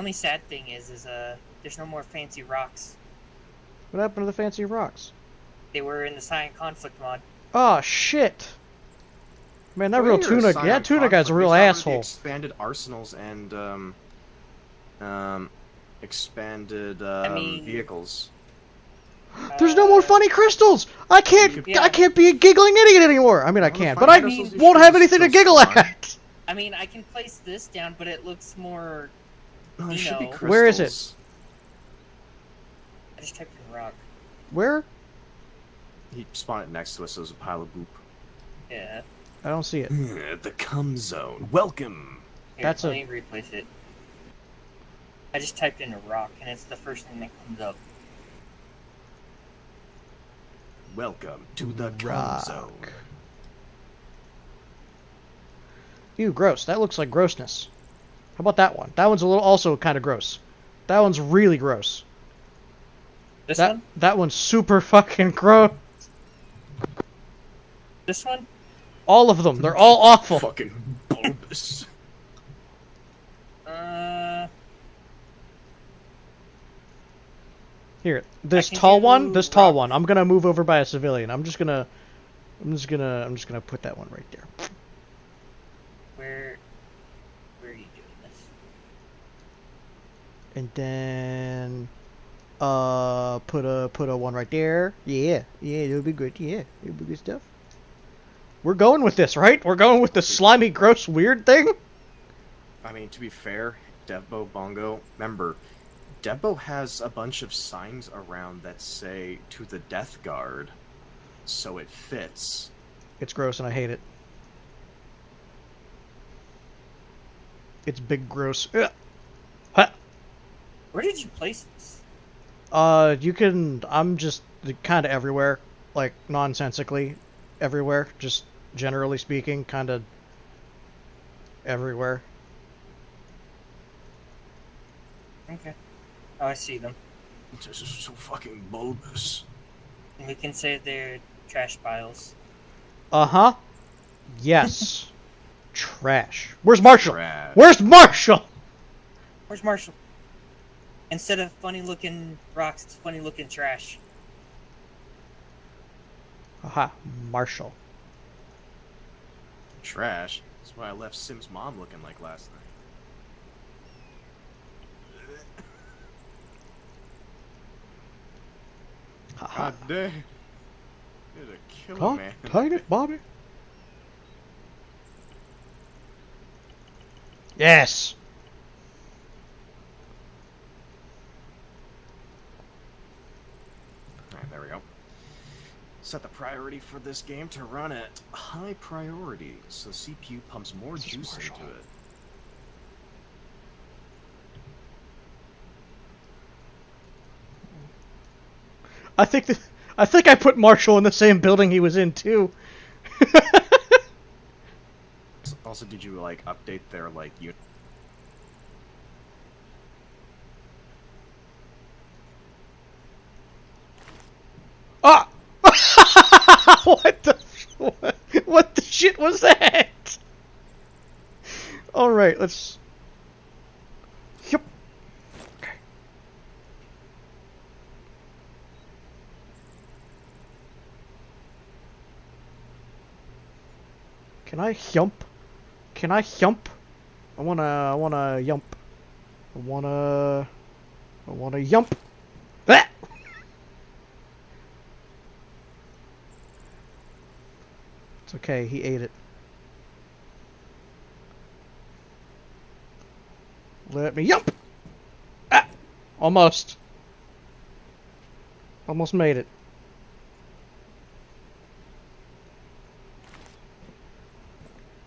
only sad thing is there's no more fancy rocks. What happened to the fancy rocks? They were in the Cyan Conflict mod. Oh shit! Man, that Oh, real yeah, you're a tuna, Scion that tuna guy's a conflict. real They got rid of the asshole. expanded arsenals and expanded mean, vehicles. There's no more funny crystals. I can't be a giggling idiot anymore. I mean, I can, but I won't have anything to giggle at. I mean, I can place this down, but it looks more. No, it should be crystals. Where is it? I just typed in rock. Where? He spawned it next to us, so there's a pile of goop. Yeah. I don't see it. The cum zone. Welcome. Here, let me replace it. I just typed in a rock, and it's the first thing that comes up. Welcome to the cum zone. Ew, gross. That looks like grossness. How about that one? That one's a little also kind of gross. That one's really gross. This one? That one's super fucking gross. This one? All of them. They're all awful. Fucking bulbous. Here, this tall one. I'm gonna move over by a civilian. I'm just gonna put that one right there. Where are you doing this? And then, put a one right there. Yeah, it'll be good. Yeah, it'll be good stuff. We're going with this, right? We're going with the slimy, gross, weird thing? I mean, to be fair, Devbo Bongo, remember, Devbo has a bunch of signs around that say, to the Death Guard, so it fits. It's gross and I hate it. It's big, gross. Ugh. Huh. Where did you place this? I'm just kind of everywhere. Like, nonsensically everywhere. Just generally speaking, kind of everywhere. Okay. Oh, I see them. This is so fucking bulbous. And we can say they're trash piles. Uh-huh. Yes. Trash. Where's Marshall? Trash. Where's Marshall? Where's Marshall? Instead of funny-looking rocks, it's funny-looking trash. Aha. Marshall. Trash? That's what I left Sim's mom looking like last night. God damn. You're a killer, man. Take it, Bobby. Yes. Alright, there we go. Set the priority for this game to run at high priority, so CPU pumps more juice into it. I think I put Marshall in the same building he was in too. Also, did you like update their like unit? Ah! What the shit was that? All right, let's. Yep. Okay. Can I jump? Can I jump? I wanna jump. I wanna jump. Ah! It's okay, he ate it. Let me jump! Ah! Almost. Almost made it.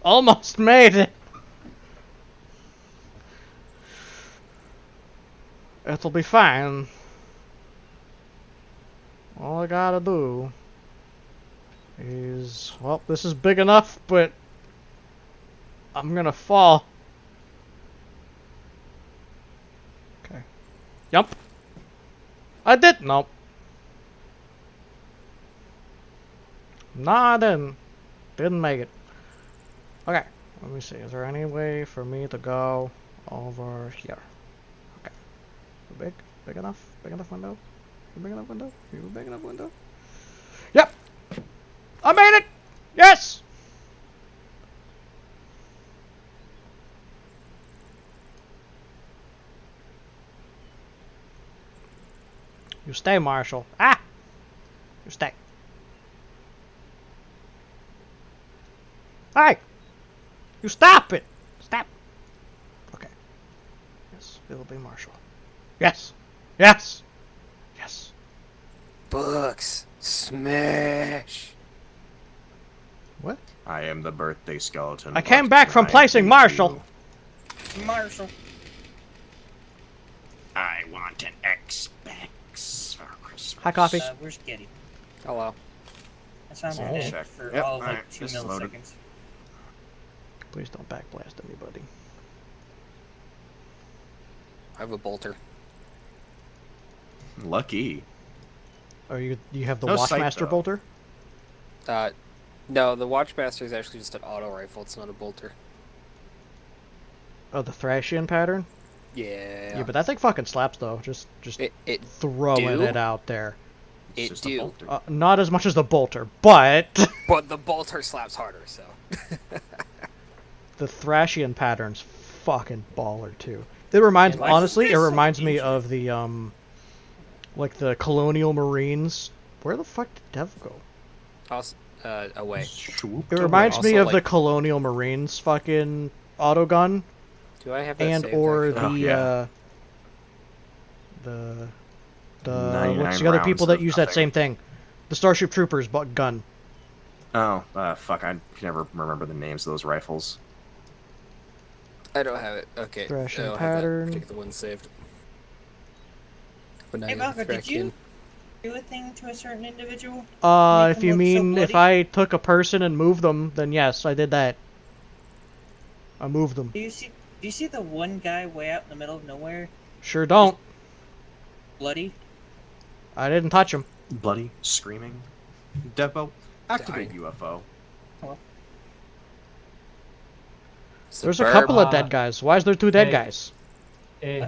Almost made it! It'll be fine. All I gotta do is... Well, this is big enough, but... I'm gonna fall. Okay. Jump! I did! Nope. Nah, I didn't. Didn't make it. Okay. Let me see. Is there any way for me to go over here? big? Big enough? Big enough window? Big enough window? You big enough window? Yep! I made it! Yes! You stay, Marshall. Ah! You stay. Hey! You stop it! Stop! Okay. Yes, it'll be Marshall. Yes! Yes! Yes! Books. Smash. What? I am the birthday skeleton. I came What back can from I placing do Marshall. for you? Marshall. I want an Xbox for Christmas. Hi, Coffee. Where's Getty? Hello. I saw him Oh. dead Check. for Yep, all of like alright, 2 just loaded. milliseconds. Please don't backblast anybody. I have a bolter. Lucky. Are you have the No sight, Watchmaster though. bolter? No, the Watchmaster is actually just an auto rifle. It's not a bolter. Oh, the Thrashian pattern? Yeah. Yeah, but that thing fucking slaps though. Just it throwing do? it out there. It's It just a do. bolter. Not as much as the bolter, but But the bolter slaps harder, so. the Thrashian pattern's fucking baller too. It reminds Why is honestly, it this so reminds me dangerous? of the like the Colonial Marines. Where the fuck did Dev go? Also, away. Swooped It away. reminds me Also, of the like- Colonial Marines fucking autogun Do I have that and saved, or actually? Oh, yeah. the 99 what's the other people rounds that of use that nothing. same thing? The Starship Troopers gun. Oh, fuck, I can never remember the names of those rifles. I don't have it. Okay. Thrashing I don't pattern. have that particular one saved. But now Hey, you have Malcolm, did you Thracian. do a thing to a certain individual? Make If them you look so mean if bloody? I took a person and moved them, then yes, I did that. I moved them. Do you see the one guy way out in the middle of nowhere, Sure don't. bloody? I didn't touch him. Bloody, screaming. Devo, activate Dying. UFO. There's a couple of Uh, dead guys. Why is there two dead hey. guys? Hey,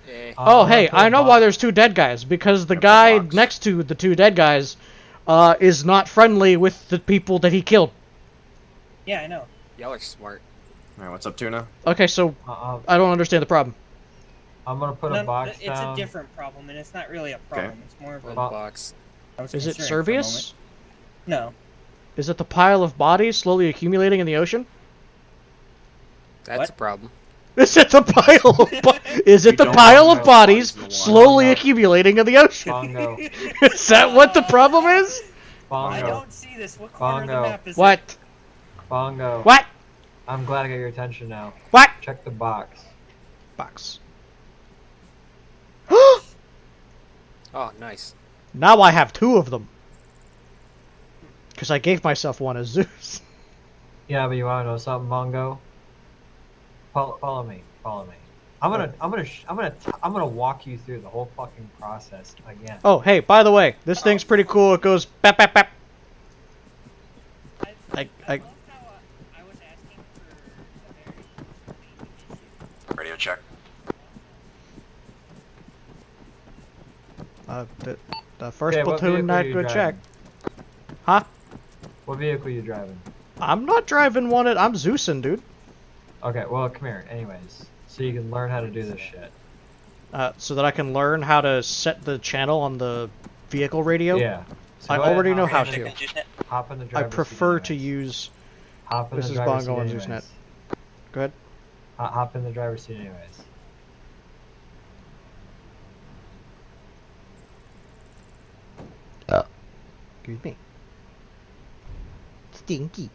Eh. Oh, I'm hey, gonna put I a know box- why there's two dead guys. Because the Yep, guy box. next to the two dead guys is not friendly with the people that he killed. Yeah, I know. Y'all are smart. Alright, what's up, Tuna? Okay, so I don't understand the problem. I'm gonna put No, a box it's down. a different problem, and it's not really a problem. It's more of One a. Well- box. I was Is it considering for a Servius? moment. No. Is it the pile of bodies slowly accumulating in the ocean? That's What? a problem. Is it the pile of is it You the don't pile want of those bodies bodies in the water. slowly No. accumulating in the ocean? Bongo. Is that what the problem is? I Bongo. don't see this. What corner of the Bongo. map is What? Bongo. What? I'm glad I got your attention now. What? Check the box. Box. Oh, nice. Now I have two of them. Because I gave myself one as Zeus. Yeah, but you wanna know something, Bongo? Follow me. Follow me. I'm gonna walk you through the whole fucking process again. Oh, hey, by the way, this thing's pretty cool. It goes bap bap bap. it? I- love how I was asking for a very Radio check. The first Okay, what platoon, vehicle not you good check. driving? Huh? What vehicle you driving? I'm not driving one. I'm Zeusing, dude. Okay, well, come here. Anyways, so you can learn how to do this shit. So that I can learn how to set the channel on the vehicle radio. Yeah. So I go ahead and already know hop how in to. the- Hop in the I driver's seat prefer to anyways. use. Hop in this the is driver's Bongo seat and anyways. Zeusnet. Go ahead. Hop in the driver's seat anyways. Excuse me. Stinky.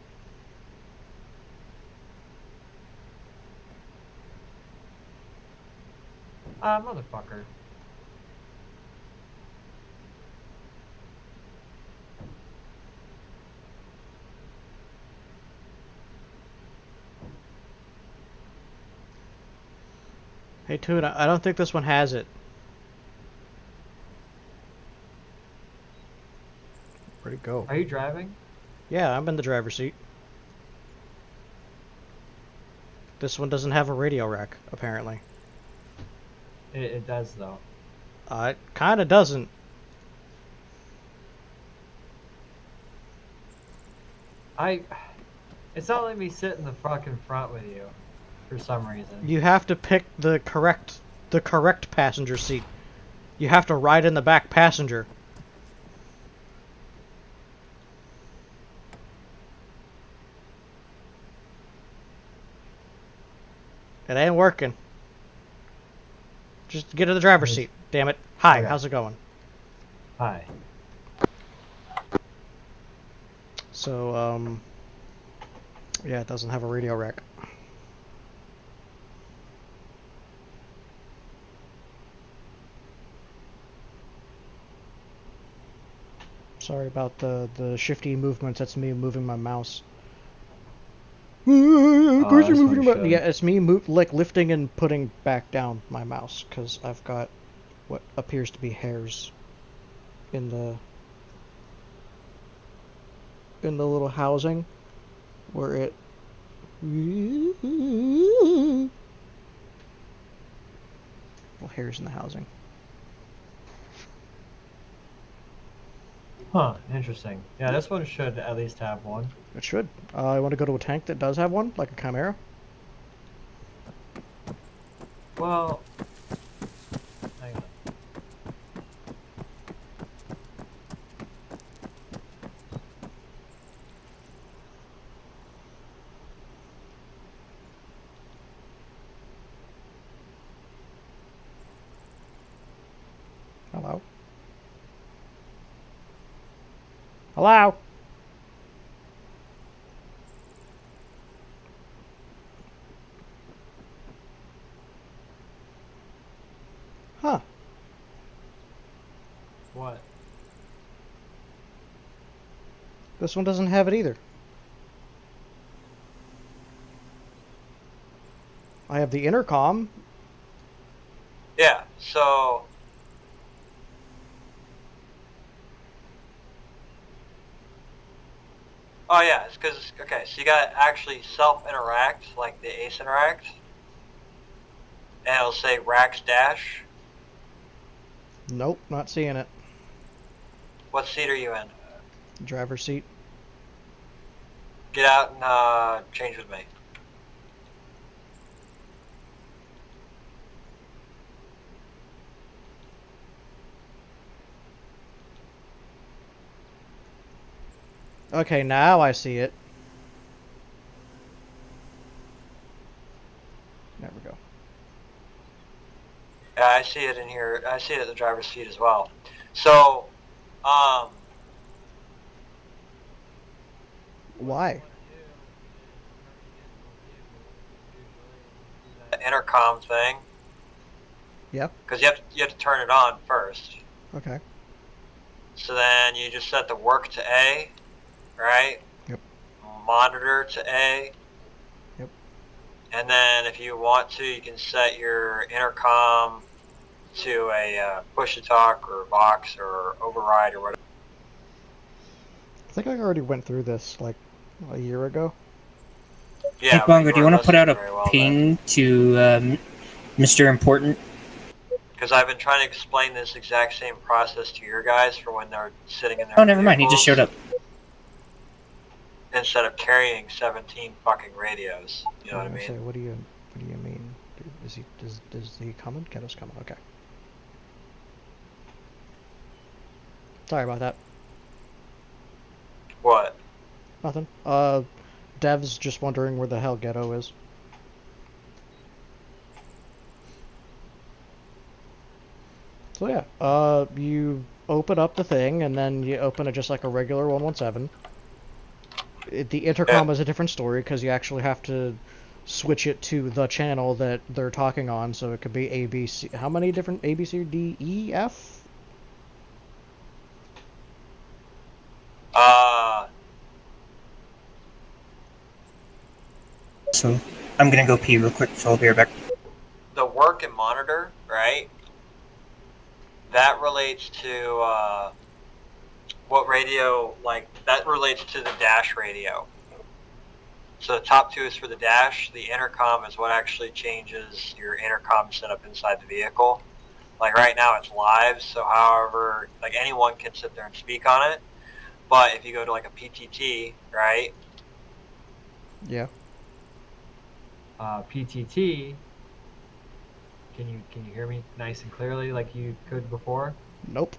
Motherfucker. Hey, Tuna, I don't think this one has it. Where'd it go? Are you driving? Yeah, I'm in the driver's seat. This one doesn't have a radio rack, apparently. It does though. It kind of doesn't. It's not letting me sit in the fucking front with you, for some reason. You have to pick the correct passenger seat. You have to ride in the back passenger. It ain't working. Just get in the driver's seat. Damn it. Hi, Okay. how's it going? Hi. So, yeah, it doesn't have a radio rack. Sorry about the shifty movements. That's me moving my mouse. Of course you're that's moving no your mouse. shit. Yeah, it's me like lifting and putting back down my mouse because I've got what appears to be hairs in the little housing where it. Well, hairs in the housing. Huh, interesting. Yeah, this one should at least have one. It should. I want to go to a tank that does have one, like a Chimera. Well, hang on. Hello? Hello? Huh. What? This one doesn't have it either. I have the intercom. Yeah, so... Oh yeah, it's because, okay, so you got actually self-interact, like the Ace Interact. And it'll say Rax Dash. Nope, not seeing it. What seat are you in? Driver's seat. Get out and change with me. Okay, now I see it. There we go. Yeah, I see it in here. I see it at the driver's seat as well. So, Why? the intercom thing, Yep. because you have to turn it on first. Okay. So then you just set the work to A, right? Yep. Monitor to A. Yep. And then if you want to, you can set your intercom to a push-to-talk or box or override or whatever. I think I already went through this like a year ago. Yeah, Hey, Bongo, but do you want to put out a very well then. ping to Mr. Important? Because I've been trying to explain this exact same process to your guys for when they're sitting in their Oh, never mind. He just showed vehicles up. instead of carrying 17 fucking radios. You know what I was gonna mean? say, what do you mean? Is he coming? Keto's coming. Okay. Sorry about that. What? Nothing. Dev's just wondering where the hell Ghetto is. So yeah, you open up the thing, and then you open it just like a regular 117. The intercom is a different story, because you actually have to switch it to the channel that they're talking on, so it could be A, B, C... How many different A, B, C, D, E, F? So I'm gonna go pee real quick, so I'll be right back. The work and monitor, right? That relates to what radio, like, that relates to the dash radio. So the top two is for the dash. The intercom is what actually changes your intercom setup inside the vehicle. Like right now it's live, so however, like anyone can sit there and speak on it. But if you go to like a PTT, right? Yeah. PTT, can you hear me nice and clearly like you could before? Nope.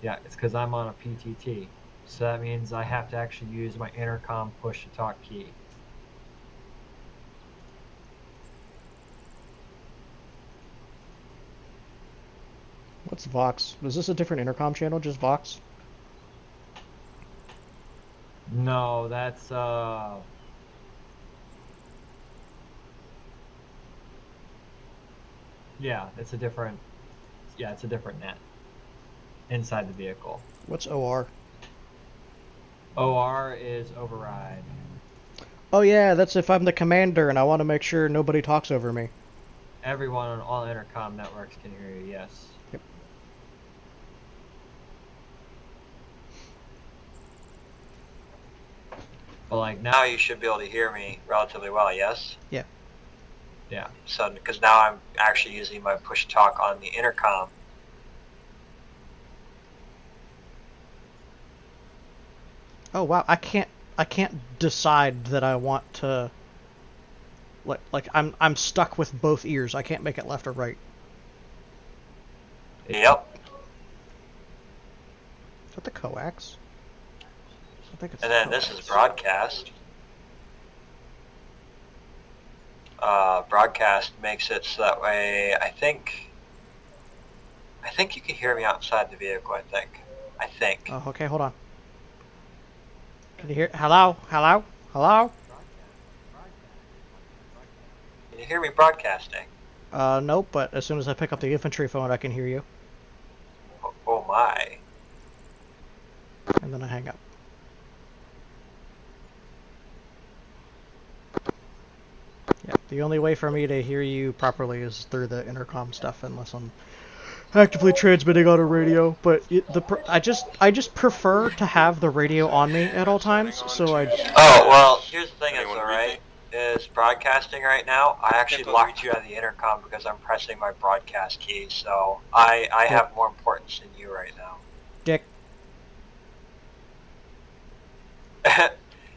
Yeah, it's because I'm on a PTT. So that means I have to actually use my intercom push-to-talk key. What's Vox? Was this a different intercom channel? Just Vox? No, that's yeah, it's a different net inside the vehicle. What's OR? OR is override. Oh yeah, that's if I'm the commander and I want to make sure nobody talks over me. Everyone on all intercom networks can hear you, yes. Yep. But like now you should be able to hear me relatively well, yes? Yeah. Yeah, so because now I'm actually using my push talk on the intercom. Oh wow, I can't decide that I want to like I'm stuck with both ears. I can't make it left or right. Yep. Is that the coax? I think it's And the then this coax. is broadcast. Broadcast makes it so that way I think you can hear me outside the vehicle, I think. Oh, okay, hold on. Can you hear? Hello? Hello? Hello? Can you hear me broadcasting? Nope, but as soon as I pick up the infantry phone, I can hear you. Oh my. And then I hang up. Yeah, the only way for me to hear you properly is through the intercom stuff, unless I'm actively transmitting on a radio. But I just prefer to have the radio on me at all times, so I. Oh, well, here's the thing is, Anyone alright, is broadcasting right now, I actually locked you out of the intercom because I'm pressing my broadcast key, so I have more importance than you right now. Dick.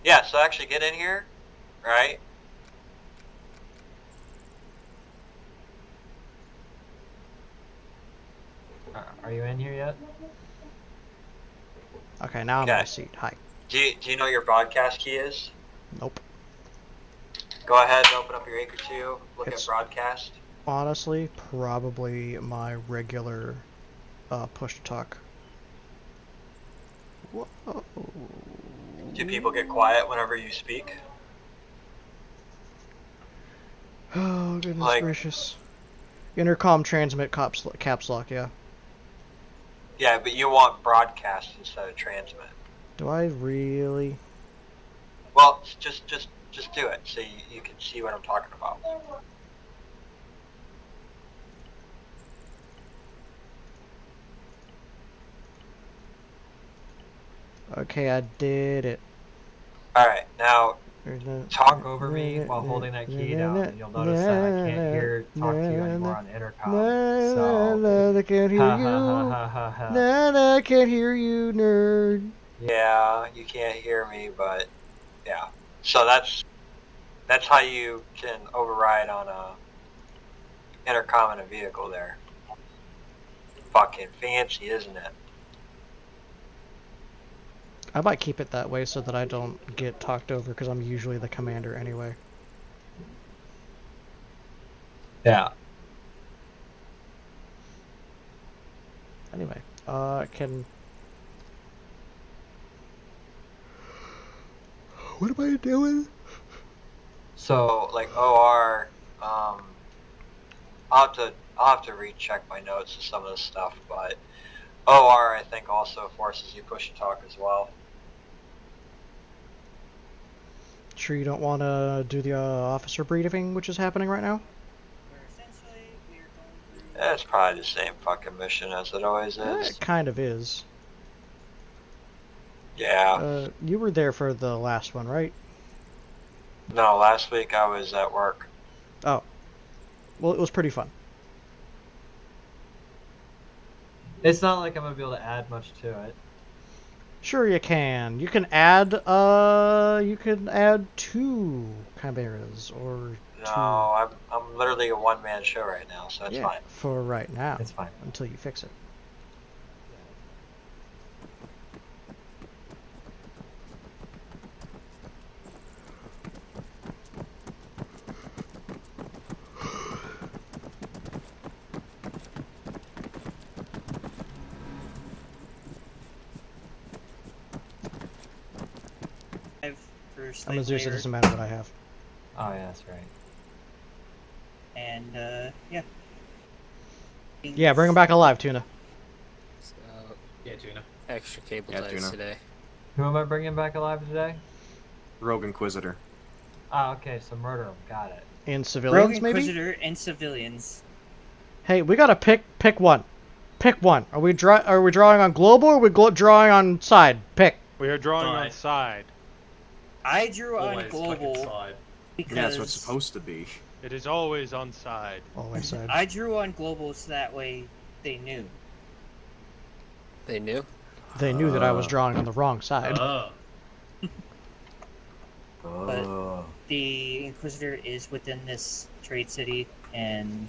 Yeah, so actually get in here, right? Are you in here yet? Okay, now I'm in Okay. my seat. Hi. Do you know what your broadcast key is? Nope. Go ahead and open up your Acre 2, look It's- at broadcast. Honestly, probably my regular push to talk. Whoa. Do people get quiet whenever you speak? Oh, goodness Like- gracious. Intercom transmit caps lock, yeah. Yeah, but you want broadcast instead of transmit. Do I really? Well, just do it so you can see what I'm talking about. Okay, I did it. Alright, now talk over me while holding that key down, and you'll notice that I can't talk to you anymore on the intercom. So, I can't hear ha you. ha ha ha ha. I can't hear you, nerd. Yeah, you can't hear me, but yeah. So that's how you can override on a intercom in a vehicle there. Fucking fancy, isn't it? I might keep it that way so that I don't get talked over because I'm usually the commander anyway. Yeah. Anyway, what am I doing? So like OR, I'll have to recheck my notes and some of this stuff, but OR I think also forces you push to talk as well. Sure you don't want to do the officer briefing, which is happening right now? Where essentially we are going through. It's probably the same fucking mission as it always is. It kind of is. Yeah. You were there for the last one, right? No, last week I was at work. Oh. Well, it was pretty fun. It's not like I'm gonna be able to add much to it. Sure you can. You can add 2 chimeras or 2 No, I'm literally a one-man show right now, so that's fine. for right now It's fine. until you fix it. For I'm a slave Zeus, it labor, doesn't matter what I have. Oh yeah, that's right. and yeah. Yeah, bring them back alive, Tuna. So, Yeah, Tuna. extra cable Yeah, ties tuna. today. Who am I bringing back alive today? Rogue Inquisitor. Ah, okay, so murder him. Got it. In Rogue civilians, maybe? Inquisitor and civilians. Hey, we gotta pick one. Pick one. Are we drawing on global or are we drawing on side? Pick. We are drawing on Side. side. I drew on Always fucking global side. because Yeah, that's what it's supposed to be. It is always on side. Always side. I drew on global so that way they knew. They knew? They knew that I was drawing on the wrong side. Oh. Oh. The Inquisitor is within this trade city, and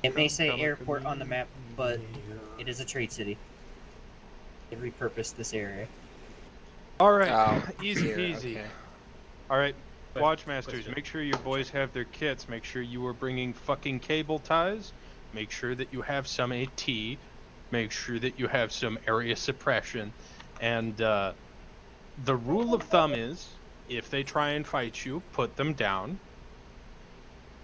it may say airport on the map, but it is a trade city. They repurposed this area. All right, Oh, easy here, peasy. okay. All right, Wait, Watchmasters, question. make sure your boys have their kits. Make sure you are bringing fucking cable ties. Make sure that you have some AT. Make sure that you have some area suppression. And the rule of thumb is, if they try and fight you, put them down.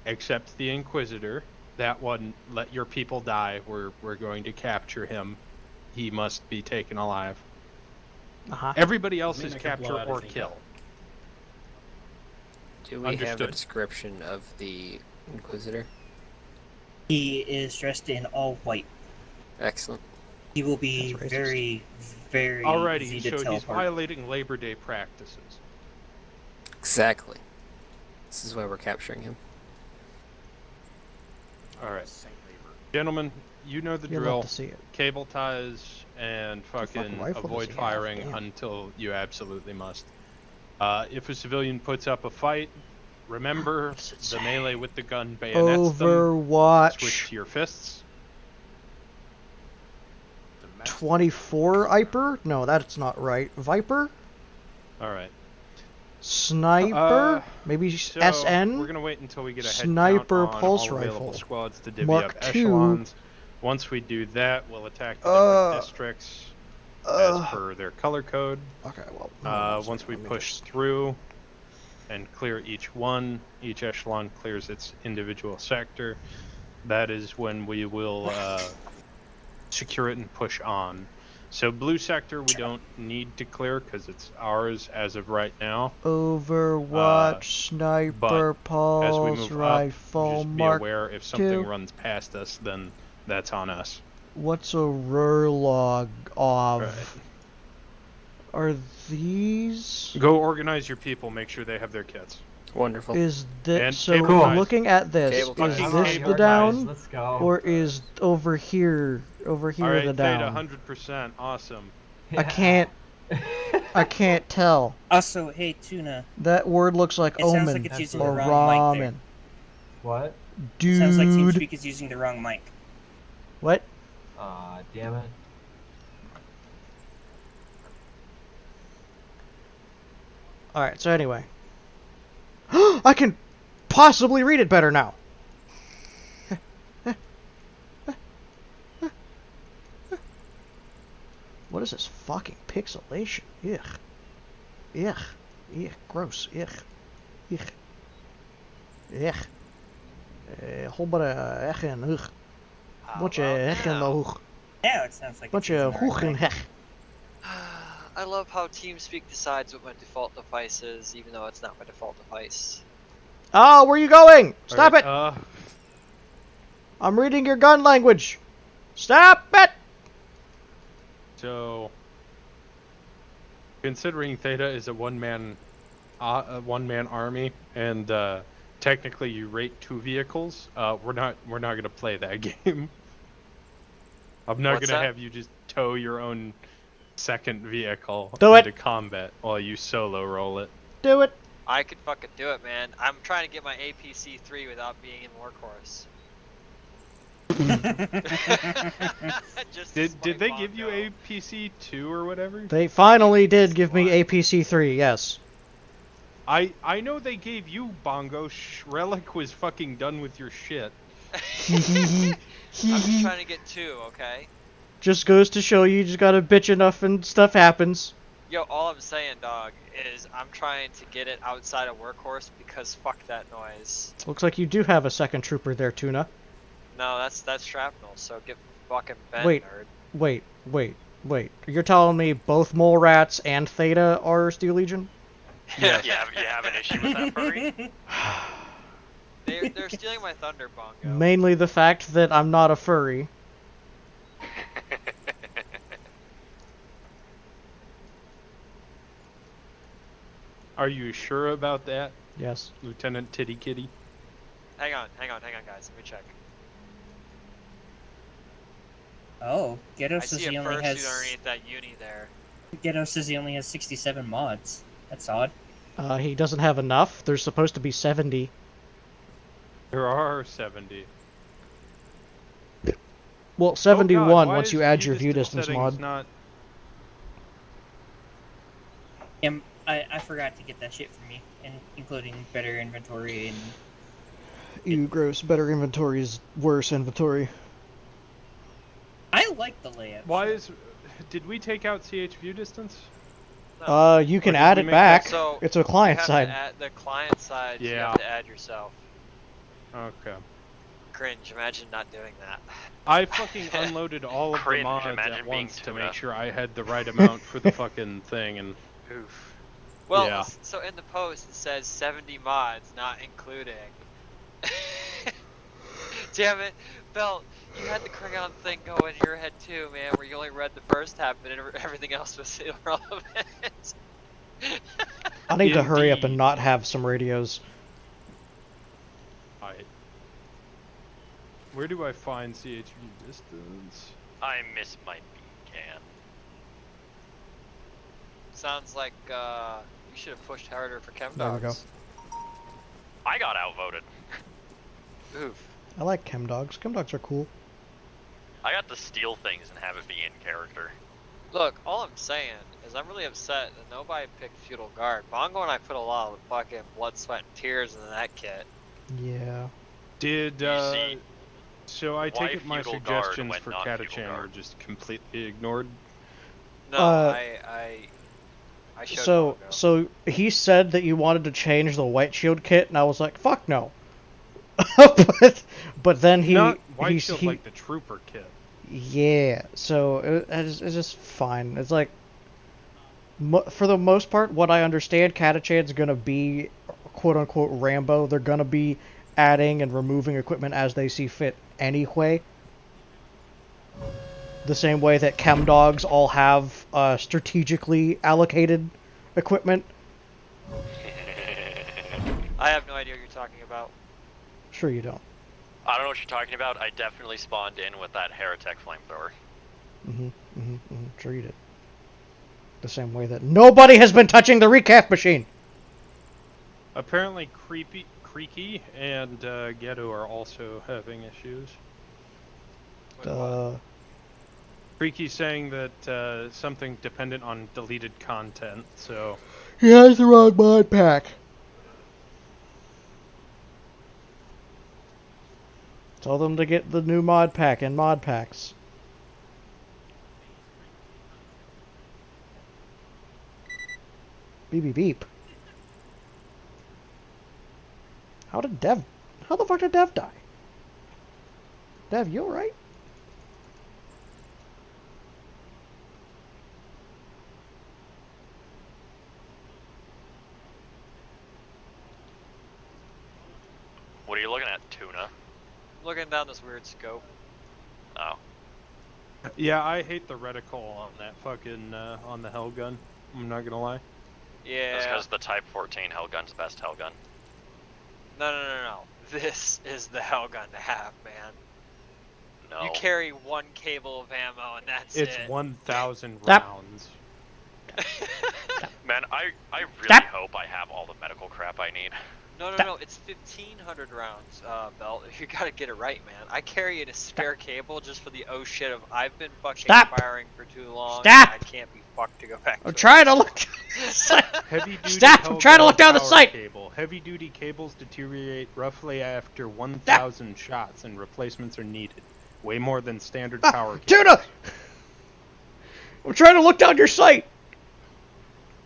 Except the Inquisitor. That one, let your people die. We're going to capture him. He must be taken alive. Uh-huh. Everybody else I mean, is I could blow capture out or his ink kill. Do we have a Understood. description of the Inquisitor? He is dressed in all white. Excellent. He will be That's racist. very, very Alrighty, easy to so tell he's apart. violating Labor Day practices. Exactly. This is why we're capturing him. Alright, Saint Labor. gentlemen, you know the You'd drill. love to see it. Cable ties and fucking fucking rifle does avoid he have? firing Damn. until you absolutely must. If a civilian puts up a fight, remember What does it the say? melee with the gun bayonets them. Overwatch Switch to your fists. Domestic 24 Iper? No, that's not right. Viper? Alright. Sniper? Maybe So, SN? we're gonna wait until we get a head Sniper count on pulse all available rifle. squads to divvy Mark up II. echelons. Once we do that, we'll attack the different districts as per their color code. Okay, well. Once we push through and clear each one, each echelon clears its individual sector. That is when we will secure it and push on. So blue sector we don't need to clear because it's ours as of right now. Overwatch, sniper, As we pulse move rifle, up, just be Mark aware if something II. runs past us, then that's on us. What's a Rurlog of? Right. Are these? Go organize your people. Make sure they have their kits. Wonderful. Is And this so? cable ties. Looking at this, Cable is ties. this Fucking the cable down, Let's go. or is over here All the right, Theta, down? 100%. Awesome. I can't. I can't tell. Also, hey, Tuna, That word looks like it sounds omen like it's using or the wrong mic there. ramen. What? Dude. Sounds like TeamSpeak is using the wrong mic. What? Aw, damn it. Alright, so anyway. I can possibly read it better now. What is this fucking pixelation? Ugh. Ugh. Ugh. Gross. Ugh. Ugh. Ugh. Whole bunch of ech en ugh. Bunch of ech en hoog. Now it sounds like Bunch it's of using the hoog wrong en mic. hech. I love how TeamSpeak decides what my default device is, even though it's not my default device. Oh, where are you going? Stop it! Alright, I'm reading your gun language. Stop it! So, considering Theta is a one-man one-man army, and technically you rate 2 vehicles, we're not gonna play that game. I'm not What's gonna that? have you just tow your own second vehicle Do it. into combat while you solo roll it. Do it. I could fucking do it, man. I'm trying to get my APC-3 without being in Workhorse. Just to Did they spite give you Bongo. APC 2 or whatever? They finally did give me APC-3, yes. I know they gave you Bongo. Relic was fucking done with your shit. I'm just trying to get 2, okay? Just goes to show you just gotta bitch enough and stuff happens. Yo, all I'm saying, dog, is I'm trying to get it outside of Workhorse because fuck that noise. Looks like you do have a second trooper there, Tuna. No, that's shrapnel, so get fucking bent, Wait. nerd. Wait. You're telling me both Mole Rats and Theta are Steel Legion? Yeah. You have an issue with that, furry? They're stealing my thunder, Bongo. Mainly the fact that I'm not a furry. Are you sure about that, Yes. Lieutenant Titty Kitty? Hang on, guys. Let me check. Oh, Ghetto I says see he a only fursuit has. underneath that uni there. Ghetto says he only has 67 mods. That's odd. He doesn't have enough. There's supposed to be 70. There are 70. Well, 71 Oh God, why once is you add your view distance settings mod. Not... I forgot to get that shit for me, including better inventory and. Ew, gross. Better inventory is worse inventory. I like the layout. Why is... Did we take out CH view distance? No. You can Or did add we it make back. that- So It's a client you have side. To add the client side, you Yeah. have to add yourself. Okay. Cringe, imagine not doing that. I fucking unloaded all of the Cringe, mods imagine at being once to Tuna. make sure I had the right amount for the fucking thing, and... Oof. Well, Yeah. so in the post it says 70 mods, not including. Damn it, Belt, you had the Klingon thing go in your head too, man, where you only read the first half and everything else was irrelevant. I need to hurry up and Indeed. not have some radios. Alright. Where do I find CH view distance? I miss my can. Sounds like you should have pushed harder for chem There we go. dogs. I got outvoted. Oof. I like chem dogs. Chem dogs are cool. I got to steal things and have it be in character. Look, all I'm saying is I'm really upset that nobody picked Feudal Guard. Bongo and I put a lot of fucking blood, sweat, and tears into that kit. Yeah. Did, You see, so I why take it my feudal guard suggestions when for not feudal Catachan were guard? just completely ignored? No, I showed So, Bongo. so he said that you wanted to change the White Shield kit, and I was like, fuck no. but then Not White he, Shield he like the Trooper kit. yeah. So it's just fine. It's like, for the most part, what I understand, Catachan's gonna be, quote unquote, Rambo. They're gonna be adding and removing equipment as they see fit anyway. The same way that chem dogs all have strategically allocated equipment. I have no idea what you're talking about. Sure you don't. I don't know what you're talking about. I definitely spawned in with that Heretic flamethrower. Sure you did. The same way that nobody has been touching the recap machine. Apparently Creaky and Ghetto are also having issues. Creaky saying that something dependent on deleted content, so... He has the wrong mod pack. Tell them to get the new mod pack and mod packs. Beep beep beep. How the fuck did Dev die? Dev, you alright? What are you looking at, Tuna? Looking down this weird scope. Oh. Yeah, I hate the reticle on that fucking, on the Hell gun. I'm not gonna lie. Yeah. That's because the Type 14 Hellgun's the best Hellgun. No. This is the Hellgun to have, man. No. You carry one cable of ammo and that's It's it. 1,000 Stop. rounds. Man, I really Stop. hope I have all the medical crap I need. No, it's 1,500 rounds, Belt. You gotta get it right, man. I carry in a spare cable just for the oh shit of I've been fucking Stop. firing for too long. Stop. And I can't be fucked to go back to I'm it. trying to look. Heavy duty Stop! I'm trying to look down the power sight. Cable. Heavy duty cables deteriorate roughly after 1,000 shots, and replacements are needed. Way more than standard power cables. Tuna! I'm trying to look down your sight.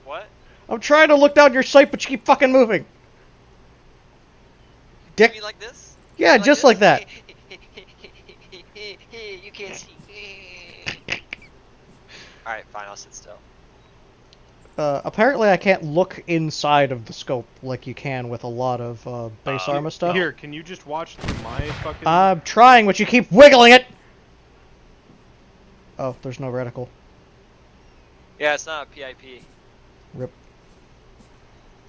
What? I'm trying to look down your sight, but you keep fucking moving. You Dick. mean like this? Yeah, You just this? like that. You can't see. Alright, fine, I'll sit still. Apparently I can't look inside of the scope like you can with a lot of base armor stuff. Here, can you just watch through my fucking... I'm trying, but you keep wiggling it! Oh, there's no reticle. Yeah, it's not a PIP. Rip.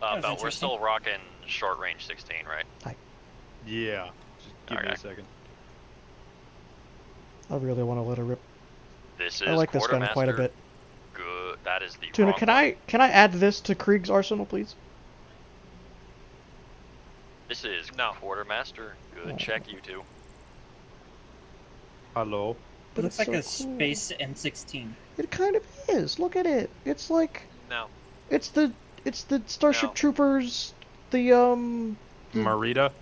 That was We're interesting. still rocking short range 16, right? Yeah. Just give me a Okay. second. I really want to let her rip. This is I like this gun quite a bit. Good. That is the Tuna, wrong can one. I add this to Krieg's arsenal, please? This is No. Quartermaster. Good check, you two. Hello? It But looks it's like so a cool. space M16. It kind of is. Look at it. It's like No. it's the Starship No. Troopers, the Marita?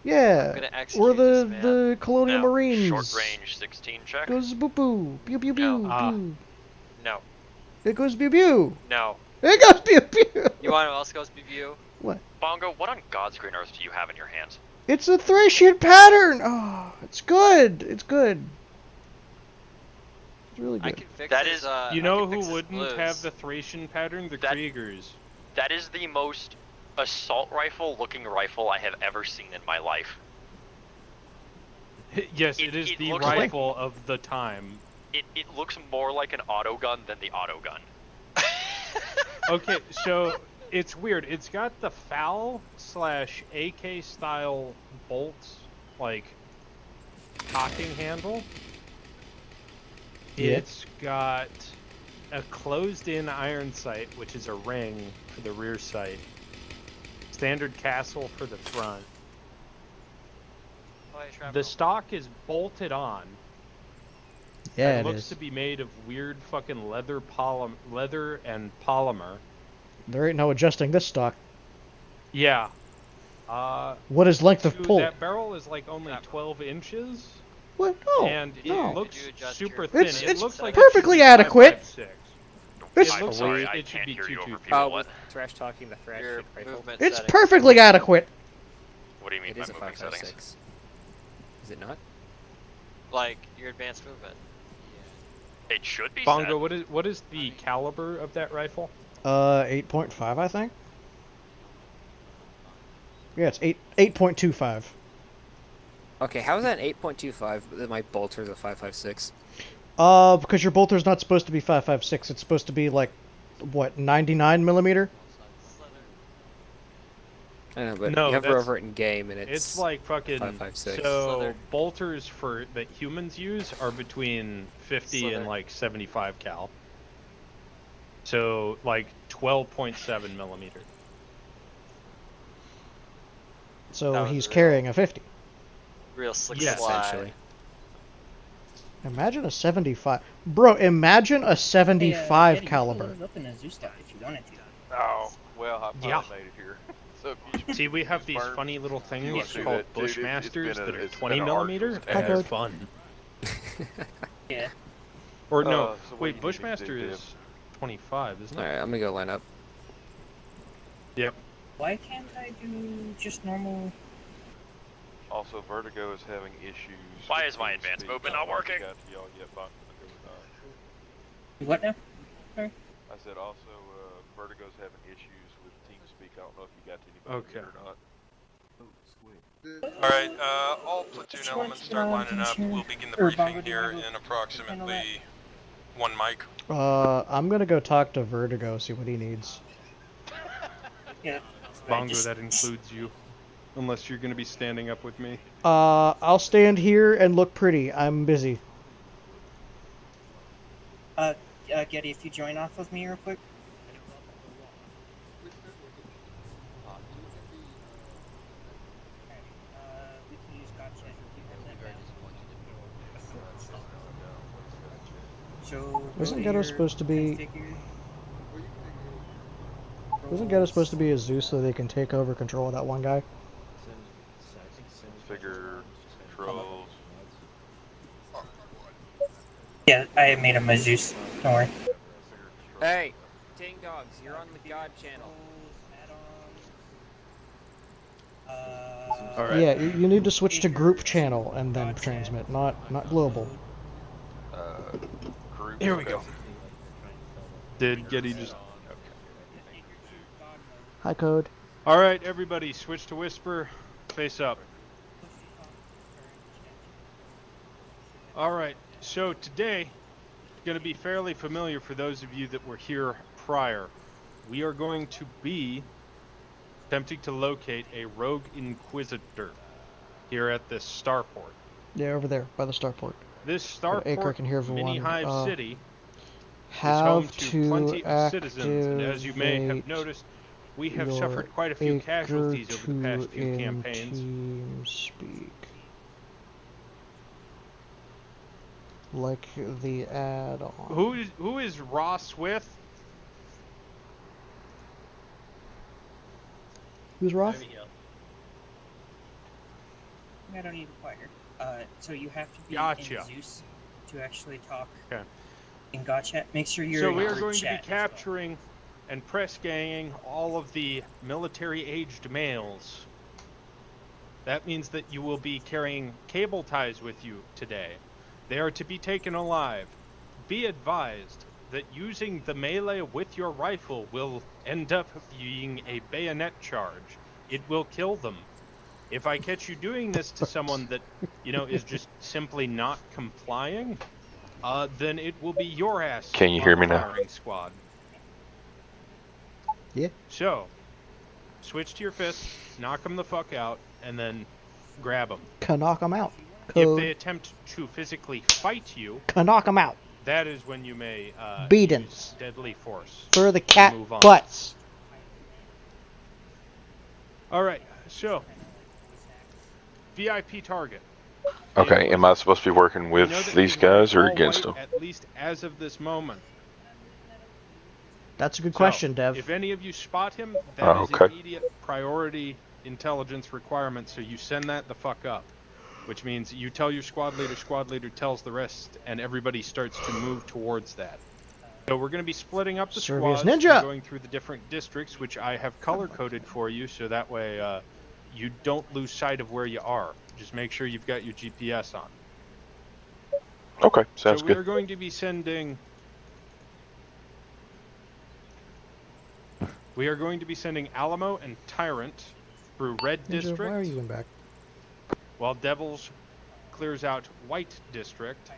yeah, I'm gonna or execute the this man. the Colonial No. Marines. Short range 16 check. Goes boo boo, pew pew pew, No. Ah. pew. No. It goes pew pew. No. It goes pew pew. You want what else goes BBU? Bongo, what on God's green earth do you have in your hands? It's a Thracian pattern. Oh, it's good. It's good. It's really I good. can fix That his, is- You I know can who fix his wouldn't blues. have the Thracian pattern? The That- Kriegers. That is the most assault rifle looking rifle I have ever seen in my life. Yes, It- it is it the looks like- rifle of the time. It looks more like an auto gun than the auto gun. Okay, so it's weird. It's got the FAL/AK style bolts, like cocking handle. Yeah. It's got a closed-in iron sight, which is a ring for the rear sight. Standard castle for the front. Oh, hey, The stock is bolted on. Yeah, It it looks is. to be made of weird fucking leather and polymer. There ain't no adjusting this stock. Yeah. What is length of Dude, pull? that barrel is like only 12 inches, What? No. and it no. looks Did you adjust super your- thin. It's- it it's looks like perfectly it should be adequate. 5.56. It's I'm looks sorry, like I it should can't be hear you over 2.25. people. Oh, What? trash talking the thrash Your rifle. movement It's settings. perfectly adequate. What do you mean It by is a movement settings? 5.56. Is it not? Like your advanced movement. It should be Bongo, set. what is the caliber of that rifle? 8.5, I think. Yeah, it's 8.25. Okay, how is that an 8.25 but my bolter's a 5.56? Because your bolter's not supposed to be 5.56. It's supposed to be like, what, 99 millimeter? I know, but No, you hover that's- over it in game and It's like fucking. 5.56. So Slither. bolters for that humans use are between 50 and Slither. like 75 cal. So like 12.7 millimeter. So That was he's real. carrying a 50. Real slick Yeah, slide. essentially. Imagine a 75. Bro, imagine a 75 Eddie, caliber. you could open a zoo stock if you wanted to. Oh, well, I finally Yeah. made it here. So if you See, we have these burn- funny little you things wanna do called that, dude, it's Bushmasters been a- that are it's 20 been an millimeter, arduous and they're task. fun. Yeah. Or no, so what do wait, you need me to Bushmaster do, is 25, isn't it? Alright, I'm gonna go line up. Yep. Why can't I do just normal? Also, Vertigo is having issues. Why with is my team advanced speak. movement I not don't know if you working? got to y'all yet, Buck. What now? I said also, Vertigo's having issues with TeamSpeak. I don't know if you got to anybody Okay. yet or not. Alright, all platoon elements start lining up. We'll begin the Or briefing Bongo, do you here wanna go in approximately 1 mic. I'm gonna go talk to Vertigo, see what he needs. Yeah. Bongo, that includes you. Unless you're going to be standing up with me. I'll stand here and look pretty. I'm busy. Getty, if you join off with me real quick. We can use gotcha. So Wasn't Ghetto supposed to be? configure. Wasn't Ghetto supposed to be a Zeus so they can take over control of that one guy? Figure controls. Yeah, I made him a Zeus. Don't worry. Hey, Ting Dogs, you're on the God channel. Alright. Yeah, you need to switch to group channel and then transmit, not global. Group. Here we go. Did Getty just... Hi, Code. Alright, everybody, switch to Whisper. Face up. Alright, so today, going to be fairly familiar for those of you that were here prior. We are going to be attempting to locate a rogue inquisitor here at this starport. Yeah, over there by the starport. This Got Acre starport can hear everyone. mini hive city is home Have to plenty to of citizens, and as you may have activate noticed, we have your suffered quite a few Acre casualties over the past few in campaigns. TeamSpeak. Like the add-on. Who is Ross with? Who's Roth? I don't need to inquire. So you have to be Gotcha. in Zeus to actually talk Okay. in Gotcha. Make sure you're So in we are group going to be chat as well. capturing and press ganging all of the military-aged males. That means that you will be carrying cable ties with you today. They are to be taken alive. Be advised that using the melee with your rifle will end up being a bayonet charge. It will kill them. If I catch you doing this to someone that, is just simply not complying, then it will be your ass. Can you hear me now? Firing squad. Yeah. So, switch to your fist, knock them the fuck out, and then grab them. Can knock them out. If Code. they attempt to physically fight you, Can knock them out. that is when you may Beatins. use deadly force. For the cat Move on. butts. Alright, so VIP target. Okay, am I supposed to be working with You know that these we have guys or all against white, them? At least as of this moment. That's a good So, question, Dev. If any of you spot him, that is okay. immediate priority intelligence requirement, so you send that the fuck up. Which means you tell your squad leader tells the rest, and everybody starts to move towards that. So we're going to be splitting up the Servius squads, Ninja! and going through the different districts, which I have color-coded for you, so that way you don't lose sight of where you are. Just make sure you've got your GPS on. Okay, sounds So we are good. going to be sending... We are going to be sending Alamo and Tyrant through Red Ninja, District, why are you in back? while Devils clears out White District.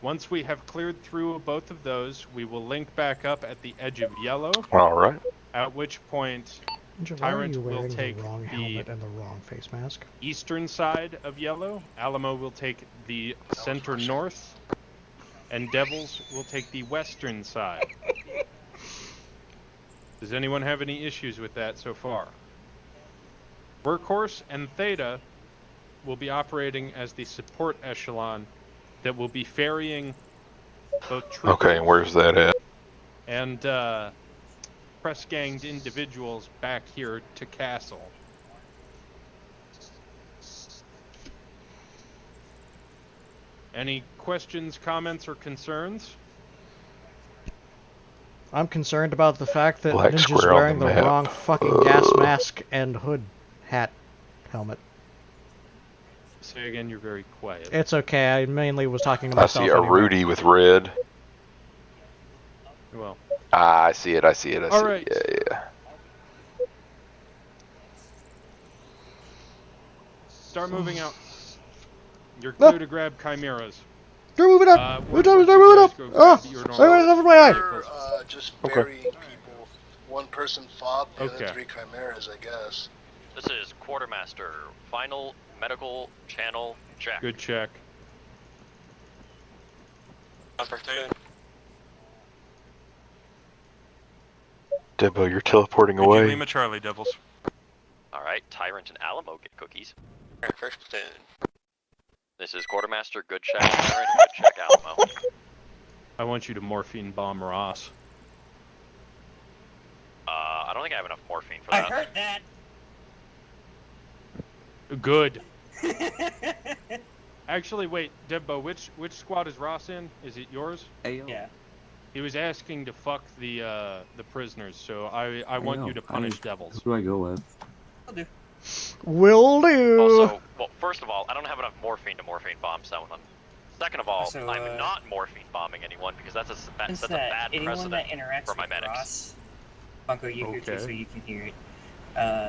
Once we have cleared through both of those, we will link back up at the edge of Yellow, Alright. at which point Ninja, why are Tyrant you will wearing take the wrong the helmet and the wrong face mask? eastern side of Yellow, Alamo will take the center north, and Devils will take the western side. Does anyone have any issues with that so far? Workhorse and Theta will be operating as the support echelon that will be ferrying both troopers Okay, and where's that at? and press-ganged individuals back here to Castle. Any questions, comments, or concerns? I'm concerned about the fact that Black Ninja's square on wearing the the map. wrong fucking gas mask and hood hat helmet. Say again, you're very quiet. It's okay, I mainly was talking to I myself see a anyway. Rudy with red. Well, Ah, I see it, I see it, I see Alright. it. Yeah. start moving out. You're clear to grab chimeras. They're moving up! Workhorse, They're you moving guys up! go Oh! grab your Sorry, normal over my eye! We're just Okay. burying people one person fob, the Okay. other 3 chimeras, I guess. This is Quartermaster. Final medical channel check. Good check. Debo, you're teleporting Away. away. Lima Charlie, Devils. Alright, Tyrant and Alamo get cookies. First platoon. This is Quartermaster. Good check, Tyrant. Good check, Alamo. I want you to morphine bomb Ross. I don't think I have enough morphine for I that. heard that. Good. Actually, wait, Debbo, which squad is Ross in? Is it yours? Yeah. He was asking to fuck the prisoners, so I want you to punish devils. Who do I go with? Will do. Will do. Also, well, first of all, I don't have enough morphine to morphine bomb some of them. Second of all, So, I'm not morphine bombing anyone because that sets a bad anyone precedent that interacts for my with medics. Ross, Bunko, you hear too, Okay. so you can hear it.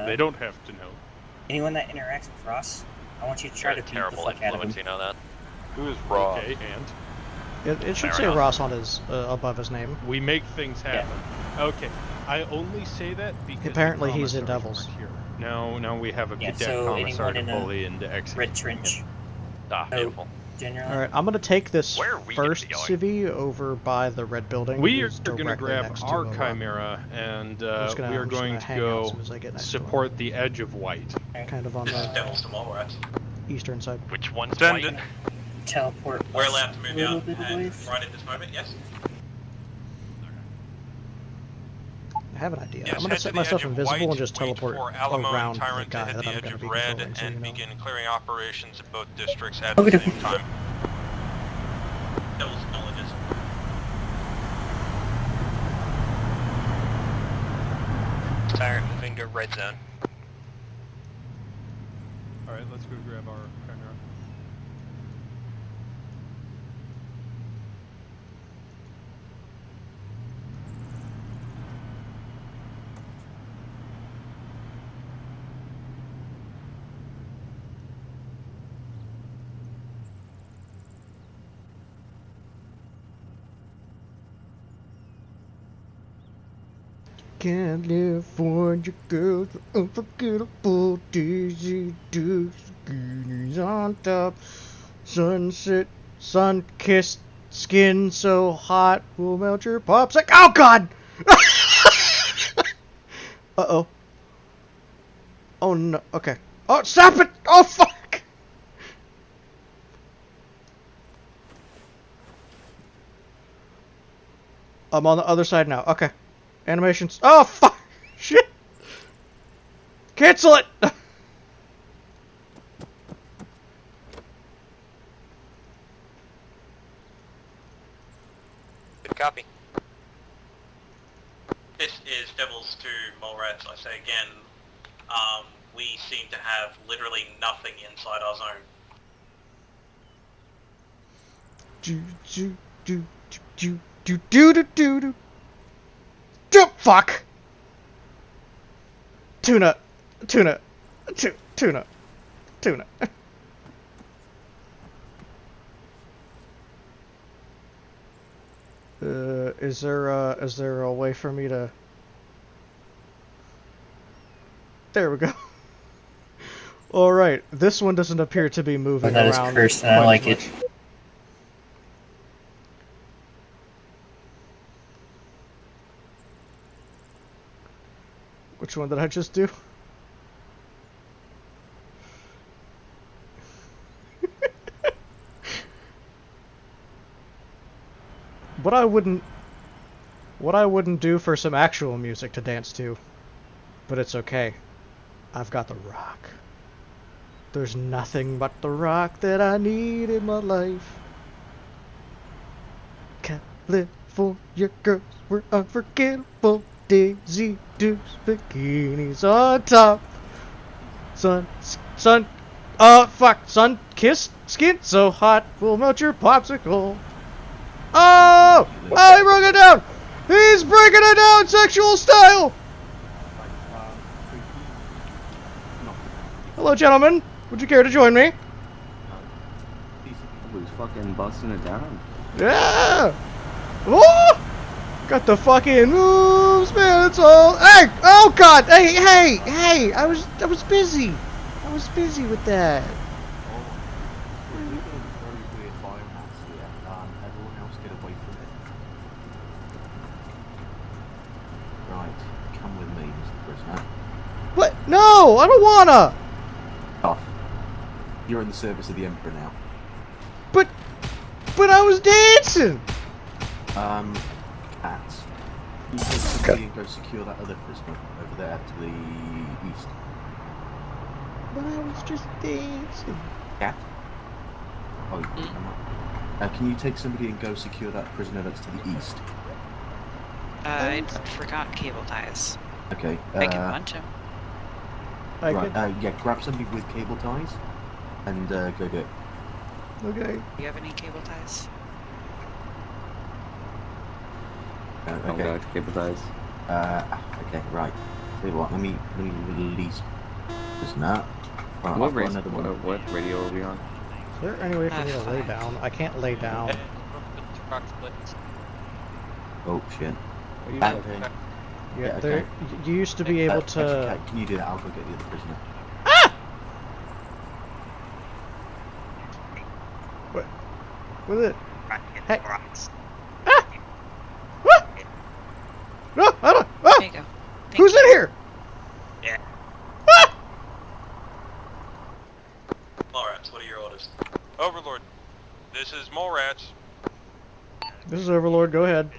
They don't have to know. Anyone that interacts with Ross, I want you to try You're to a beat the terrible fuck out of him. influence, you know that? Who is Ross? Okay, and It should Fair say enough. Ross on his above his name. we make things happen. Okay, I only say that because Apparently the he's in commissaries Devils. weren't here. Now we have a Yeah, cadet so commissar anyone to in a bully into execution. Red trench, Ah, beautiful. generally. All right, I'm gonna take this Where are we gonna first be going? civvy over by the red building. We are It's going to directly grab next our to, chimera, and I'm just we are gonna going to hang out go as soon as I get next to support the edge of white. kind of on the Devils to Mallrats. eastern side. Which one's Send white? it. Teleport. We're us allowed to move a little out bit and away. right at this moment, yes? I have an idea. Yes, I'm gonna head to set the myself edge of invisible white, and just wait teleport for Alamo around and the Tyrant to guy hit that the I'm edge gonna of be red controlling, so you and know. begin clearing operations in both districts at Okay. the same time. Devils acknowledges. Tyrant moving to red zone. Alright, let's go grab our chimera. California girls with unforgettable Daisy Dukes, bikinis on top, sunset, sun-kissed skin so hot will melt your popsicle. Oh God! Uh-oh. Oh no. Okay. Oh, stop it! Oh fuck! I'm on the other side now. Okay. Animations. Oh fuck! Shit! Cancel it! Good copy. This is Devils to Mallrats. I say again, we seem to have literally nothing inside our zone. Do do do do do do do do do. Do fuck! Tuna, tuna, tuna, tuna. Is there a way for me to? There we go. All right, this one doesn't appear to be moving That is around. cursed, and I quite like as it. much. Which one did I just do? What I wouldn't do for some actual music to dance to, but it's okay. I've got the rock. There's nothing but the rock that I need in my life. California girls were unforgettable. Daisy Dukes, bikinis on top. Sun-kissed skin so hot will melt your popsicle. Oh! Oh, he broke it down! He's breaking it down, sexual style! Hello, gentlemen. Would you care to join me? Who's fucking busting it down? Yeah! Oh! Got the fucking moves, man. It's all. Hey! Oh God! Hey! I was busy. I was busy with that. Everyone else get away from it. Right, come with me, Mr. Prisoner. What? No, I don't wanna. Off. You're in the service of the Emperor now. But I was dancing. Cats. You take somebody and go secure that other prisoner over there to the east. But I was just dancing. Cat? Oh, can you take somebody and go secure that prisoner that's to the east? I forgot cable ties. Okay. I can punch him. Yeah, grab somebody with cable ties and go do it. Okay. Do you have any cable ties? Okay. Cable ties. Okay, right. Tell you what, let me release this now. Right, What radio are we on? Is there any way for me to lay down? I can't lay down. Oh shit. Yeah, there. You used to be able to. Can you do that? I'll go get the other prisoner. What? What is it? Hey. No, I don't. There you go. Who's in here? Yeah. Mallrats, what are your orders? Overlord, this is Mallrats. This is Overlord. Go ahead.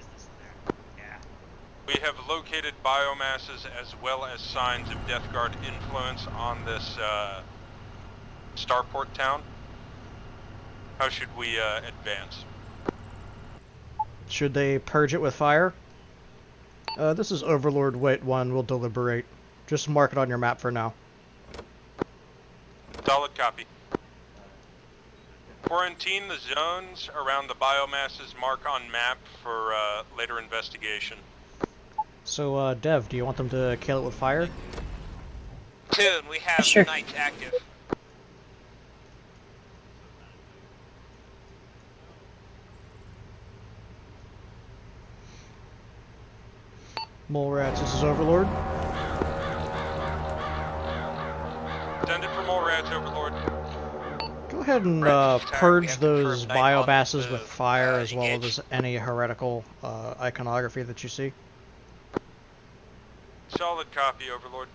We have located biomasses as well as signs of Death Guard influence on this starport town. How should we advance? Should they purge it with fire? This is Overlord. Wait, 1. We'll deliberate. Just mark it on your map for now. Solid copy. Quarantine the zones around the biomasses, mark on map for later investigation. So, Dev, do you want them to kill it with fire? Tune, we have Sure. Knights active. Mole rats, this is Overlord. Send it for Mallrats, Overlord. Go ahead and purge those biomasses with fire as well as any heretical iconography that you see. Solid copy, Overlord.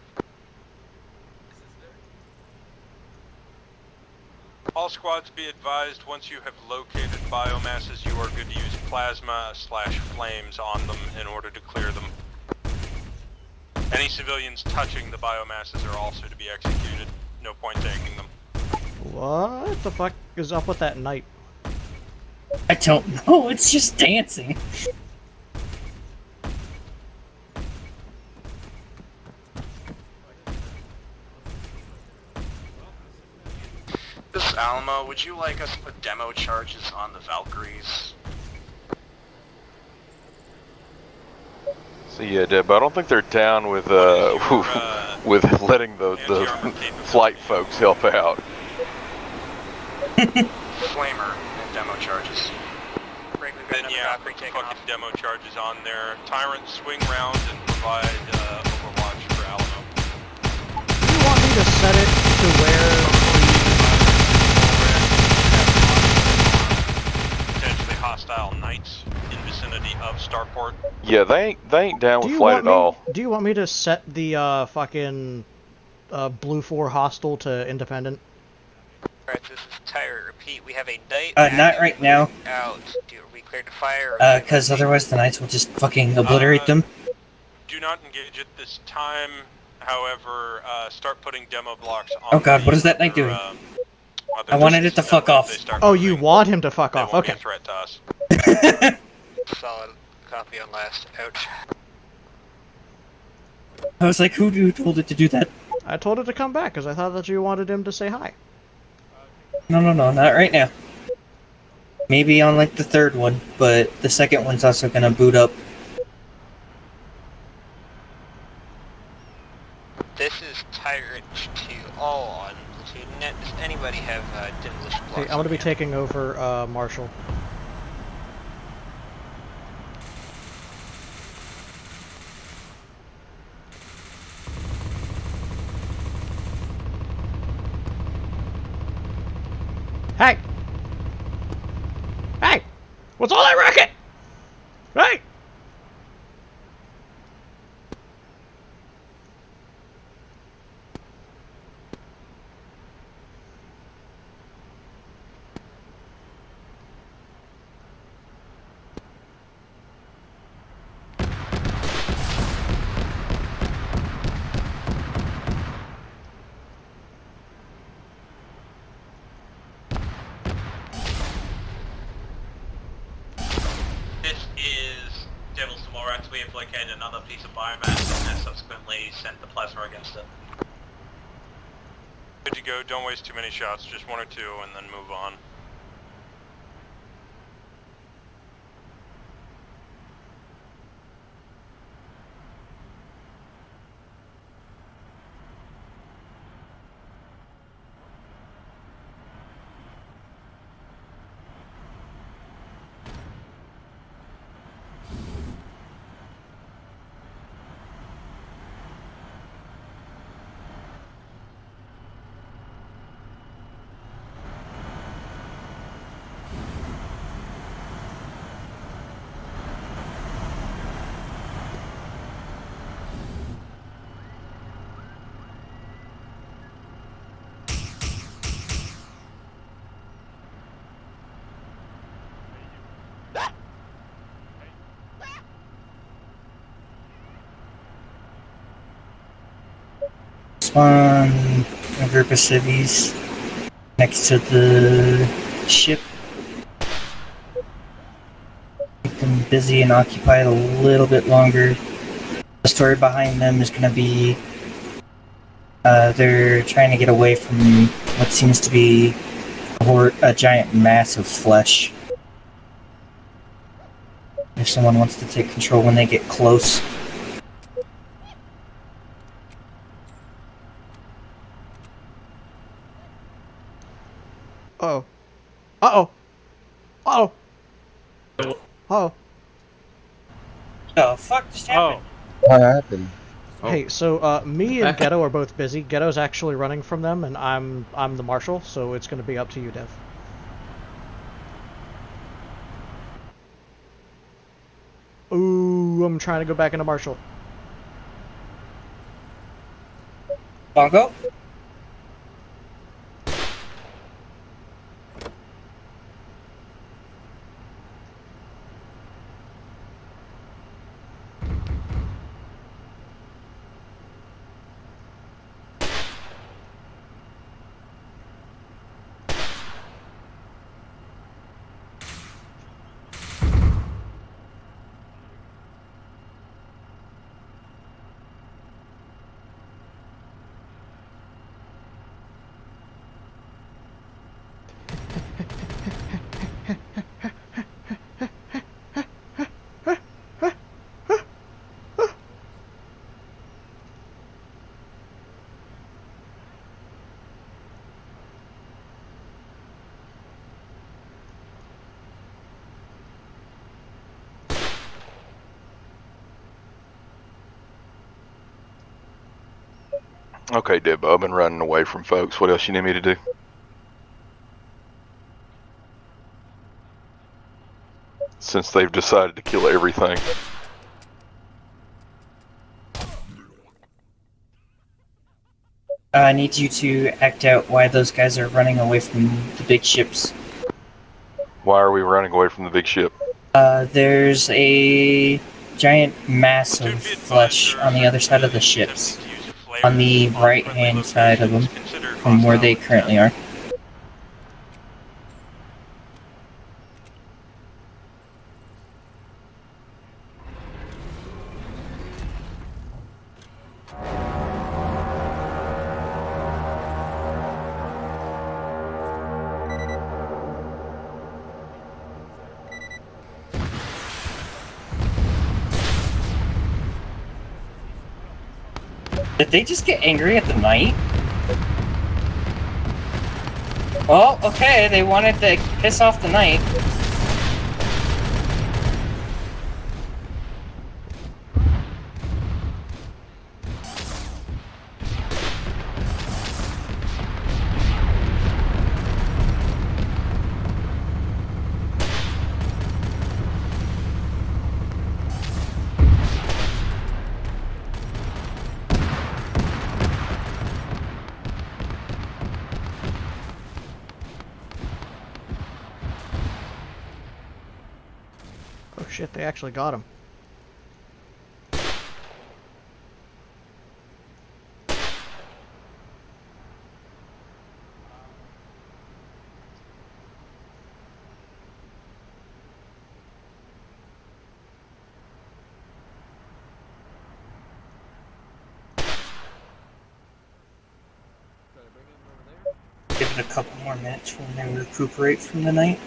All squads be advised, once you have located biomasses, you are good to use plasma/flames on them in order to clear them. Any civilians touching the biomasses are also to be executed. No point taking them. What the fuck is up with that knight? I don't know, it's just dancing. This is Alamo. Would you like us to put demo charges on the Valkyries? So yeah, Deb, I don't think they're down with with letting the flight folks help out. Flamer and demo charges. Then yeah, put the fucking demo charges on there. Tyrant swing round and provide overwatch for Alamo. Do you want me to set it to where... Potentially hostile knights in vicinity of starport. Yeah, they ain't down with flight at all. Do you want me to set the fucking Blue 4 hostile to independent? Alright, this is Tyrant. Repeat, we have a knight Not right now. out. Are we cleared to fire? Because otherwise the knights will just fucking obliterate them. Do not engage at this time. However, start putting demo blocks on. Oh god, what is that knight doing? I wanted it to fuck off. Oh, you want him to fuck off? Won't be Okay. a threat to us. Solid copy on last. Ouch. I was like, who told it to do that? I told it to come back because I thought that you wanted him to say hi. No, not right now. Maybe on like the third one, but the second one's also gonna boot up. This is Tyrant to all on platoon net. Does anybody have demolition blocks? Hey, I'm gonna be taking over Marshall. Hey! Hey! What's all that racket? Hey! This is Devil's Tomorrow. We have located another piece of biomass and subsequently sent the plasma against it. Good to go. Don't waste too many shots. Just 1 or 2 and then move on. Spawn a group of civvies next to the ship. Keep them busy and occupied a little bit longer. The story behind them is going to be they're trying to get away from what seems to be a giant mass of flesh. If someone wants to take control when they get close. Uh-oh. Uh-oh. Uh-oh. Uh-oh. The fuck just happened? What happened? Hey, so me and Ghetto are both busy. Ghetto's actually running from them, and I'm the marshal, so it's going to be up to you, Dev. Ooh, I'm trying to go back into marshal. Bongo? Okay, Dibbo, I've been running away from folks. What else you need me to do? Since they've decided to kill everything. I need you to act out why those guys are running away from the big ships. Why are we running away from the big ship? There's a giant mass of flesh on the other side of the ships. On the right-hand side of them, from where they currently are. Did they just get angry at the night? Well, okay, they wanted to piss off the night. Oh shit, they actually got him. Give it a couple more minutes when they recuperate from the night.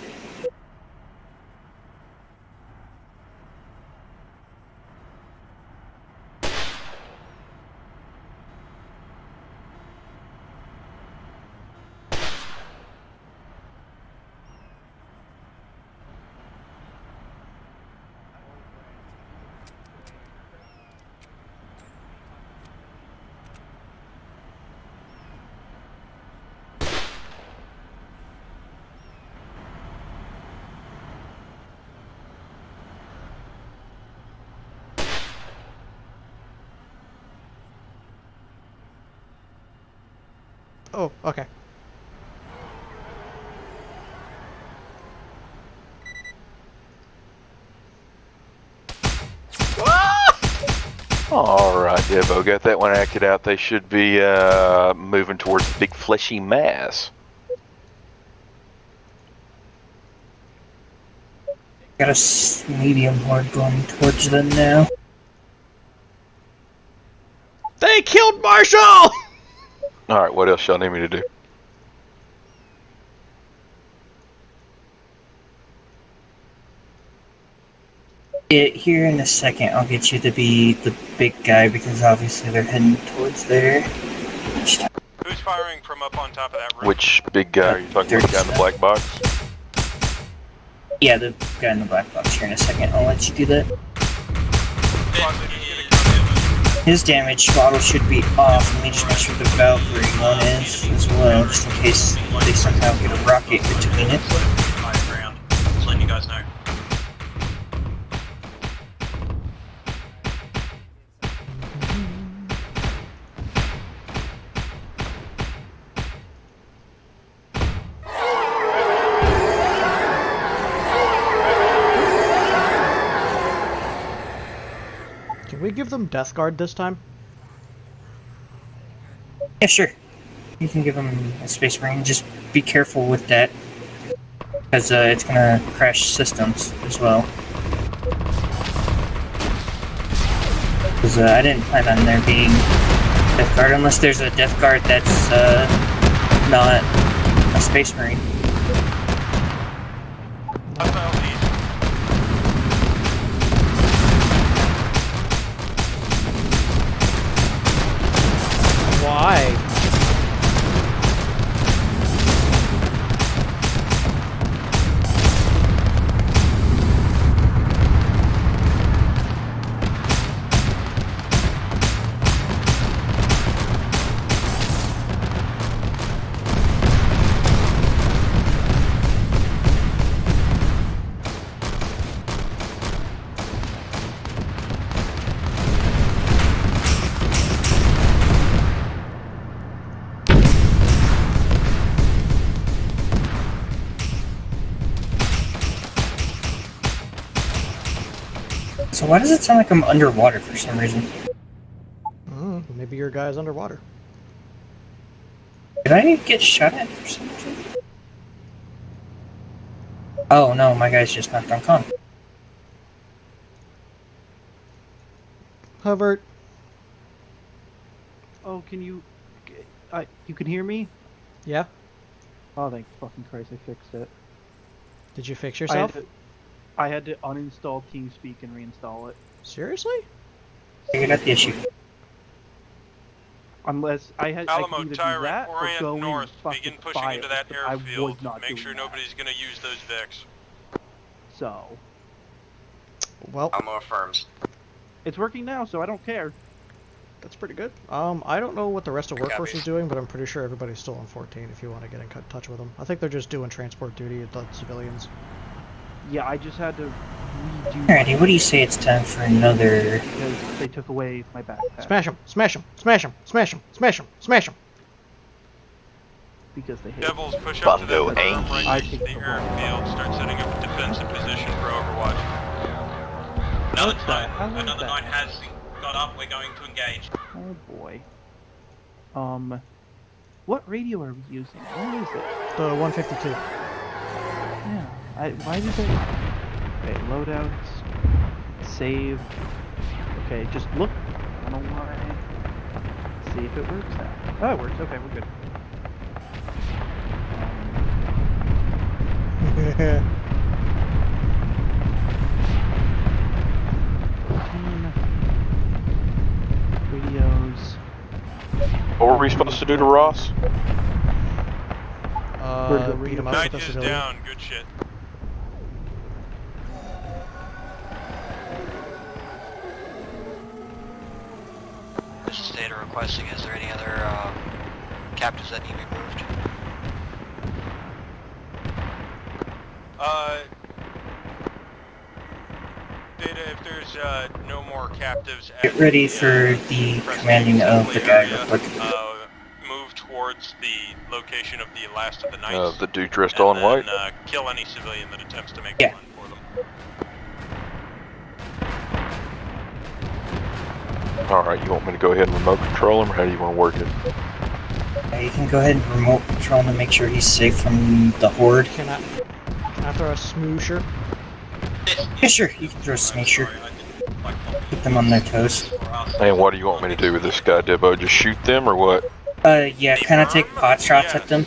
Oh, okay. Alright, Devo, got that one acted out. They should be moving towards the big fleshy mass. Got a medium horde going towards them now. They killed Marshall! Alright, what else y'all need me to do? Here in a second, I'll get you to be the big guy because obviously they're heading towards there. Who's firing from up on top of that roof? Which big guy are you talking about? The guy in the black box? Yeah, the guy in the black box here in a second. I'll let you do that. His damage model should be off. Let me just make sure the Valkyrie one is as well, just in case they somehow get a rocket between it. Just letting you guys know. Can we give them Death Guard this time? Yeah, sure. You can give him a Space Marine. Just be careful with that, because it's gonna crash systems as well. Because I didn't plan on there being Death Guard unless there's a Death Guard that's not a Space Marine. Why? So why does it sound like I'm underwater for some reason? Maybe your guy's underwater. Did I get shot at for some reason? Oh no, my guy's just knocked on con. Hubbard. Oh, can you... you can hear me? Yeah? Oh, thank fucking Christ, I fixed it. Did you fix yourself? I had to uninstall TeamSpeak and reinstall it. Seriously? Figured out the issue. Unless I had Alamo I could either do Tyrant, that or orient go north, in begin and pushing fire, into that but I was airfield. not Make doing sure that. nobody's gonna use those Vics. So... Well... Alamo affirms. It's working now, so I don't care. That's pretty good. I don't know what the rest of Workforce Copies. is doing, but I'm pretty sure everybody's still on 14 if you want to get in touch with them. I think they're just doing transport duty at the civilians. Yeah, I just had to redo... Alrighty, what do you say it's time for another... Because they took away my backpack. Smash them! Smash them! Smash them! Smash them! Smash them! Smash them! Because they hate Devils, push up to that Bungo room right I next to take the the airfield. Start setting up a defensive position for Overwatch. Another What's that? How is another that? knight has got up. We're going to engage. Oh boy. What radio are we using? Where is it? The 152. Yeah. Why did they? Okay, loadouts. Save. Okay, just look. I don't know why. See if it works now. Oh, it works. Okay, we're good. Radios. What were we supposed to do to Ross? Beat him up Knight with a is civilian. down. Good shit. This is data requesting. Is there any other captives that need to be moved? Data, if there's no more captives, Get ready for the commanding of the guy real quick. Move towards the location of the last of the knights. The dude dressed all in white? Kill any civilian that attempts to make Yeah. a run for them. Alright, you want me to go ahead and remote control him, or how do you want to work it? You can go ahead and remote control him to make sure he's safe from the horde. Can I throw a smoosher? Yeah, sure. You can throw a smoosher. Keep them on their toes. And what do you want me to do with this guy, Debo? Just shoot them, or what? Yeah, kind of take pot shots at them.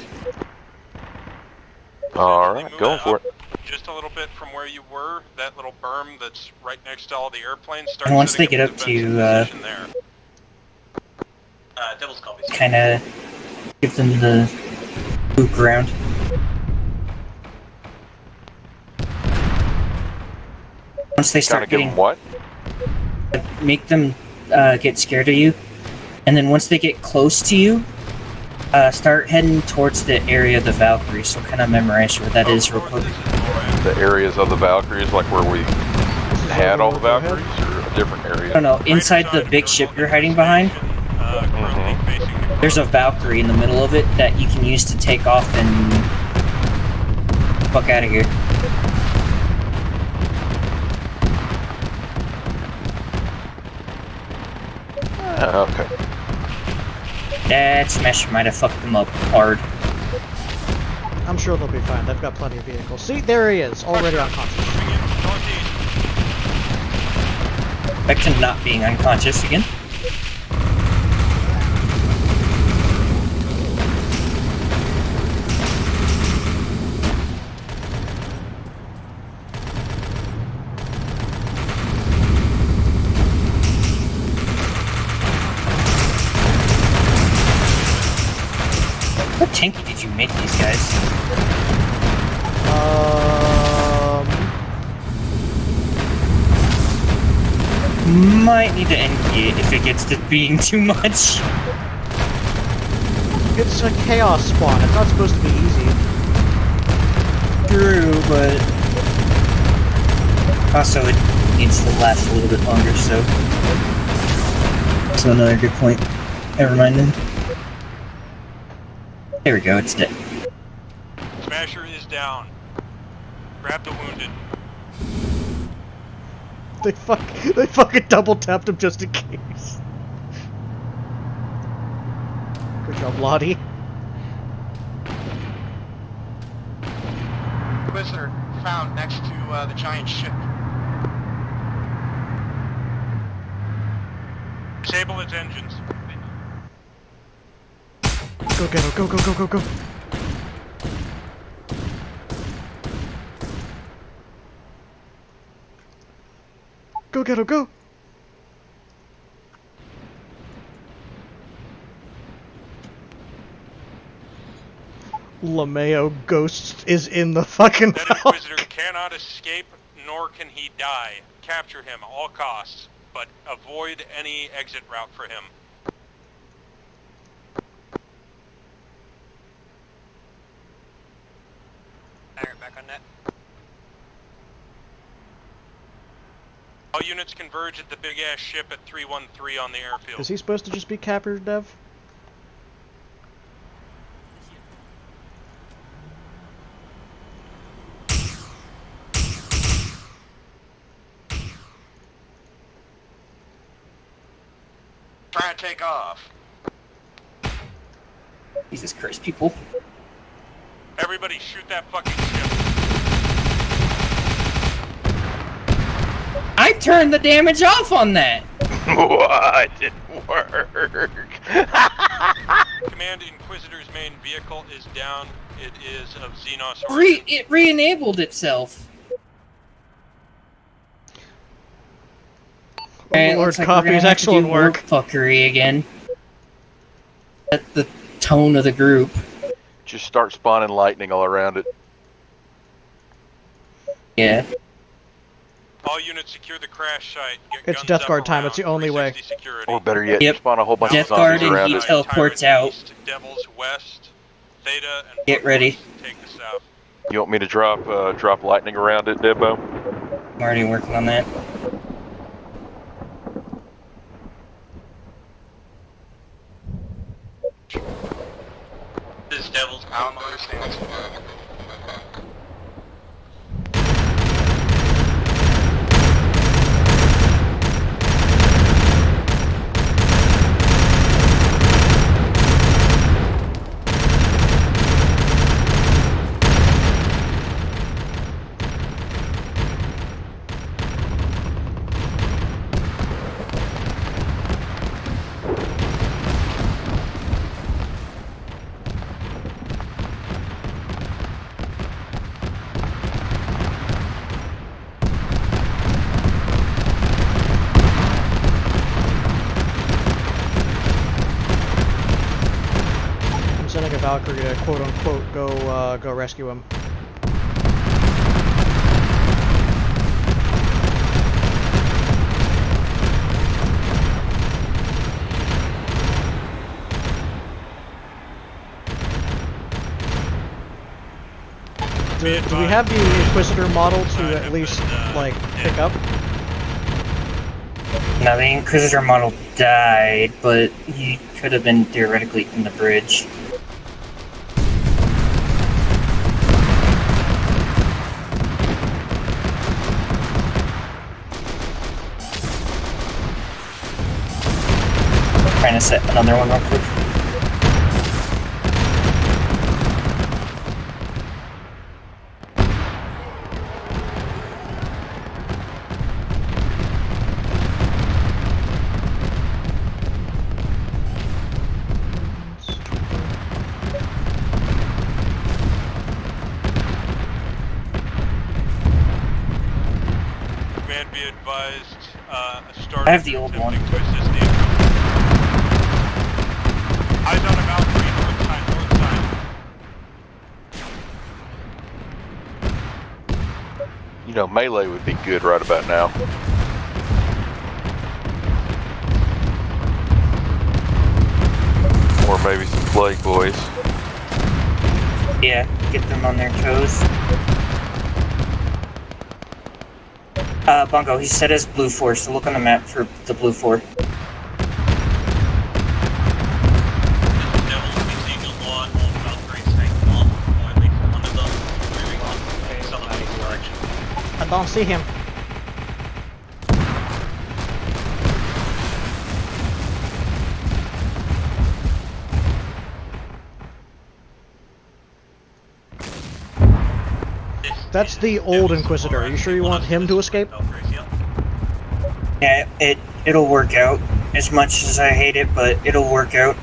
Alright, going for it. Just a little bit from where you were, that little berm that's right next to all the airplanes. And once they get up to, kind of give them the loop around. Once they start getting, what? make them get scared of you, and then once they get close to you, start heading towards the area of the Valkyries. So kind of memorize where that is real quick. The areas of the Valkyries, like where we had all the Valkyries, or a different area? I don't know. Inside the big ship you're hiding behind, there's a Valkyrie in the middle of it that you can use to take off and fuck out of here. Okay. That smash might have fucked them up hard. I'm sure they'll be fine. They've got plenty of vehicles. See, there he is, already unconscious. Back to not being unconscious again. What tanky did you make these guys? Might need to NP it if it gets to being too much. It's a chaos spawn. It's not supposed to be easy. True, but also it needs to last a little bit longer, so another good point. Never mind then. There we go, it's dead. Smasher is down. Grab the wounded. They fucking double tapped him just in case. Good job, Lottie. Wizard found next to the giant ship. Disable its engines. Go get her, go, go, go, go, go. Go get her, go. LeMayo Ghost is in the fucking That Inquisitor cannot escape, nor can he die. Capture him, all costs, but avoid any exit route for him. Back on net. All units converge at the big-ass ship at 313 on the airfield. Is he supposed to just be captured, Dev? trying to take off. Jesus Christ, people. Everybody shoot that fucking ship. I turned the damage off on that! What? It didn't work. Command Inquisitor's main vehicle is down. It is of Xenos It re-enabled itself. Overlord copies excellent work. Fuckery again. At the tone of the group. Just start spawning lightning all around it. Yeah. All units secure the crash site. Get It's guns Death up Guard time. around It's the only way. security. Or better yet, Yep. spawn a whole bunch Death of Guard zombies and around he it. teleports out. East, Devils west, Theta, and Get ready. take the south. You want me to drop lightning around it, Debo? I'm already working on that. This is Devil's. I don't understand. I'm sending a Valkyrie to quote unquote go rescue him. Do we have the Inquisitor model to at least, like, pick up? Now, the Inquisitor model died, but he could have been theoretically in the bridge. Trying to set another one real quick. Command be advised, start I have the old one. attempting to assist the eyes on a Valkyrie, north side. You know, melee would be good right about now. Or maybe some Plague Boys. Yeah, get them on their toes. Bungo, he set as blue 4, so look on the map for the blue 4. I don't see him. That's the old Inquisitor. Are you sure you want him to escape? Yeah, it'll work out. As much as I hate it, but it'll work out.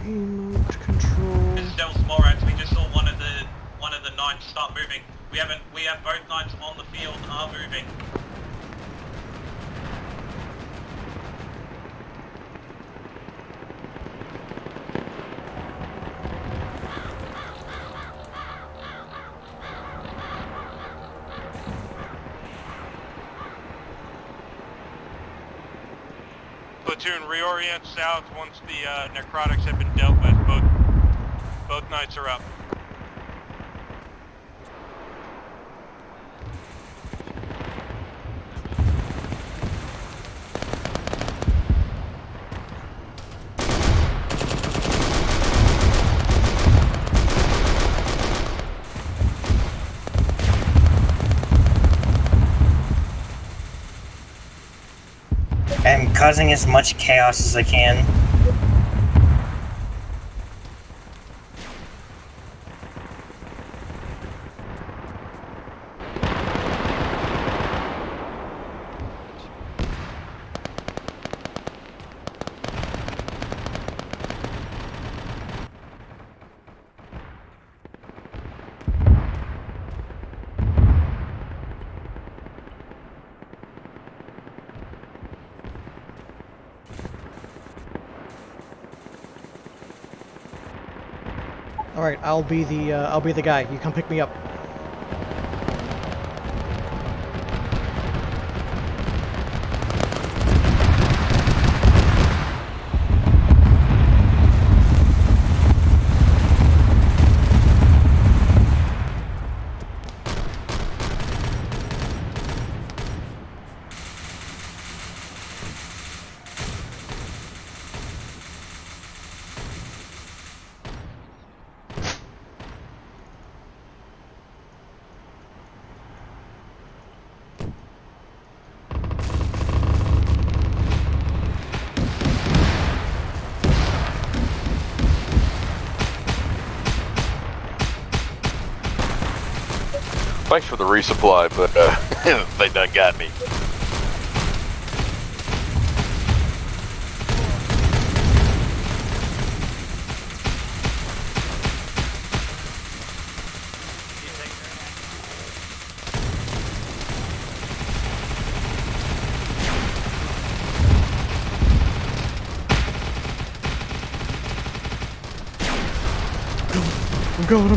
Remote control. This is Devil Small Rats. We just saw one of the knights start moving. We have both knights on the field are moving. Platoon, reorient south once the necrotics have been dealt with. Both knights are up. I'm causing as much chaos as I can. All right, I'll be the guy. You come pick me up. Thanks for the resupply, but they done got me. I'm going.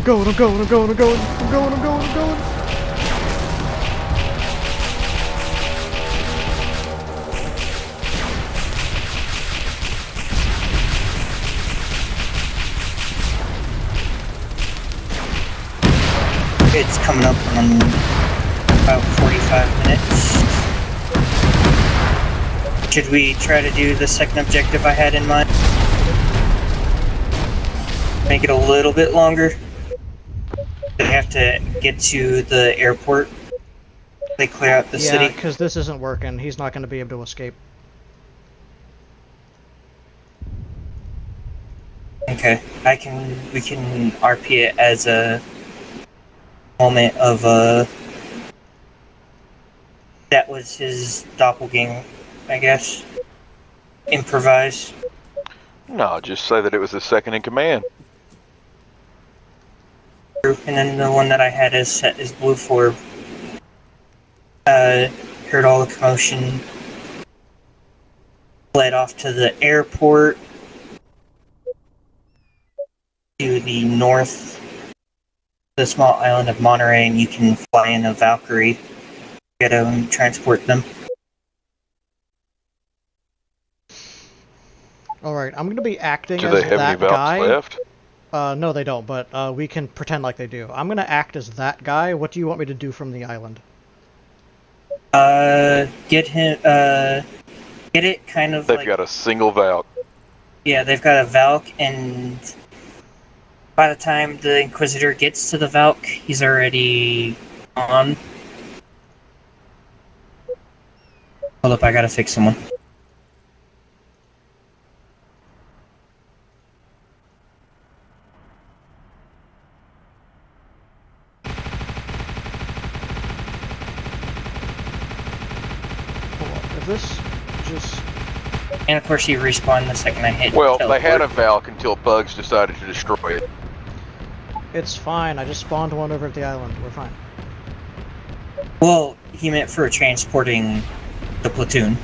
It's coming up on about 45 minutes. Should we try to do the second objective I had in mind? Make it a little bit longer. They have to get to the airport. They clear out the city. Yeah, because this isn't working. He's not going to be able to escape. Okay, we can RP it as a moment of that was his doppelganger, I guess. Improvise. No, just say that it was the second in command. And then the one that I had is set as blue for heard all the commotion, fled off to the airport to the north, the small island of Monterey, and you can fly in a Valkyrie, get them and transport them. Alright, I'm going to be acting Do as they have any that Valks guy. left? No, they don't, but we can pretend like they do. I'm going to act as that guy. What do you want me to do from the island? Get him, get it kind of They've like... got a single Valk. Yeah, they've got a Valk, and by the time the Inquisitor gets to the Valk, he's already on. Hold up, I gotta fix someone. This just... And of course you respawn the second I hit Well, teleport. they had a Valk until Bugs decided to destroy it. It's fine, I just spawned one over at the island. We're fine. Well, he meant for transporting the platoon.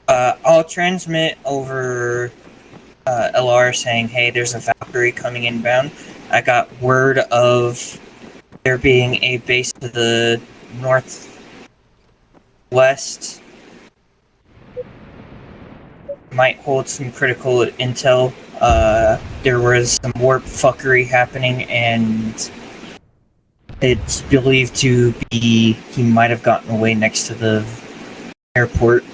I'll transmit over LR saying, hey, there's a Valkyrie coming inbound. I got word of there being a base to the northwest. Might hold some critical intel. There was some warp fuckery happening, and it's believed to be he might have gotten away next to the airport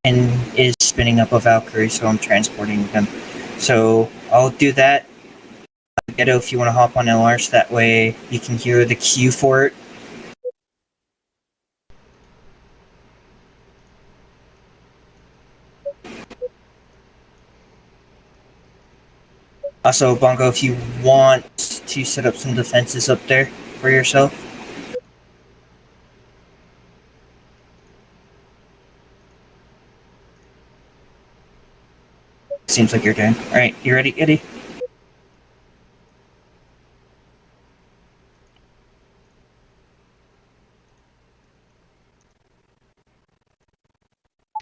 and is spinning up a Valkyrie, so I'm transporting them. So I'll do that. Ghetto, if you want to hop on LR, so that way you can hear the cue for it. Also, Bongo, if you want to set up some defenses up there for yourself. Seems like you're doing. Alright, you ready, Eddie?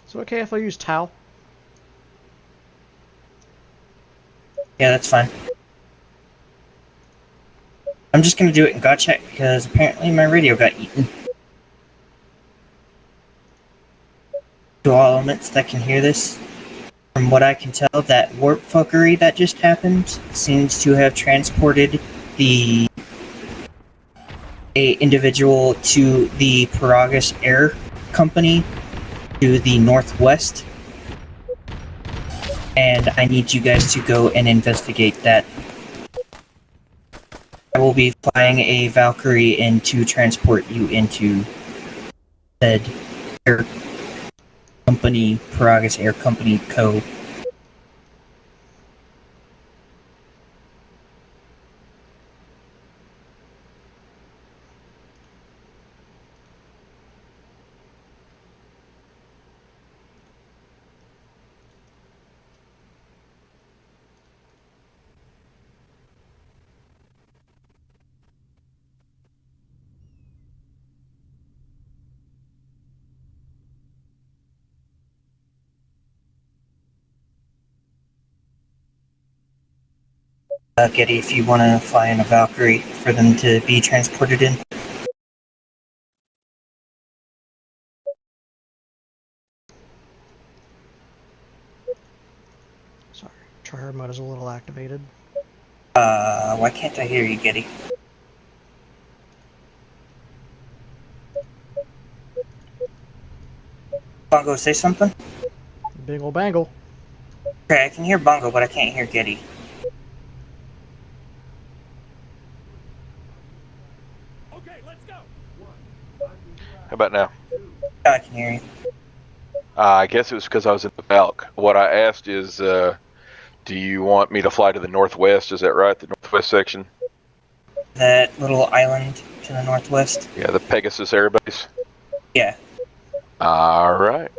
Is it okay if I use towel? Yeah, that's fine. I'm just gonna do it in God check because apparently my radio got eaten. To all elements that can hear this, from what I can tell, that warp fuckery that just happened seems to have transported a individual to the Paragus Air Company to the northwest, and I need you guys to go and investigate that. I will be flying a Valkyrie in to transport you into said air company, Paragus Air Company Co. Getty, if you want to fly in a Valkyrie for them to be transported in. Sorry, tryhard mode is a little activated. Why can't I hear you, Getty? Bongo, say something? Bingle bangle. Okay, I can hear Bongo, but I can't hear Getty. How about now? I can hear you. I guess it was because I was in the Valk. What I asked is, do you want me to fly to the northwest? Is that right? The northwest section? That little island to the northwest? Yeah, the Pegasus Air Base? Yeah. Alright.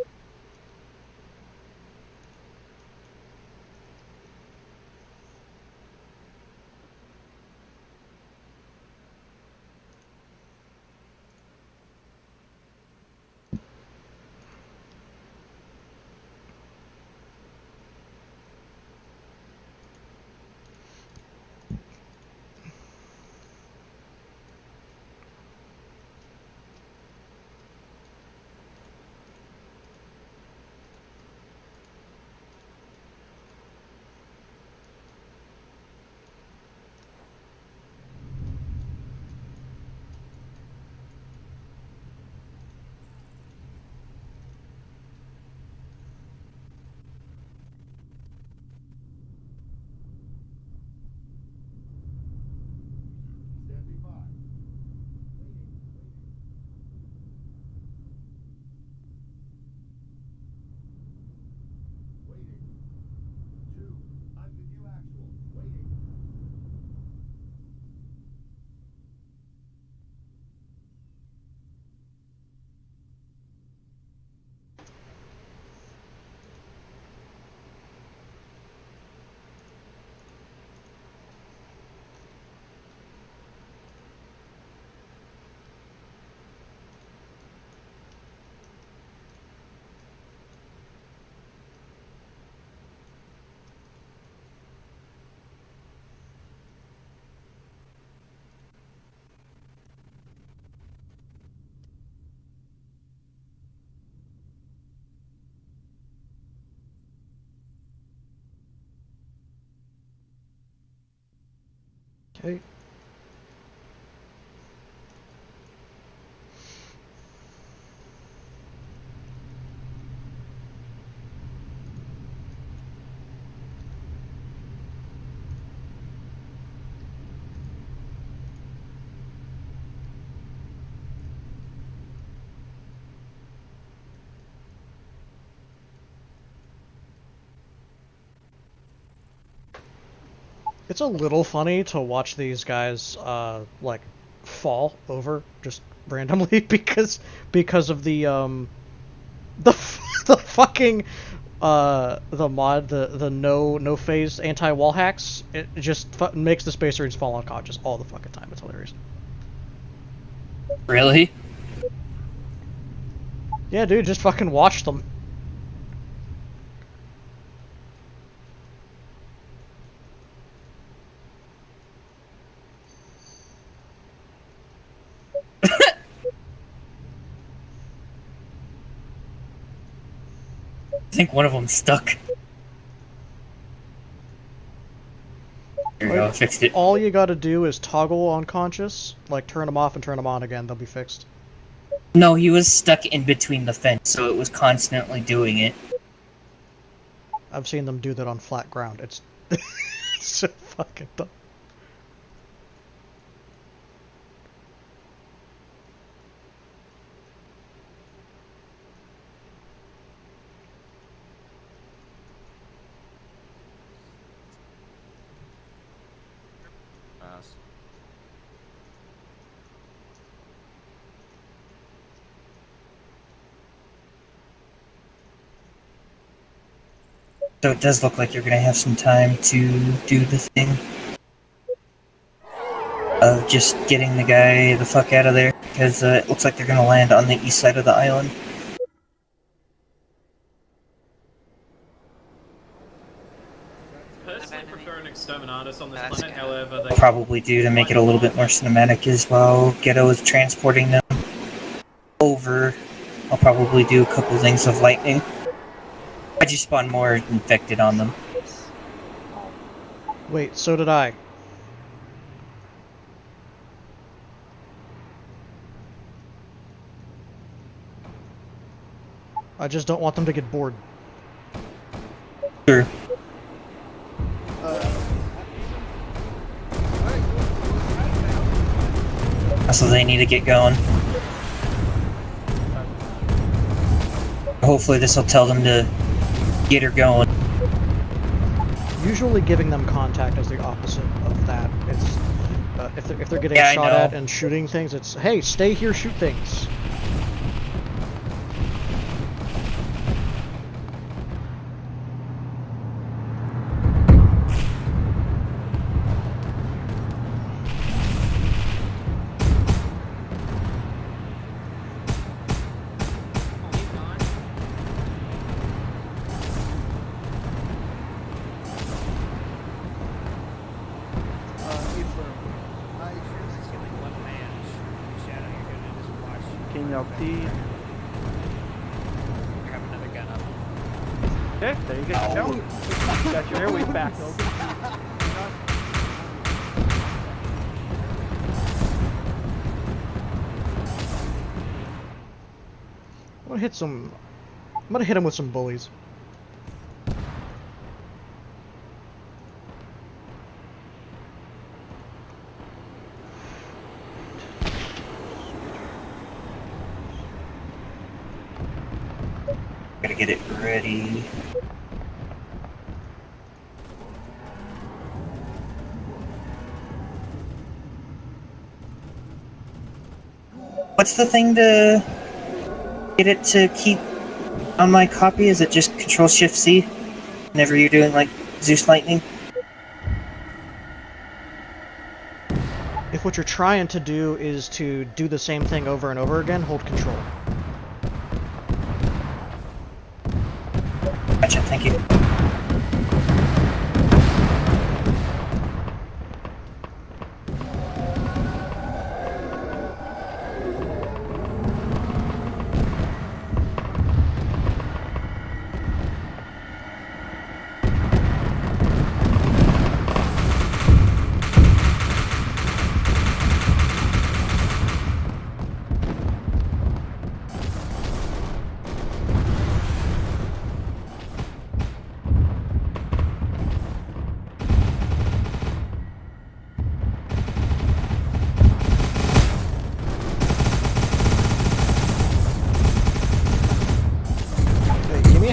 Okay. It's a little funny to watch these guys like fall over just randomly because of the the fucking the mod, the no phase anti-wall hacks. It just makes the Space Marines fall unconscious all the fucking time. It's hilarious. Really? Yeah, dude, just fucking watch them. I think one of them's stuck. There we go, fixed it. All you gotta do is toggle unconscious, like turn them off and turn them on again, they'll be fixed. No, he was stuck in between the fence, so it was constantly doing it. I've seen them do that on flat ground. It's so fucking dumb. So it does look like you're gonna have some time to do the thing of just getting the guy the fuck out of there, because it looks like they're gonna land on the east side of the island. Personally prefer an exterminatus on this planet, however, they I'll probably do to make it a little bit more cinematic as well. Ghetto is transporting them over. I'll probably do a couple things of lightning. I just spawned more infected on them. Wait, so did I. I just don't want them to get bored. Sure. So they need to get going. Hopefully this will tell them to get her going. Usually giving them contact is the opposite of that. It's if they're getting Yeah, shot at and shooting things, it's hey, stay here, shoot things. King LT. Have another gun up. Okay, there you go. You got your airways back. I'm gonna hit him with some bullies. Gotta get it ready. What's the thing to get it to keep on my copy? Is it just Control-Shift-C whenever you're doing like Zeus Lightning? If what you're trying to do is to do the same thing over and over again, hold Control. Gotcha, thank you.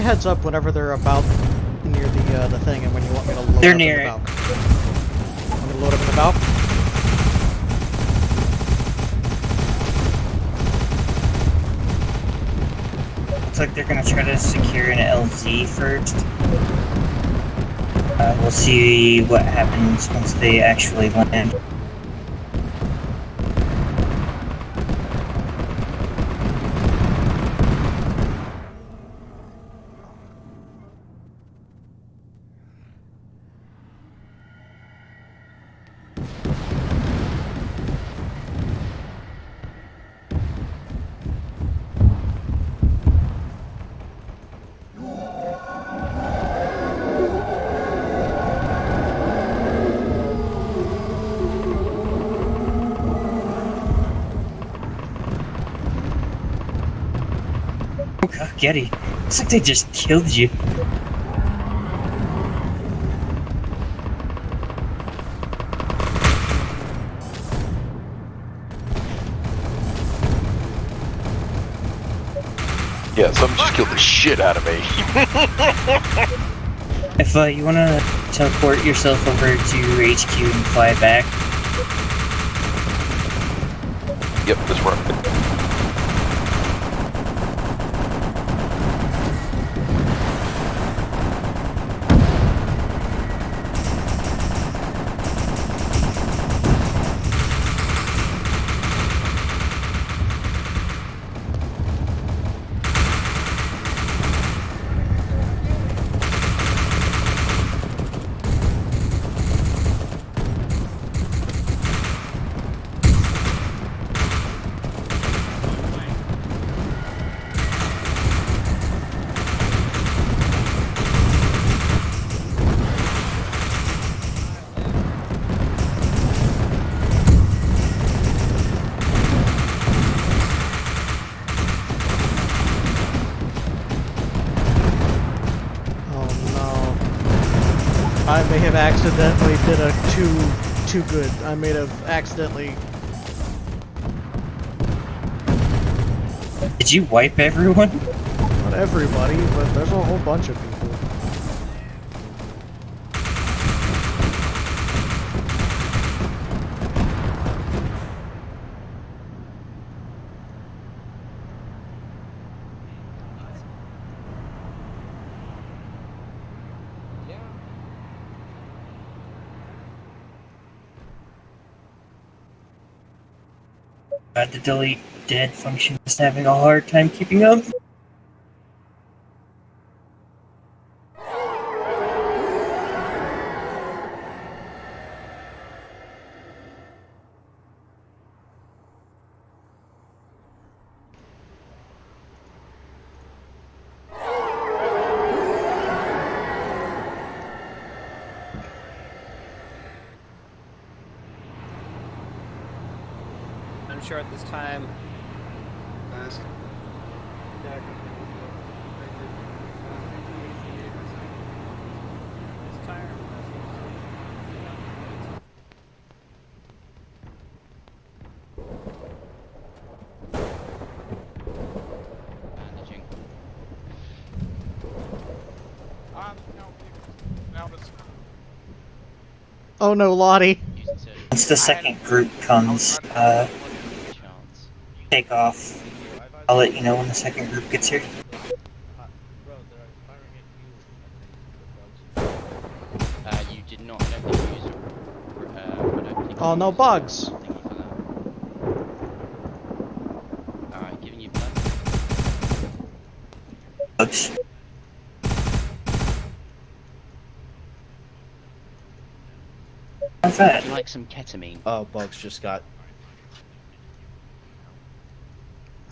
Heads up whenever they're about near the thing, and when you want me to load They're up near in the it. balcony. load up in the valve. Looks like they're gonna try to secure an LZ first. We'll see what happens once they actually land. Oh god, Getty. Looks like they just killed you. Yeah, something just killed the shit out of me. If you want to teleport yourself over to your HQ and fly back. Yep, that's right. I may have accidentally did a too good. I may have accidentally. Did you wipe everyone? Not everybody, but there's a whole bunch of people. The delete dead function is having a hard time keeping up. Unsure at this time. Oh no, Lottie. Once the second group comes, take off. I'll let you know when the second group gets here. You did not let me use Oh no, bugs. Alright, giving you blood. Bugs. How's that? Would you like some ketamine? Oh, bugs just got.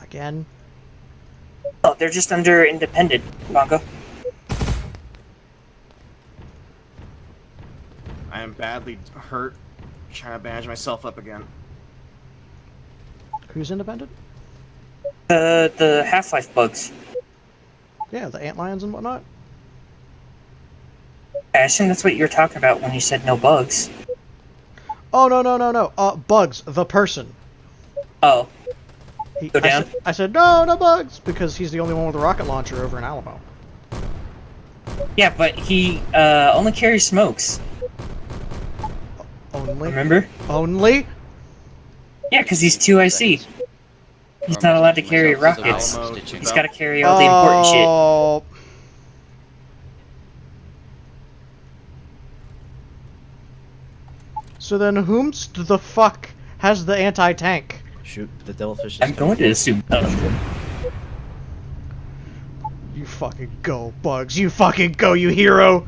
Again? Oh, they're just under independent, Bongo. I am badly hurt, trying to bandage myself up again. Who's independent? The Half-Life bugs. Yeah, the antlions and whatnot. I assume that's what you were talking about when you said no bugs. Oh no. Bugs, the person. Oh. Go down. I said no bugs because he's the only one with a rocket launcher over in Alamo. Yeah, but he only carries smokes. Oh Only? Remember? Only? Yeah, because he's 2 IC. He's not allowed to carry rockets. He's got to carry all the important shit. Oh. So then whomst the fuck has the anti-tank? Shoot, the devilfish is I'm going to assume none of them. You fucking go, Bugs. You fucking go, you hero!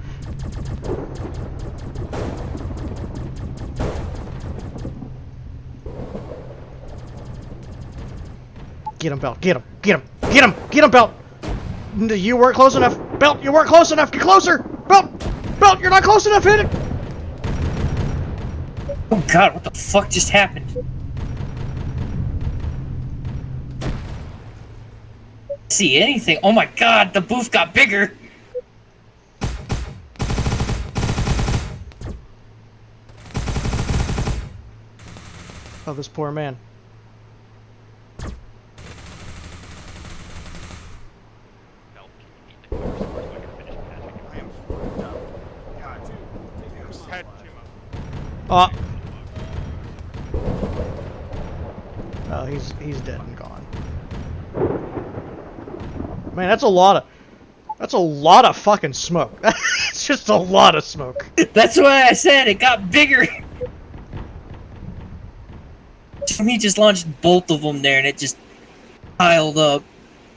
Get him, Belt. Get him. Get him. Get him. Get him, Belt. You weren't close enough. Belt, you weren't close enough. Get closer. Belt. Belt, you're not close enough. Hit it. Oh god, what the fuck just happened? See anything? Oh my god, the booth got bigger. Oh, this poor man. Oh. Oh, he's dead and gone. Man, that's a lot of fucking smoke. That's just a lot of smoke. That's why I said it got bigger. He just launched both of them there and it just piled up.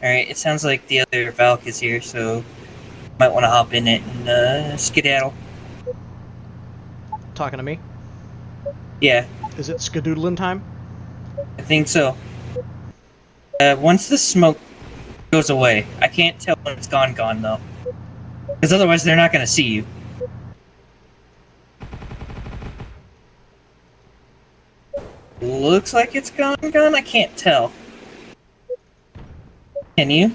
Alright, it sounds like the other Valk is here, so might want to hop in it and skedaddle. Talking to me? Yeah. Is it skadoodling time? I think so. Once the smoke goes away, I can't tell when it's gone though. Because otherwise they're not going to see you. Looks like it's gone, I can't tell. Can you?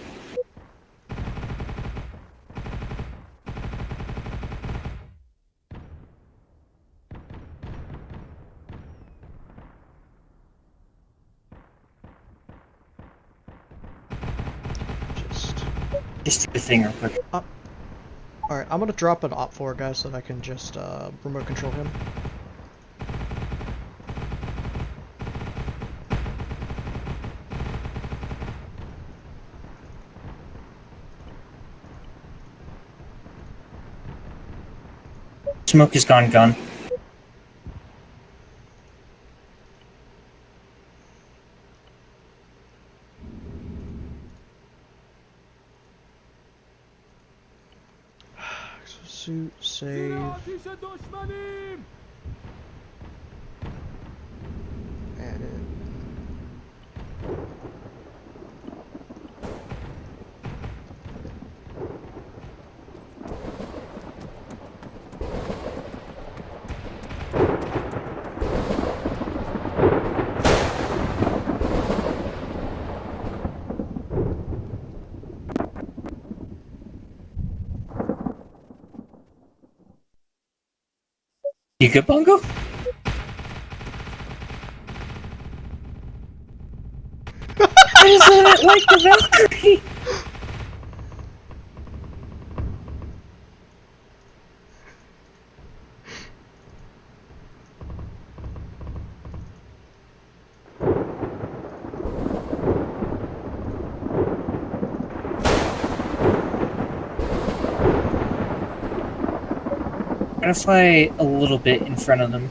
Just do the thing real quick. Alright, I'm gonna drop an op4 guy so that I can just remote control him. Smoke is gone. Suit, save. Edit. You good, Bongo? I just don't like the Valkyrie! Try to fly a little bit in front of them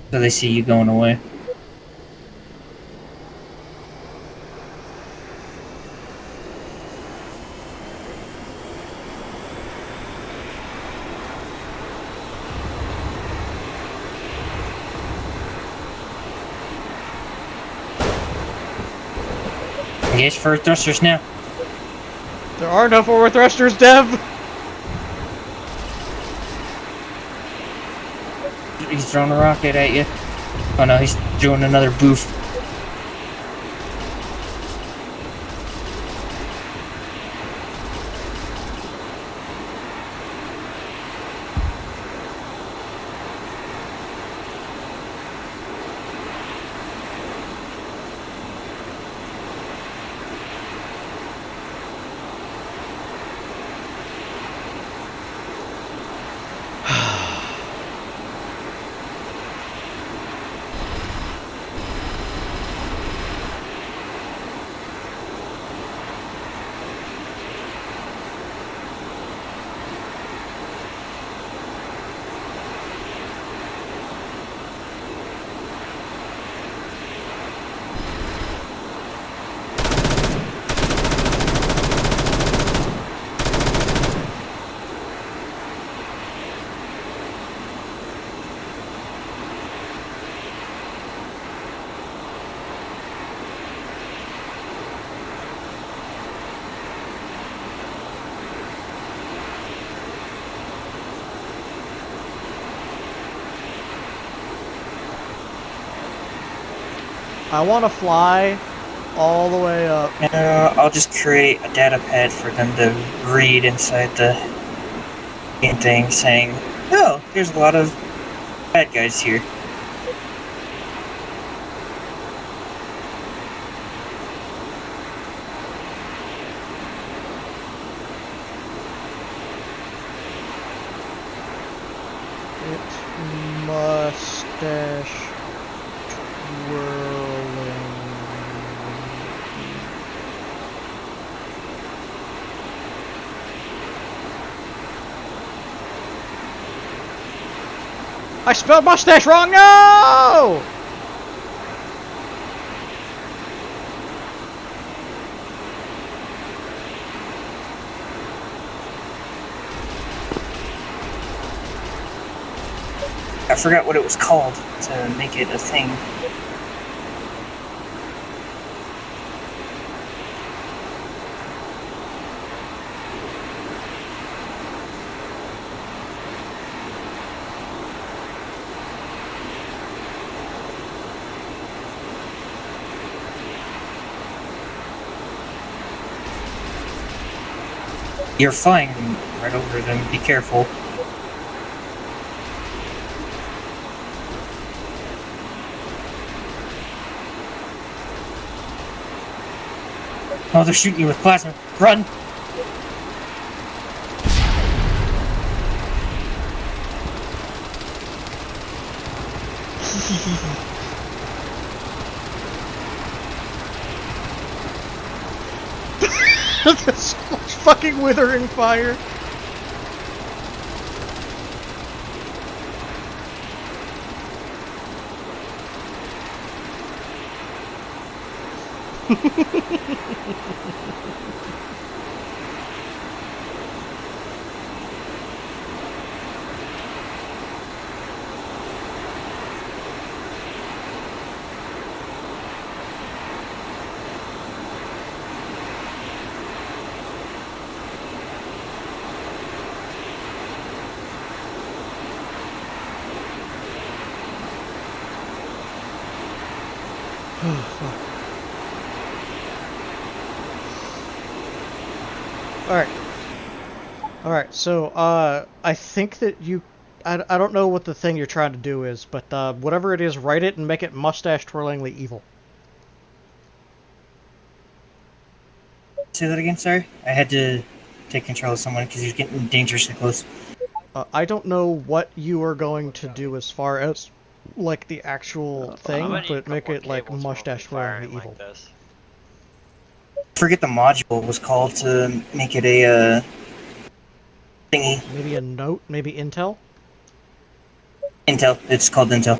so they see you going away. Engage forward thrusters now. There are no forward thrusters, Dev! He's throwing a rocket at you. Oh no, he's doing another boof. I want to fly all the way up. I'll just create a data pad for them to read inside the game thing saying, oh, there's a lot of bad guys here. Mustache twirling. I spelled mustache wrong. No! I forgot what it was called to make it a thing. You're flying right over them, be careful. Oh, they're shooting you with plasma. Run! That's fucking withering fire. Alright, so, I think that you... I don't know what the thing you're trying to do is, but, whatever it is, write it and make it mustache-twirlingly evil. Say that again, sorry? I had to take control of someone because he's getting dangerously close. I don't know what you are going to do as far as, like, the actual thing, but make it, like, mustache-twirlingly evil. Like this. I forget the module was called to make it a, thingy. Maybe a note? Maybe Intel? Intel. It's called Intel.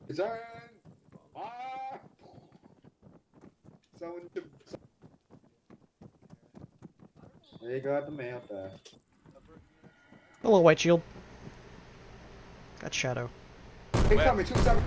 Return! Someone to... There you got the mail there. Hello, White Shield. Got Shadow. Incoming, 27.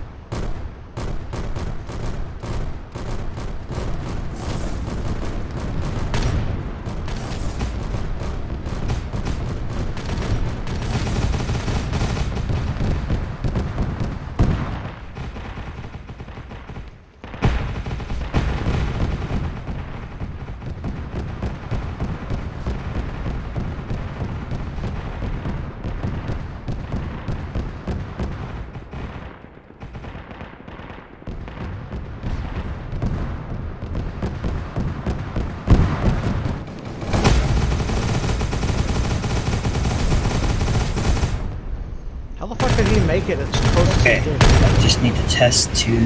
make it as close Okay, as you did. I just need to test to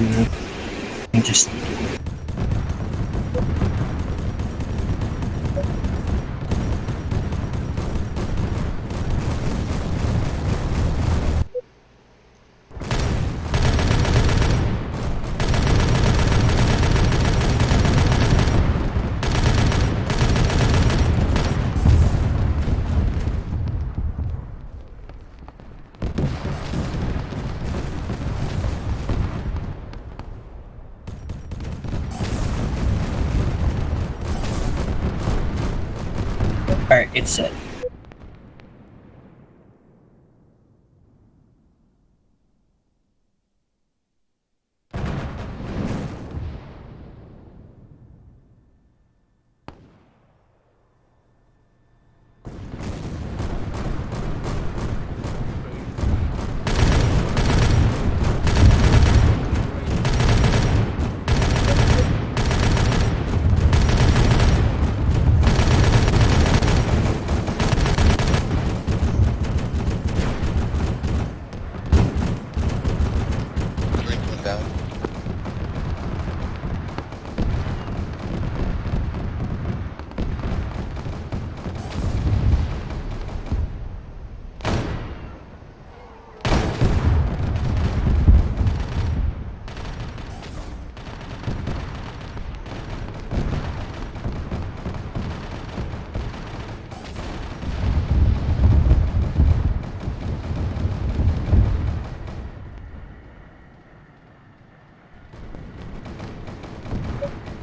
just. Alright, it's set.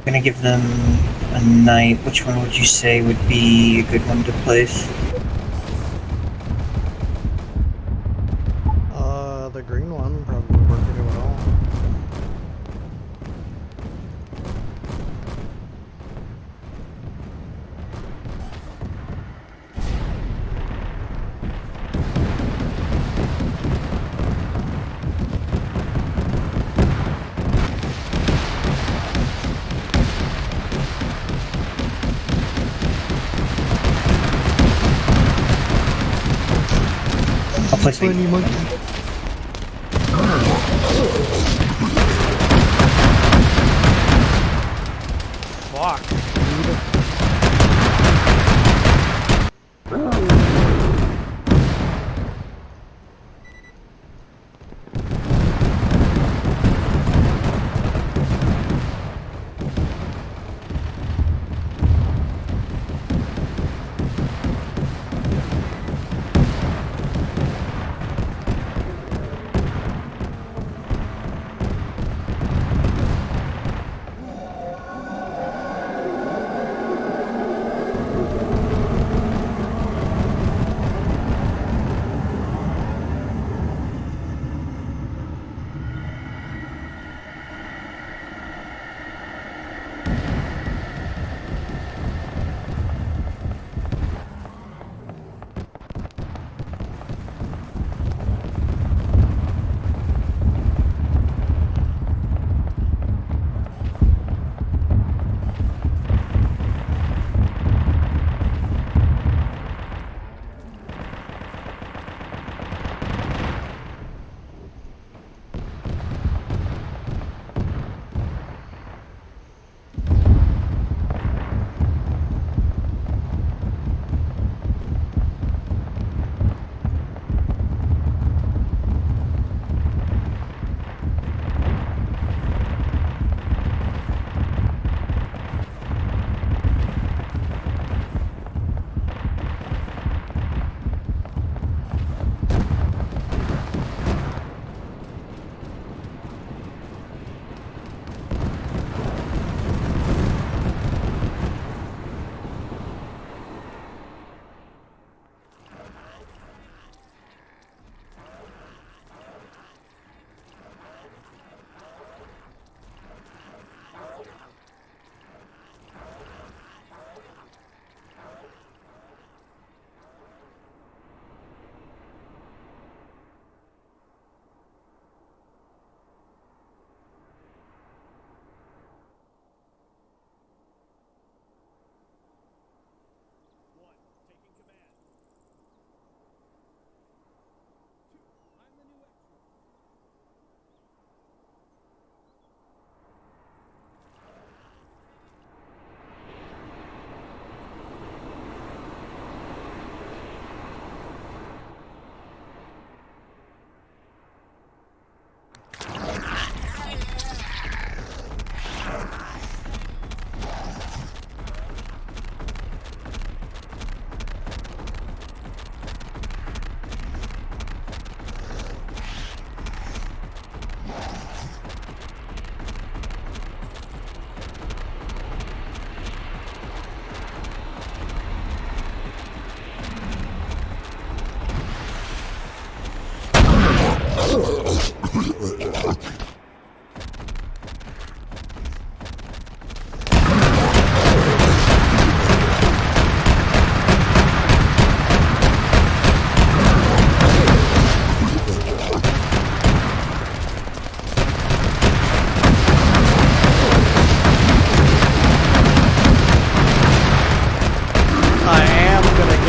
I'm gonna give them a night. Which one would you say would be a good one to place? The green one probably would work pretty well. I'll place Funny monkey. Fuck, dude.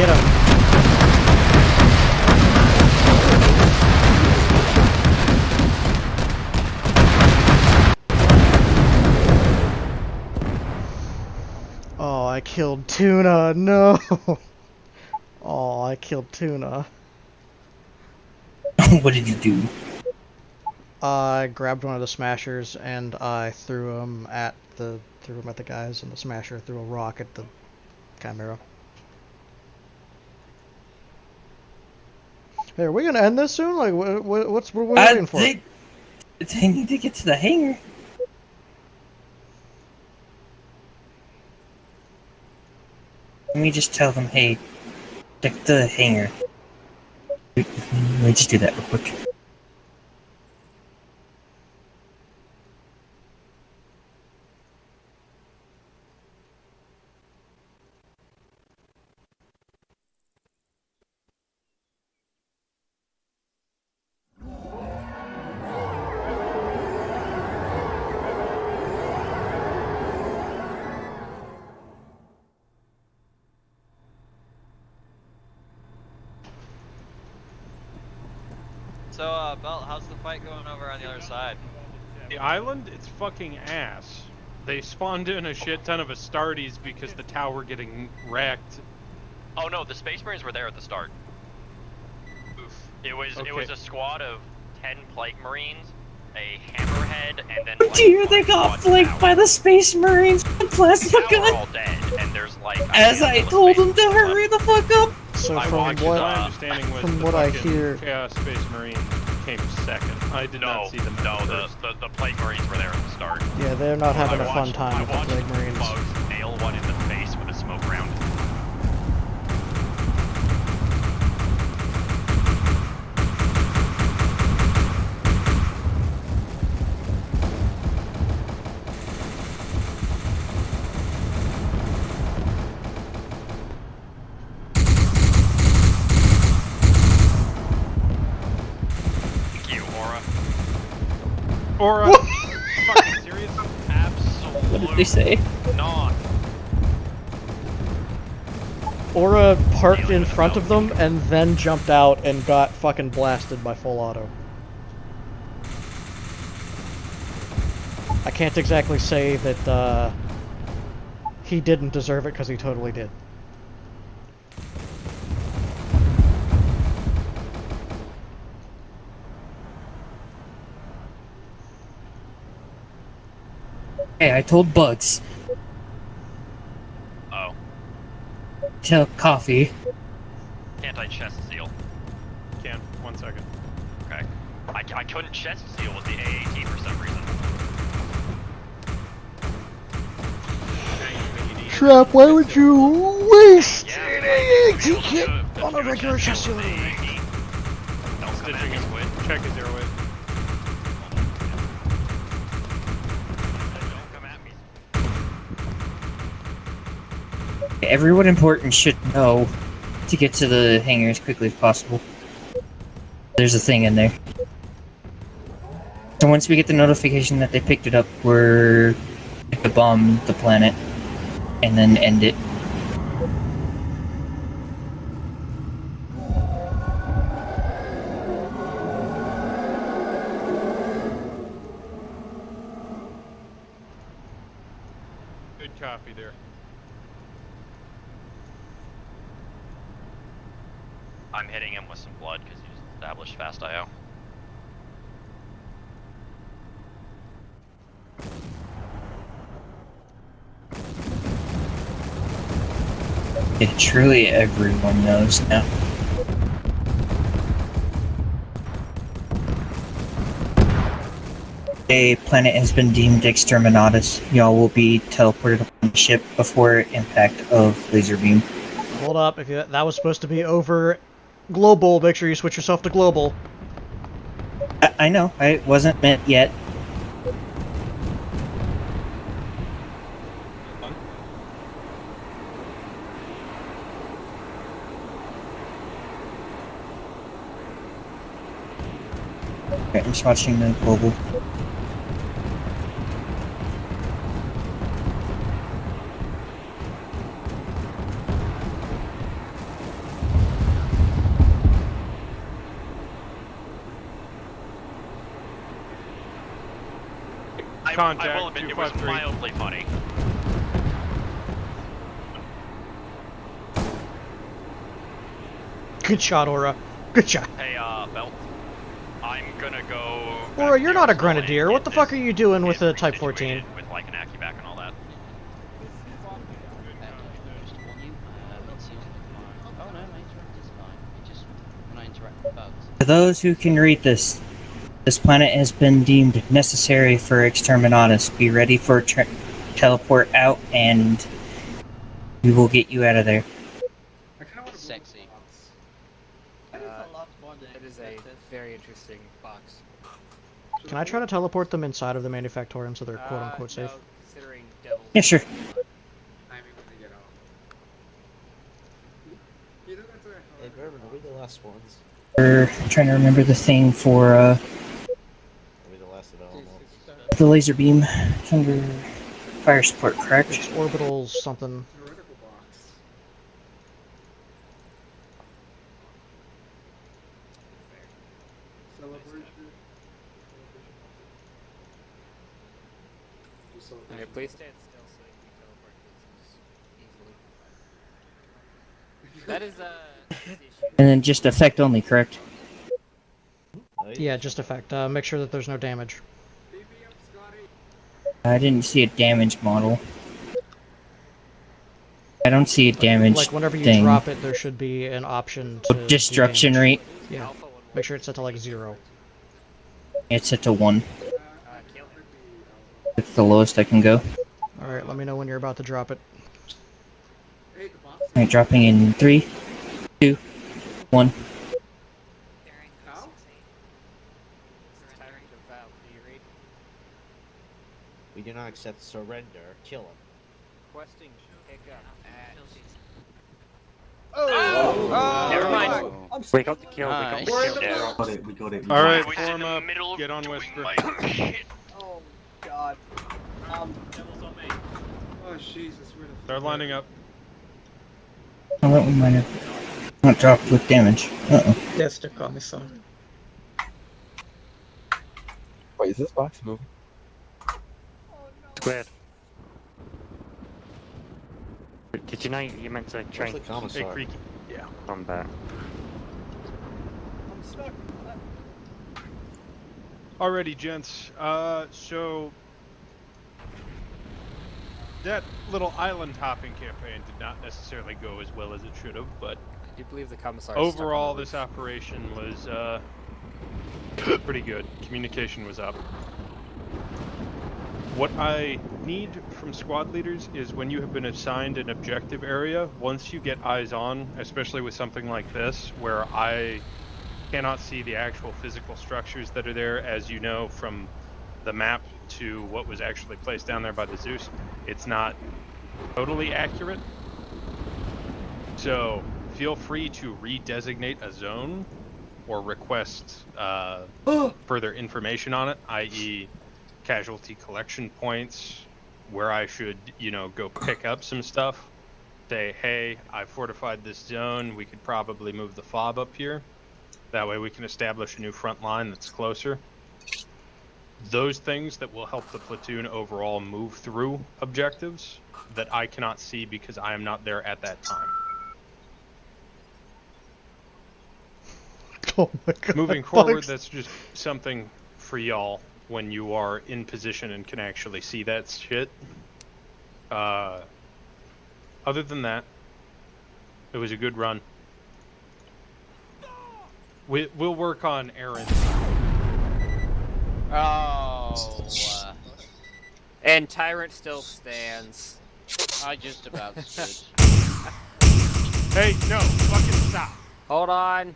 Get him. Oh, I killed Tuna. No. Oh, I killed Tuna. What did you do? I grabbed one of the smashers and I threw him at the guys, and the smasher threw a rock at the chimera. Hey, are we gonna end this soon? Like, what are we waiting for? They need to get to the hangar. Let me just tell them, hey, check the hangar. Let me just do that real quick. So, Belt, how's the fight going over on the other side? The island, it's fucking ass. They spawned in a shit ton of Astartes because the tower getting wrecked. Oh no, the Space Marines were there at the start. Oof. It was a squad of 10 Plague Marines, a Hammerhead, and then like, Dear, they got flanked by the Space Marines and plasma We're gun. all dead, and there's like. As I told them to hurry the fuck up. So My understanding was from the what I fucking hear, Chaos Space Marine came second. I did not see them. No, the Plague Marines were there at the start. yeah, they're not having a fun time with the Plague Marines. Bugs nail one in the face with a smoke round. Aura. Fucking serious? Absolutely. What did they say? Not. Aura parked in front of them and then jumped out and got fucking blasted by full auto. I can't exactly say that he didn't deserve it because he totally did. Hey, I told Bugs. Oh. Tell Coffee. Anti-chest seal. Can. 1 second. Okay. I couldn't chest seal with the AAT for some reason. Trap, why would you waste an AAT kit on a regular chest seal? Stitching his quit. Check his airway. Everyone important should know to get to the hangar as quickly as possible. There's a thing in there. So once we get the notification that they picked it up, we're going to bomb the planet and then end it. Good copy there. I'm hitting him with some blood because he's established fast IO. Truly everyone knows now. A planet has been deemed exterminatus. Y'all will be teleported on the ship before impact of laser beam. Hold up, if you, that was supposed to be over global, make sure you switch yourself to global. I know, it wasn't meant yet. Okay, I'm just watching the global. Contact, I will admit it was 253. mildly funny. Good shot, Aura. Good shot. Hey, Belt. I'm gonna go. Aura, you're not a grenadier. What the fuck are you doing with a Type 14? With like an AccuBac and all that. Just to warn you, it seems like my... Oh no, my interact is fine. It just, when I interact with bugs... For those who can read this, this planet has been deemed necessary for exterminatus. Be ready for teleport out, and we will get you out of there. Sexy. It is a very interesting box. Can I try to teleport them inside of the manufactorium so they're quote-unquote safe? No, considering devils. Yeah, sure. Hey, Bourbon, are we the last ones? We're trying to remember the thing for Are we the last of Alamo? the laser beam. It's under fire support, correct? It's orbital something. Alright, please stand still so you can teleport this easily. That is the issue. And then just effect only, correct? Yeah, just effect. Make sure that there's no damage. I didn't see a damage model. I don't see a damage Like whenever you thing. drop it, there should be an option to do Destruction damage. rate. Yeah. Make sure it's set to like 0. It's set to 1. It's the lowest I can go. Alright, let me know when you're about to drop it. Alright, dropping in 3, 2, 1. We do not accept surrender. Kill him. Requesting pickup at... Oh! Never mind. We got the kill. Nice. We got it. We got it. All right, was form in the up. middle of Get on doing Whisper. my shit. Oh god. Devil's on me. Oh Jesus, where the Start lining up. Oh, that one might have not dropped with damage. Uh-oh. That's the commissar. Wait, is this box moving? Squared. Did you know you meant to train? Hey, Creaky. Yeah. I'm back. I'm stuck. Alrighty, gents. So that little island hopping campaign did not necessarily go as well as it should have, but I do believe the commissar. overall, this operation was pretty good. Communication was up. What I need from squad leaders is when you have been assigned an objective area, once you get eyes on, especially with something like this, where I cannot see the actual physical structures that are there, as you know from the map to what was actually placed down there by the Zeus, it's not totally accurate. So feel free to redesignate a zone or request further information on it, i.e. casualty collection points, where I should, go pick up some stuff. Say, hey, I fortified this zone, we could probably move the fob up here. That way we can establish a new front line that's closer. Those things that will help the platoon overall move through objectives that I cannot see because I am not there at that time. Oh my god. Moving forward, Bugs. that's just something for y'all when you are in position and can actually see that shit. Other than that, it was a good run. We'll work on errands. Oh. And Tyrant still stands. I just about stood. Hey, no, fucking stop. Hold on.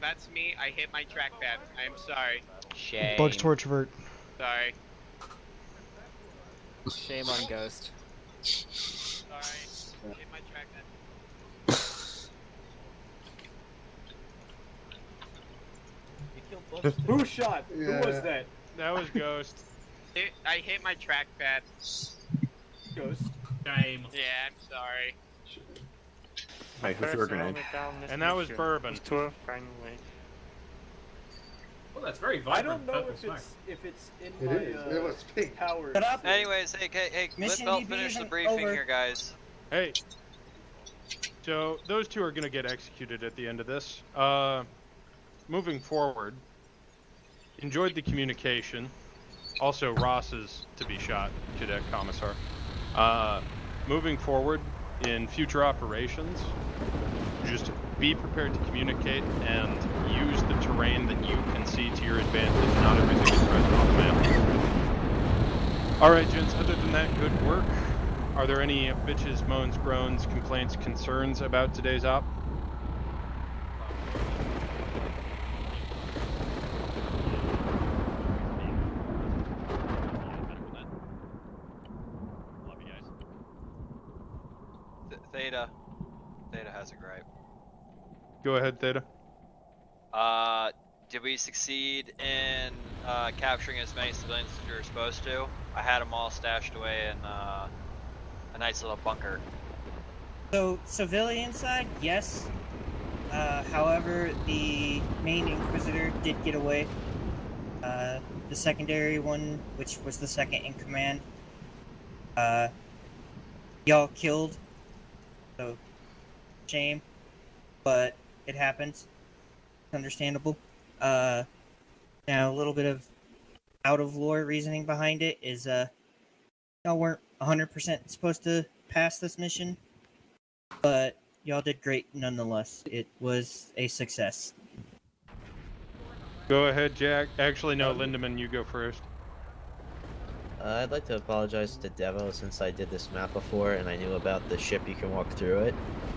That's me. I hit my trackpad. I am sorry. Shame. Bugs torchvert. Sorry. Shame on Ghost. Sorry. Hit my trackpad. Who shot? Who was that? That was Ghost. I hit my trackpad. Ghost. Shame. Yeah, I'm sorry. Hey, who threw a grenade? And that was Bourbon. Well, that's very I vibrant. don't know purple if it's in It my is. It was pink. powers. Shut up. Anyways, hey, Mission let Belt DB finish the isn't briefing over. here, guys. Hey. So those two are going to get executed at the end of this. Moving forward, enjoyed the communication. Also, Ross is to be shot, Cadet Commissar. Moving forward in future operations, just be prepared to communicate and use the terrain that you can see to your advantage. Not everything is present on the map. Alright, gents, other than that, good work. Are there any bitches, moans, groans, complaints, concerns about today's op? Theta has a gripe. Go ahead, Theta. Did we succeed in capturing as many civilians as we were supposed to? I had them all stashed away in a nice little bunker. So, civilian side, yes. However, the main Inquisitor did get away. The secondary one, which was the second in command, y'all killed. So, shame. But it happens. It's understandable. Now, a little bit of out of lore reasoning behind it is, y'all weren't 100% supposed to pass this mission, but y'all did great nonetheless. It was a success. Go ahead, Jack. Actually, no, Lindemann, you go first. I'd like to apologize to Devo since I did this map before and I knew about the ship you can walk through it.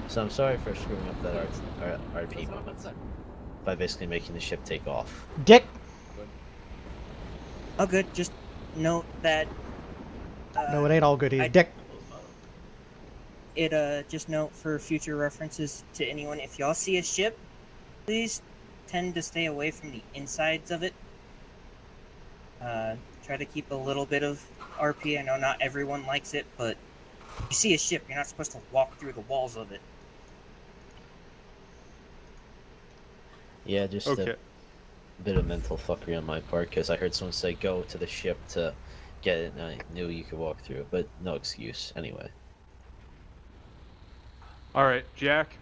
So I'm sorry for screwing up that RP moment by basically making the ship take off. Dick! Oh, good. Just note that. No, it ain't all good. He's dick. Just note for future references to anyone, if y'all see a ship, please tend to stay away from the insides of it. Try to keep a little bit of RP. I know not everyone likes it, but if you see a ship, you're not supposed to walk through the walls of it. Yeah, just okay. A bit of mental fuckery on my part, because I heard someone say go to the ship to get it, and I knew you could walk through it, but no excuse, anyway. Alright, Jack?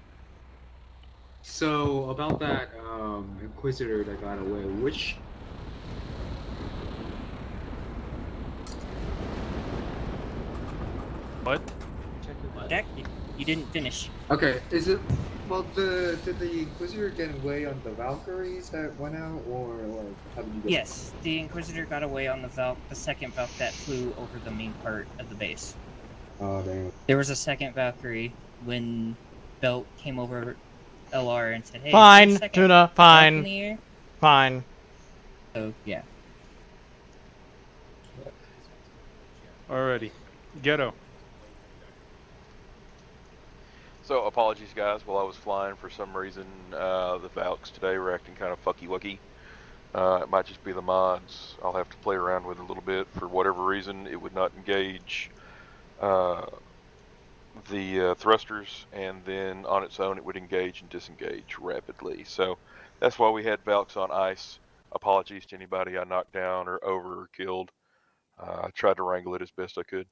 So, about that Inquisitor that got away, which... What? Jack, you didn't finish. Okay, is it... Well, did the Inquisitor get away on the Valkyries that went out, or like, how did you get Yes, the Inquisitor got away on the second Valk that flew over the main part of the base. Oh, damn. There was a second Valkyrie when Belt came over LR and said, hey, fine, is there a second Tuna, Valk in fine. the air? Fine. So, yeah. Alrighty. Ghetto. So, apologies, guys. While I was flying, for some reason, the Valks today were acting kind of fucky-wucky. It might just be the mods. I'll have to play around with it a little bit. For whatever reason, it would not engage the thrusters, and then on its own, it would engage and disengage rapidly. So, that's why we had Valks on ice. Apologies to anybody I knocked down or over or killed. I tried to wrangle it as best I could.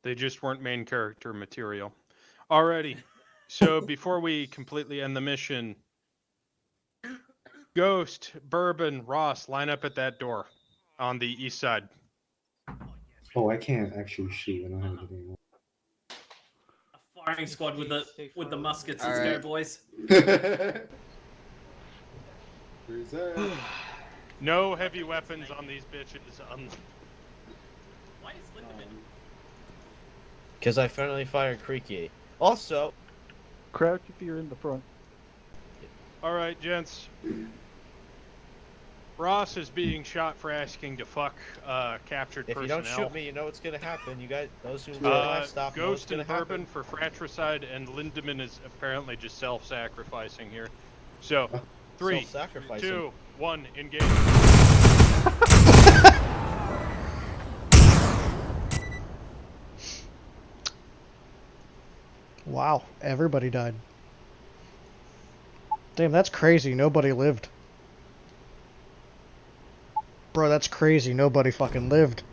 They just weren't main character material. Alrighty. So before we completely end the mission, Ghost, Bourbon, Ross, line up at that door on the east side. Oh, I can't actually shoot. I don't have anything. Firing squad with the muskets. Let's Alright. go, boys. No heavy weapons on these bitches. Why is Lindemann? Because I finally fired Creaky. Also... Crouch if you're in the front. Alright, gents. Ross is being shot for asking to fuck captured If you personnel. don't shoot me, you know what's gonna happen. You guys, those who stop, know what's Ghost gonna and happen. Bourbon for fratricide, and Lindemann is apparently just self-sacrificing here. So, 3, Self-sacrificing. 2, 1, engage. Wow, everybody died. Damn, that's crazy. Nobody lived. Bro, that's crazy. Nobody fucking lived.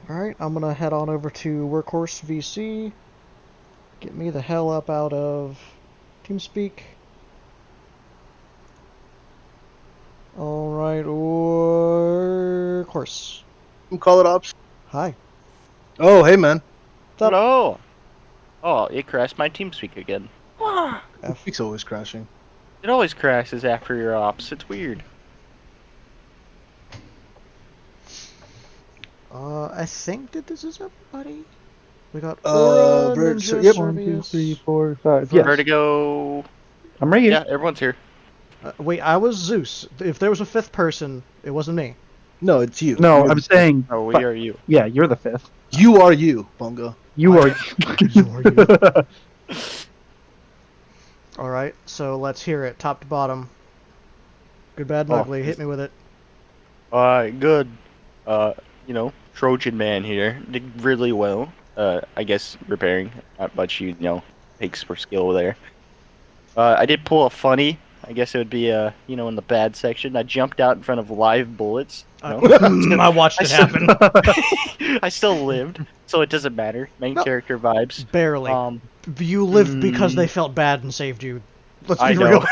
Alright, I'm gonna head on over to Workhorse VC. Get me the hell up out of TeamSpeak. Alright, Workhorse. Call it ops. Hi. Oh, hey, man. What's up? Hello. Oh, it crashed my TeamSpeak again. TeamSpeak's always crashing. It always crashes after your ops. It's weird. I think that this is everybody. We got Aura, Ninja, yep. 1, 2, Servius. 3, 4, 5. Yes. Vertigo. I'm right here. Yeah, everyone's here. Wait, I was Zeus. If there was a fifth person, it wasn't me. No, it's you. No, You're I'm the- saying. Oh, we are you. Yeah, you're the fifth. You are you, Bongo. You are. You are you. Alright, so let's hear it, top to bottom. Good, bad, and Oh, ugly. Hit me with it. Good. You know, Trojan Man here. Did really well. I guess repairing. Not much, you know, takes for skill there. I did pull a funny. I guess it would be, you know, in the bad section. I jumped out in front of live bullets. You know? I watched it happen. I still lived, so it doesn't matter. Main character vibes. Barely. You lived because they felt bad and saved you. Let's be real.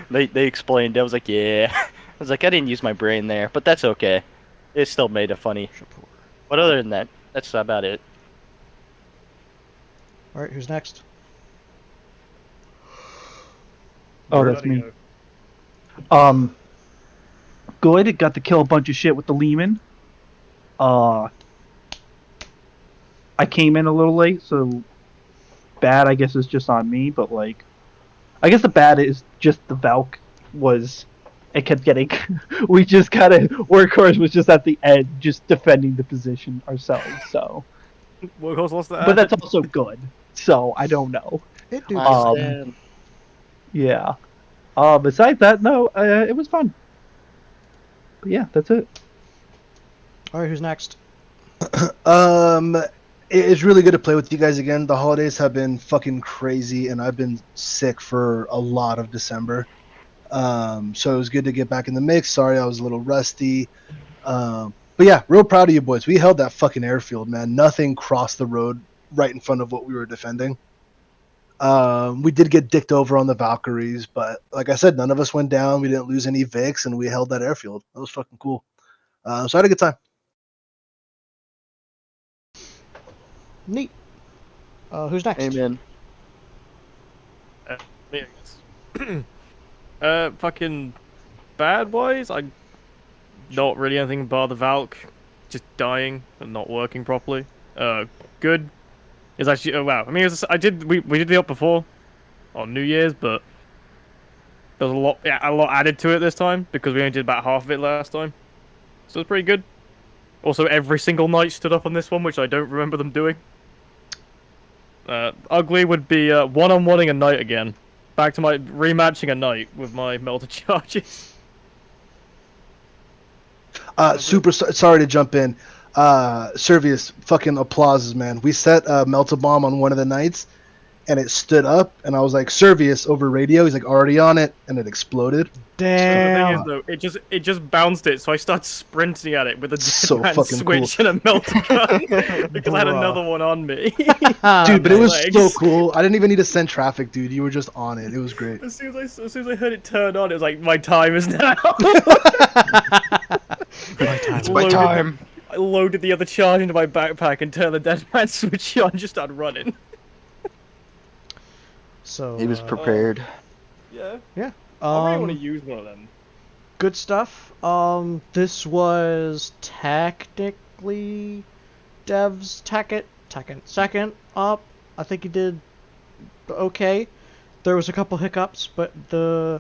They explained. I was like, yeah. I was like, I didn't use my brain there, but that's okay. It still made it funny. But other than that, that's about it. Alright, who's next? Oh, that's me. Good. Got to kill a bunch of shit with the Lehman. I came in a little late, so bad, I guess, is just on me, but, like, I guess the bad is just the Valk was, it kept getting, we just Workhorse was just at the end, just defending the position ourselves, so. Workhorse lost that. But that's also good, so I don't know. It do. Yeah. Besides that, no, it was fun. But yeah, that's it. Alright, who's next? It's really good to play with you guys again. The holidays have been fucking crazy, and I've been sick for a lot of December. So it was good to get back in the mix. Sorry, I was a little rusty. But yeah, real proud of you boys. We held that fucking airfield, man. Nothing crossed the road right in front of what we were defending. We did get dicked over on the Valkyries, but like I said, none of us went down. We didn't lose any Vics, and we held that airfield. That was fucking cool. So I had a good time. Neat. Who's next? Amen. Me, I guess. Fucking bad boys. I not really anything but the Valk, just dying and not working properly. Good. It's actually wow. I mean, we did the up before on New Year's, but there was a lot added to it this time because we only did about half of it last time, so it's pretty good. Also, every single night stood up on this one, which I don't remember them doing. Ugly would be one-on-oneing a knight again. Back to my rematching a knight with my melted charges. Sorry to jump in. Servius, fucking applauses, man. We set a melta bomb on one of the knights, and it stood up, and I was like, Servius, over radio. He's like, already on it, and it exploded. Damn. So the thing is, though, it just bounced it, so I started sprinting at it with a So deadman fucking switch cool. and a melta gun because I had another one on me. Dude, but it was Legs. so cool. I didn't even need to send traffic, dude. You were just on it. It was great. As soon as I heard it turn on, it was like, my time is now. It's my time. I loaded the other charge into my backpack and turned the deadman switch on and just started running. So He was prepared. Yeah. Yeah. I really want to use one of them. Good stuff. This was technically Dev's second. Second up, I think you did okay. There was a couple hiccups, but the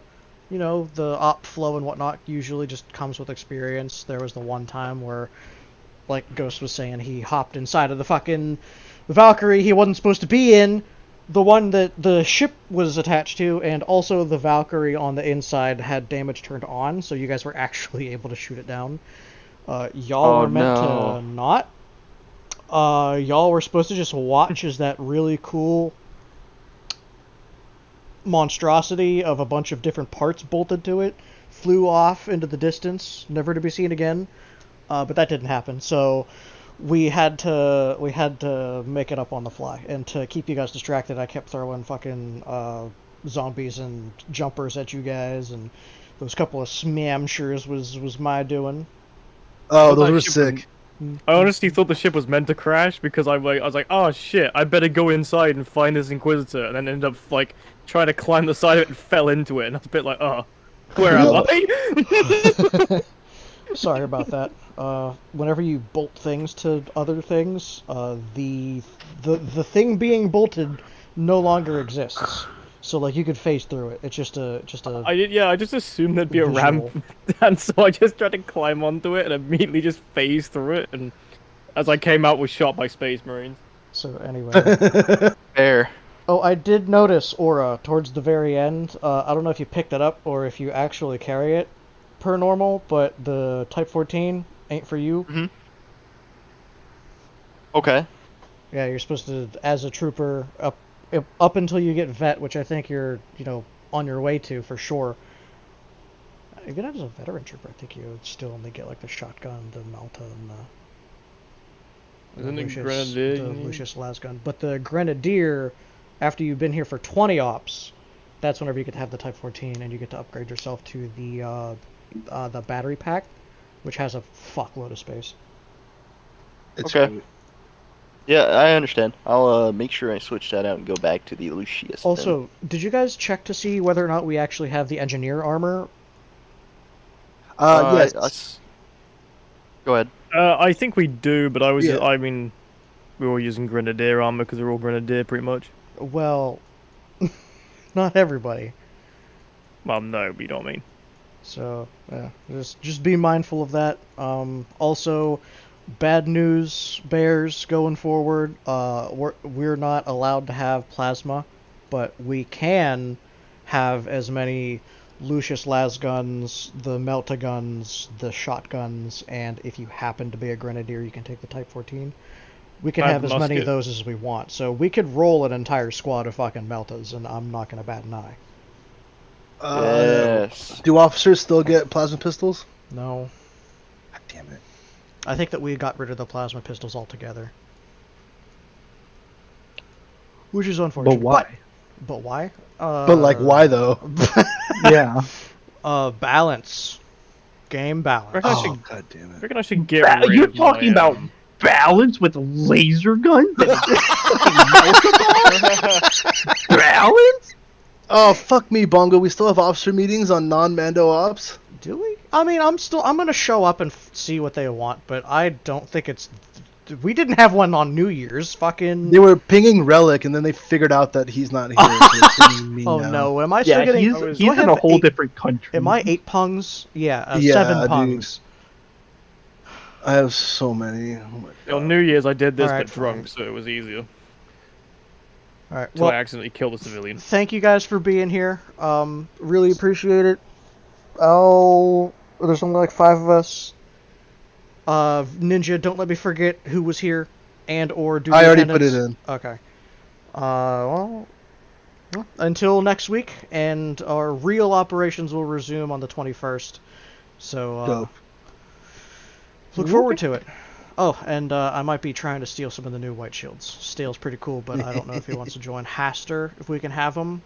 op flow and whatnot usually just comes with experience. There was the one time where, like Ghost was saying, he hopped inside of the fucking Valkyrie he wasn't supposed to be in, the one that the ship was attached to, and also the Valkyrie on the inside had damage turned on, so you guys were actually able to shoot it down. Y'all were meant to not. Y'all were supposed to just watch as that really cool monstrosity of a bunch of different parts bolted to it flew off into the distance, never to be seen again. But that didn't happen, so we had to make it up on the fly. And to keep you guys distracted, I kept throwing fucking zombies and jumpers at you guys, and those couple of smamshers was my doing. Oh, those were sick. I honestly thought the ship was meant to crash because I was like, oh shit, I better go inside and find this Inquisitor, and then ended up like trying to climb the side of it and fell into it, and I was a bit like, oh, where am I? Sorry about that. Whenever you bolt things to other things, the thing being bolted no longer exists. So like you could phase through it. It's just a. I just assumed there'd be a ramp, and so I just tried to climb onto it and immediately just phased through it. And as I came out, was shot by Space Marines. So anyway. Fair. Oh, I did notice Aura towards the very end. I don't know if you picked it up or if you actually carry it per normal, but the Type 14 ain't for you. Mm-hmm. Okay. Yeah, you're supposed to, as a trooper, up until you get vet, which I think you're, on your way to for sure. Even as a veteran trooper, I think you would still only get like the shotgun, the Malta, and the Lucius Lasgun. But the Grenadier, after you've been here for 20 ops, that's whenever you get to have the Type 14, and you get to upgrade yourself to the battery pack, which has a fuckload of space. Okay. Cool. Yeah, I understand. I'll make sure I switch that out and go back to the Lucius. Also, did you guys check to see whether or not we actually have the engineer armor? Yes. Go ahead. I think we do, but I mean, we're all using Grenadier armor because we're all Grenadier pretty much. Well, not everybody. Well, no, but you know what I mean. So, yeah, just be mindful of that. Also, bad news, bears, going forward. We're not allowed to have plasma, but we can have as many Lucius Lasguns, the Melta guns, the shotguns, and if you happen to be a Grenadier, you can take the Type 14. We can have as many of those as we want. So we could roll an entire squad of fucking Meltas, and I'm not going to bat an eye. Yes. Do officers still get plasma pistols? No. God damn it. I think that we got rid of the plasma pistols altogether. Which is unfortunate. But why? But why? But like, why though? Yeah. Balance. Game balance. Oh, god damn it. I reckon I should get rid You're of talking my, about balance with laser guns? Balance? Oh, fuck me, Bongo. We still have officer meetings on non-Mando ops? Do we? I mean, I'm gonna show up and see what they want, but I don't think it's... We didn't have one on New Year's, fucking... They were pinging Relic, and then they figured out that he's not here, so they're pinging me Oh now. no, am I still getting... He's in a whole different country. Am I 8 pungs? Yeah, Yeah, 7 pungs. I have so many. Oh my God. On New Year's I did this, Alright, but drunk, so it was easier. Alright, So well, I accidentally killed a civilian. thank you guys for being here. Really appreciate it. There's only like 5 of us. Ninja, don't let me forget who was here, and or do. I already put it in. Okay. Well, until next week, and our real operations will resume on the 21st. So, Dope. look forward to it. Oh, and I might be trying to steal some of the new white shields. Stale's pretty cool, but I don't know if he wants to join. Haster, if we can have him.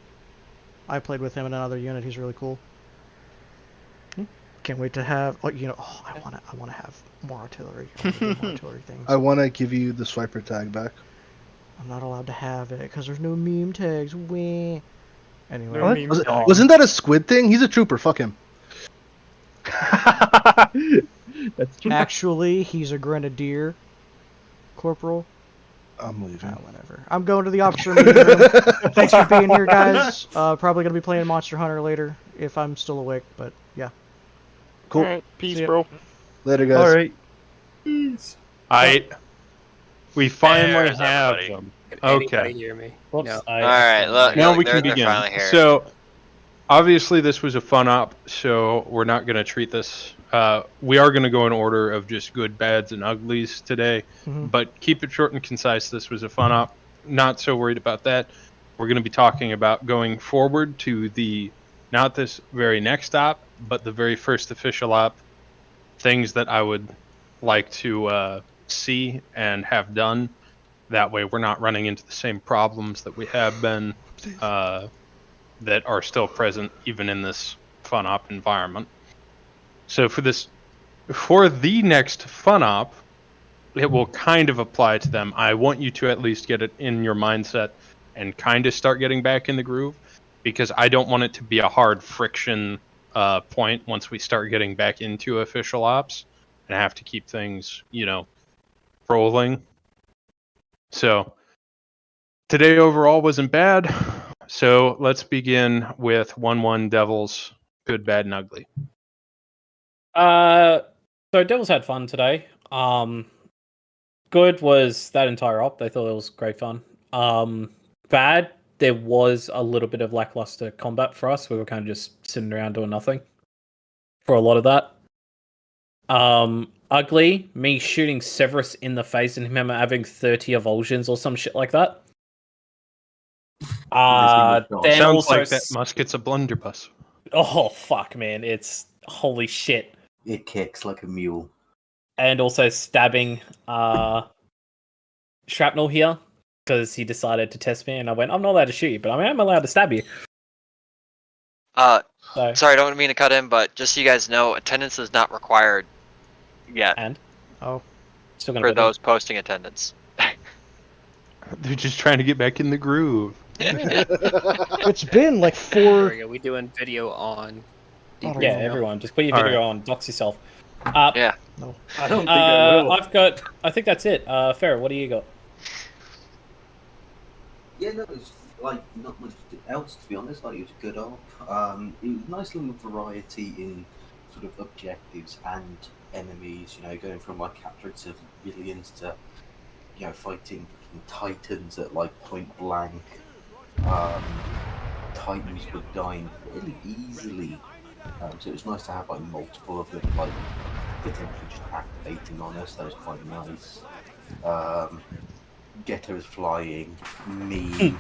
I played with him in another unit. He's really cool. Can't wait to have. I want to have more artillery. I wanna do more artillery things. I want to give you the swiper tag back. I'm not allowed to have it because there's no meme tags. Weh. Anyway, Wasn't that a squid thing? He's a trooper. Fuck him. That's true. Actually, he's a grenadier corporal. I'm leaving. Whatever. I'm going to the officer meeting room. Thanks for being here, guys. Probably gonna be playing Monster Hunter later if I'm still awake. But yeah. Cool. Alright, peace, bro. Later, guys. Alright. We finally There's have everybody. them. Can Okay. anybody hear me? No. Alright, look, Now we they're can begin. finally here. So, obviously, this was a fun op, so we're not going to treat this. We are going to go in order of just good, bads, and uglies today, but keep it short and concise. This was a fun op. Not so worried about that. We're going to be talking about going forward to the, not this very next op, but the very first official op. Things that I would like to see and have done. That way we're not running into the same problems that we have been that are still present even in this fun op environment. So for the next fun op, it will kind of apply to them. I want you to at least get it in your mindset and kind of start getting back in the groove, because I don't want it to be a hard friction point once we start getting back into official ops and have to keep things, rolling. So today overall wasn't bad. So let's begin with 1-1 Devils, good, bad, and ugly. So Devils had fun today. Good was that entire op. They thought it was great fun. Bad, there was a little bit of lackluster combat for us. We were kind of just sitting around doing nothing for a lot of that. Ugly, me shooting Severus in the face and him having 30 evulsions or some shit like that. Then Sounds also like that musket's a blunderbuss. Oh fuck, man! It's holy shit. It kicks like a mule. And also stabbing Shrapnel here because he decided to test me, and I went, I'm not allowed to shoot you, but I'm allowed to stab you. Sorry, I don't mean to cut in, but just so you guys know, attendance is not required yet. And? Oh. Still for those posting attendance. They're just trying to get back in the groove. It's been like 4. There we go. We doing video on. Yeah, everyone, just put your video on. Dox yourself. Yeah. No. I don't think I will. I think that's it. Farrah, what do you got? Yeah, no, it's like not much else to be honest. Like it was a good op. It was nice little variety in sort of objectives and enemies. Going from like capturing civilians to fighting titans at like point blank. Titans were dying fairly easily. So it was nice to have like multiple of them like potentially just activating on us. That was quite nice. Ghetto's flying, me.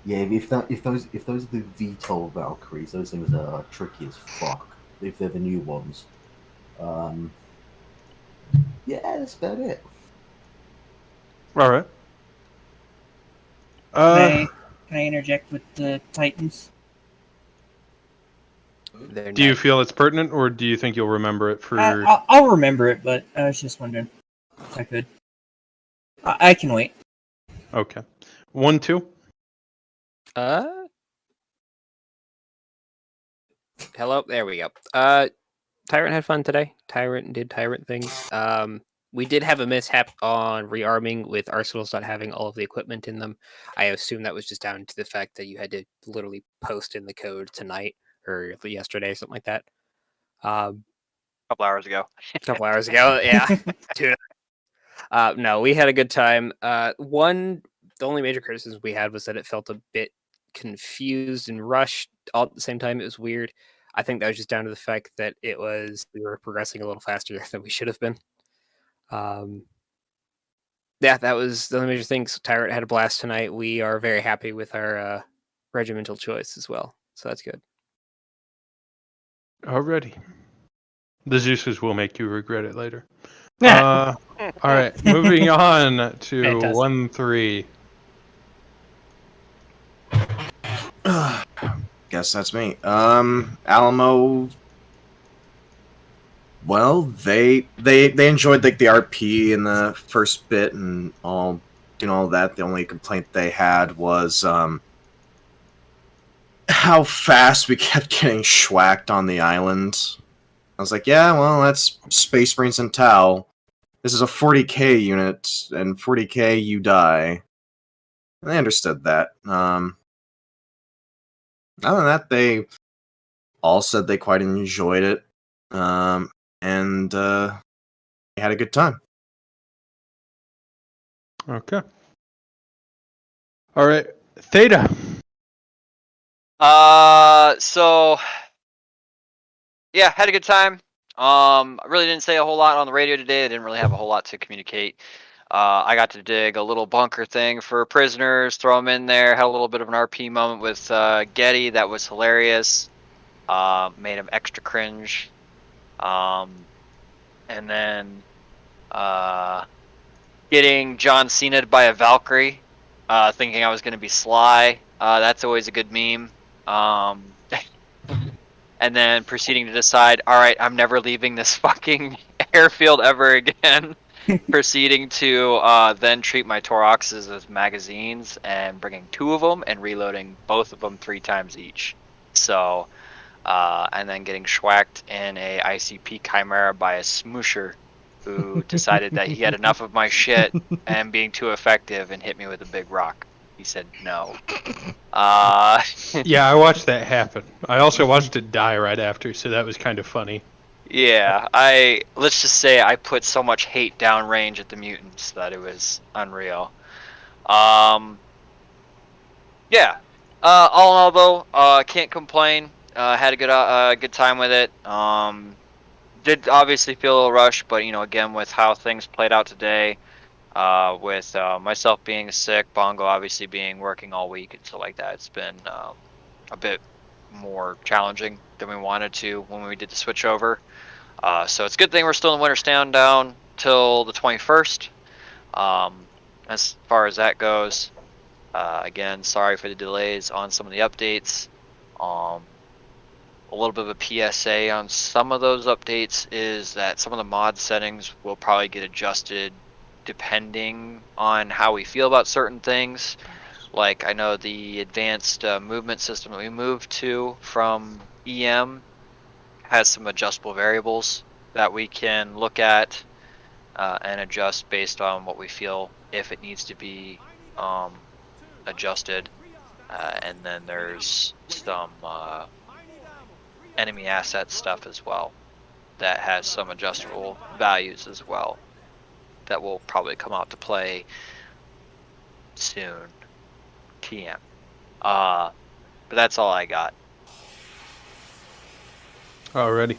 Yeah, if those are the VTOL Valkyries, those things are tricky as fuck. If they're the new ones. Yeah, that's about it. All right. Can I interject with the Titans? Do you feel it's pertinent, or do you think you'll remember it for? I'll remember it, but I was just wondering if I could. I can wait. Okay. 1-2. Hello, there we go. Tyrant had fun today. Tyrant did Tyrant things. We did have a mishap on rearming with arsenals not having all of the equipment in them. I assume that was just down to the fact that you had to literally post in the code tonight or yesterday, something like that. A couple hours ago. Yeah. No, we had a good time. The only major criticism we had was that it felt a bit confused and rushed all at the same time. It was weird. I think that was just down to the fact that we were progressing a little faster than we should have been. Yeah, that was the only major thing. So Tyrant had a blast tonight. We are very happy with our regimental choice as well. So that's good. Alrighty. The Zeus's will make you regret it later. All right, moving on to 1-3. Guess that's me. Alamo. Well, they enjoyed like the RP in the first bit and all that. The only complaint they had was how fast we kept getting schwacked on the island. I was like, yeah, well, that's Space Marines and Tau. This is a 40k unit, and 40k you die. And they understood that. Other than that, they all said they quite enjoyed it, and they had a good time. Okay. All right, Theta. So yeah, had a good time. I really didn't say a whole lot on the radio today. I didn't really have a whole lot to communicate. I got to dig a little bunker thing for prisoners, throw them in there. Had a little bit of an RP moment with Getty that was hilarious. Made him extra cringe. And then getting John Cena'd by a Valkyrie, thinking I was going to be Sly. That's always a good meme. And then proceeding to decide, all right, I'm never leaving this fucking airfield ever again. Proceeding to then treat my Toroxes as magazines and bringing 2 of them and reloading both of them 3 times each. So, and then getting schwacked in a ICP Chimera by a smoosher who decided that he had enough of my shit and being too effective and hit me with a big rock. He said no. Yeah, I watched that happen. I also watched it die right after, so that was kind of funny. Yeah, let's just say I put so much hate downrange at the mutants that it was unreal. Yeah. All in all though, can't complain. Had a good time with it. Did obviously feel a little rushed, but again with how things played out today, with myself being sick, Bongo obviously being working all week and stuff like that, it's been a bit more challenging than we wanted to when we did the switch over. So it's a good thing we're still in winter stand down till the 21st. As far as that goes, again, sorry for the delays on some of the updates. A little bit of a PSA on some of those updates is that some of the mod settings will probably get adjusted depending on how we feel about certain things. Like I know the advanced movement system that we moved to from EM has some adjustable variables that we can look at and adjust based on what we feel if it needs to be adjusted. And then there's some enemy asset stuff as well that has some adjustable values as well that will probably come out to play soon. TM. But that's all I got. Alrighty.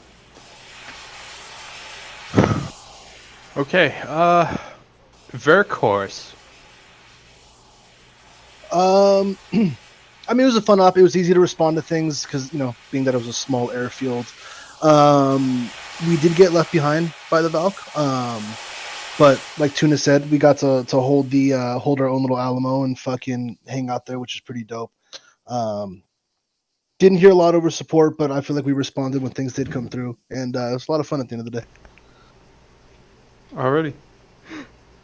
Okay, Vercourse. I mean, it was a fun op. It was easy to respond to things because, being that it was a small airfield. We did get left behind by the Valk. But like Tuna said, we got to hold our own little Alamo and fucking hang out there, which is pretty dope. Didn't hear a lot over support, but I feel like we responded when things did come through, and it was a lot of fun at the end of the day. Alrighty.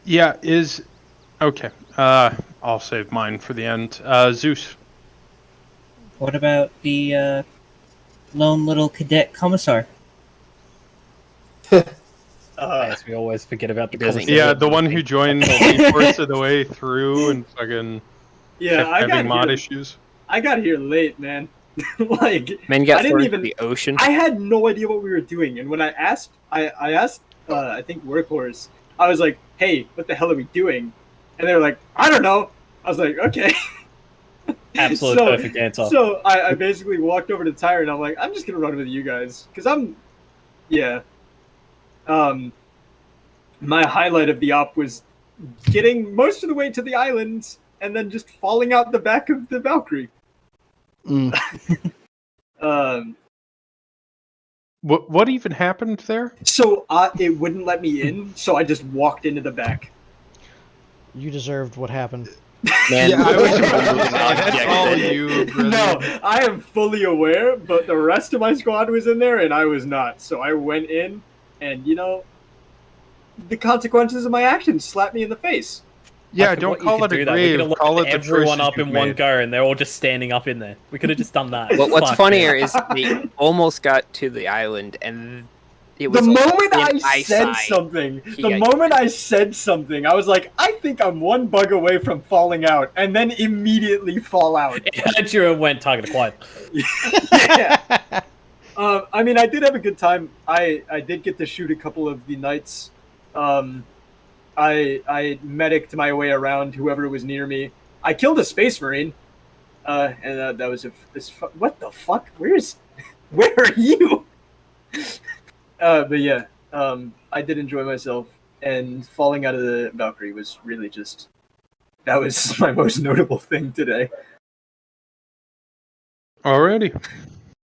Yeah, okay. I'll save mine for the end. Zeus. What about the lone little cadet commissar? Yes, we always forget about the commissar. Yeah, the one who joined 3/4 of the way through and fucking kept having mod issues. I got here late, man. Man, you got I didn't even the ocean. I had no idea what we were doing, and when I asked, I asked, I think Workhorse. I was like, "Hey, what the hell are we doing?" And they were like, "I don't know." I was like, "Okay." Absolute perfect answer. So I basically walked over to Tyre, and I'm like, "I'm just gonna run with you guys, cause yeah." My highlight of the op was getting most of the way to the island and then just falling out the back of the Valkyrie. What even happened there? So it wouldn't let me in, so I just walked into the back. You deserved what happened. Man, yeah, that's all you, brother. No, I am fully aware, but the rest of my squad was in there and I was not. So I went in, and the consequences of my actions slapped me in the face. Yeah, don't call it a grave. Call it everyone up in one go, and they're all just standing up in there. We could have just done that. What's funnier is they almost got to the island, and It The was moment in I said eyesight. something, He the got- moment I said something, I was like, I think I'm one bug away from falling out, and then immediately fall out. Andrew went target acquired. Yeah. I mean, I did have a good time. I did get to shoot a couple of the knights. I medicked my way around whoever was near me. I killed a space marine. And that was what the fuck? Where are you? But yeah, I did enjoy myself, and falling out of the Valkyrie was really that was my most notable thing today. Alrighty.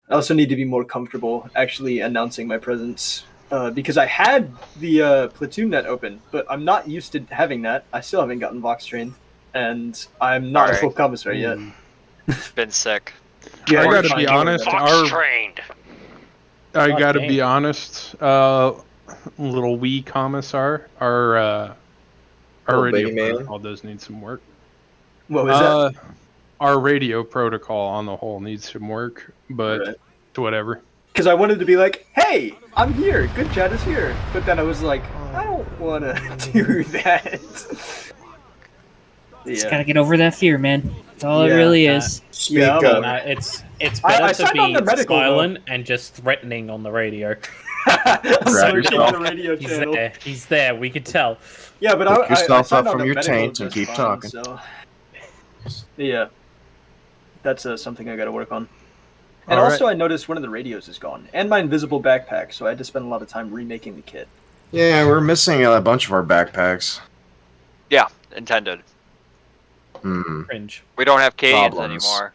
I also need to be more comfortable actually announcing my presence, because I had the platoon net open, but I'm not used to having that. I still haven't gotten Vox trained, and I'm not a Sorry. full commissary yet. Been sick. I gotta be honest. trained. I God gotta damn. be honest. Little wee commissar, our Little radio baby man. protocol does need some work. What was that? Our radio protocol on the whole needs some work, but Right. it's whatever. Because I wanted to be like, hey, I'm here. Good chat is here. But then I was like, I don't want to do that. Just gotta get over that fear, man. That's all it really is. Yeah, It's I better to signed on be the medical, silent and just threatening on the radio. Searching on the radio He's channel. there. He's there. We could tell. Yeah, but Pick I yourself signed up on from the your medical taint and just keep fine, talking. So. Yeah, that's something I got to work on. And All right. also, I noticed one of the radios is gone, and my invisible backpack. So I had to spend a lot of time remaking the kit. Yeah, we're missing a bunch of our backpacks. Yeah, intended. Cringe. We don't have Cadians Problems. anymore.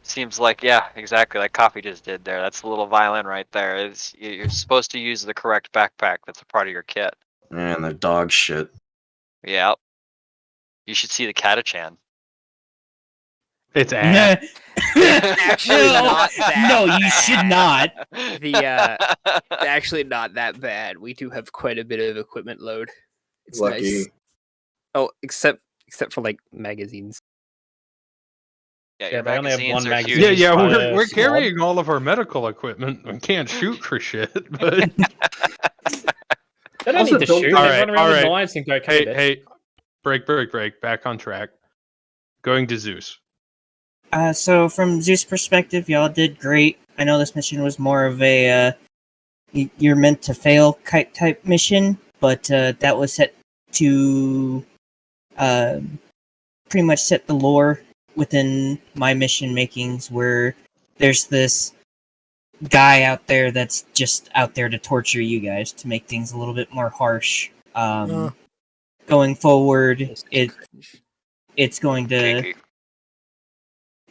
Seems like, yeah, exactly like Coffee just did there. That's a little violent right there. You're supposed to use the correct backpack that's a part of your kit. Man, they're dog shit. Yeah. You should see the Catachan. It's Actually, No, not that no, you bad. should not. Actually not that bad. We do have quite a bit of equipment load. It's Lucky. nice. Oh, except for like magazines. Yeah, Yeah, they only have one magazine. Yeah, per we're squad. carrying all of our medical equipment. We can't shoot for shit, but They don't Also, need to don't- shoot. All They right, run around all with right. knives and go, hey, break. Back on track. Going to Zeus. So from Zeus' perspective, y'all did great. I know this mission was more of a you're meant to fail type mission, but that was set to pretty much set the lore within my mission makings, where there's this guy out there that's just out there to torture you guys to make things a little bit more harsh. Going forward, it's going to.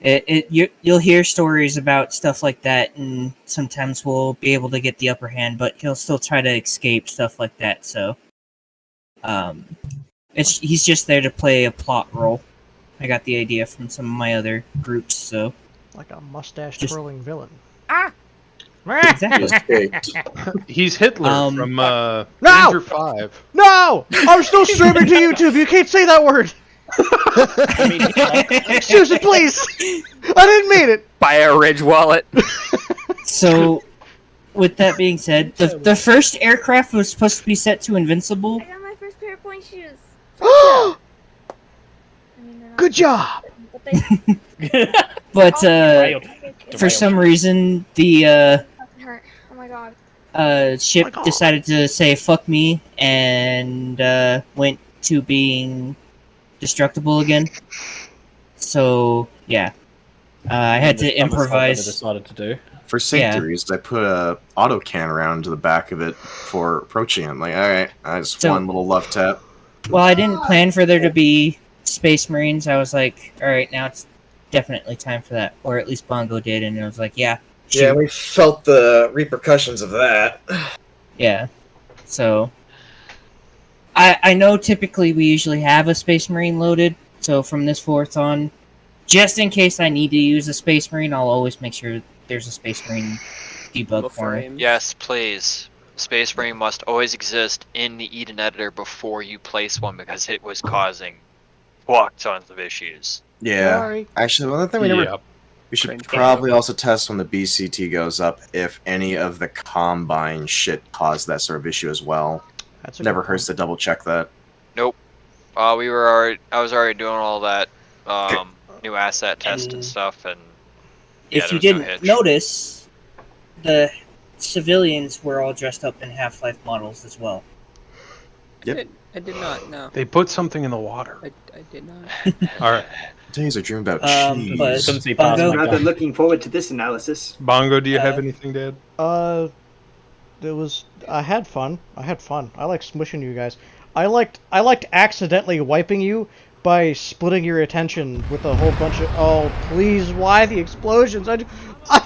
You'll hear stories about stuff like that, and sometimes we'll be able to get the upper hand, but he'll still try to escape stuff like that. So, he's just there to play a plot role. I got the idea from some of my other groups, so Like a mustache Just- twirling villain. exactly. He's Hitler from No! Ranger 5. No! I'm still streaming to YouTube. You can't say that word. Susan, please. I didn't mean it. Buy a Ridge wallet. So, with that being said, the first aircraft was supposed to be set to invincible. I got my first pair of point shoes. Good job. But Derailed. for some reason, the Fucking hurt. Oh my god. ship decided to say "fuck me" and went to being destructible again. So yeah, I had to improvise. Decided to do. For safety Yeah. reasons, I put a auto can around to the back of it for approaching it. Like, all right, I just So- one little love tap. Well, I didn't plan for there to be Space Marines. I was like, all right, now it's definitely time for that, or at least Bongo did, and I was like, yeah, shoot. Yeah, we felt the repercussions of that. Yeah. So I know typically we usually have a Space Marine loaded, so from this forth on, just in case I need to use a Space Marine, I'll always make sure there's a Space Marine debug for me. Yes, please. Space Marine must always exist in the Eden editor before you place one, because it was causing fuck tons of issues. Yeah. Sorry. Actually, one thing we never We should probably also test when the BCT goes up if any of the Combine shit caused that sort of issue as well. That's a Never good hurts to double check that. Nope. I was already doing all that new asset test and stuff, and yeah, If there you was no didn't hitch. notice, the civilians were all dressed up in Half-Life models as well. Yep. I did not. No. They put something in the water. I did not. All right. Days are dreaming about but cheese. Bongo, Rather looking forward to this analysis. Bongo, do you have anything to add? I had fun. I like smushing you guys. I liked accidentally wiping you by splitting your attention with a whole bunch of. Oh, please! Why the explosions? I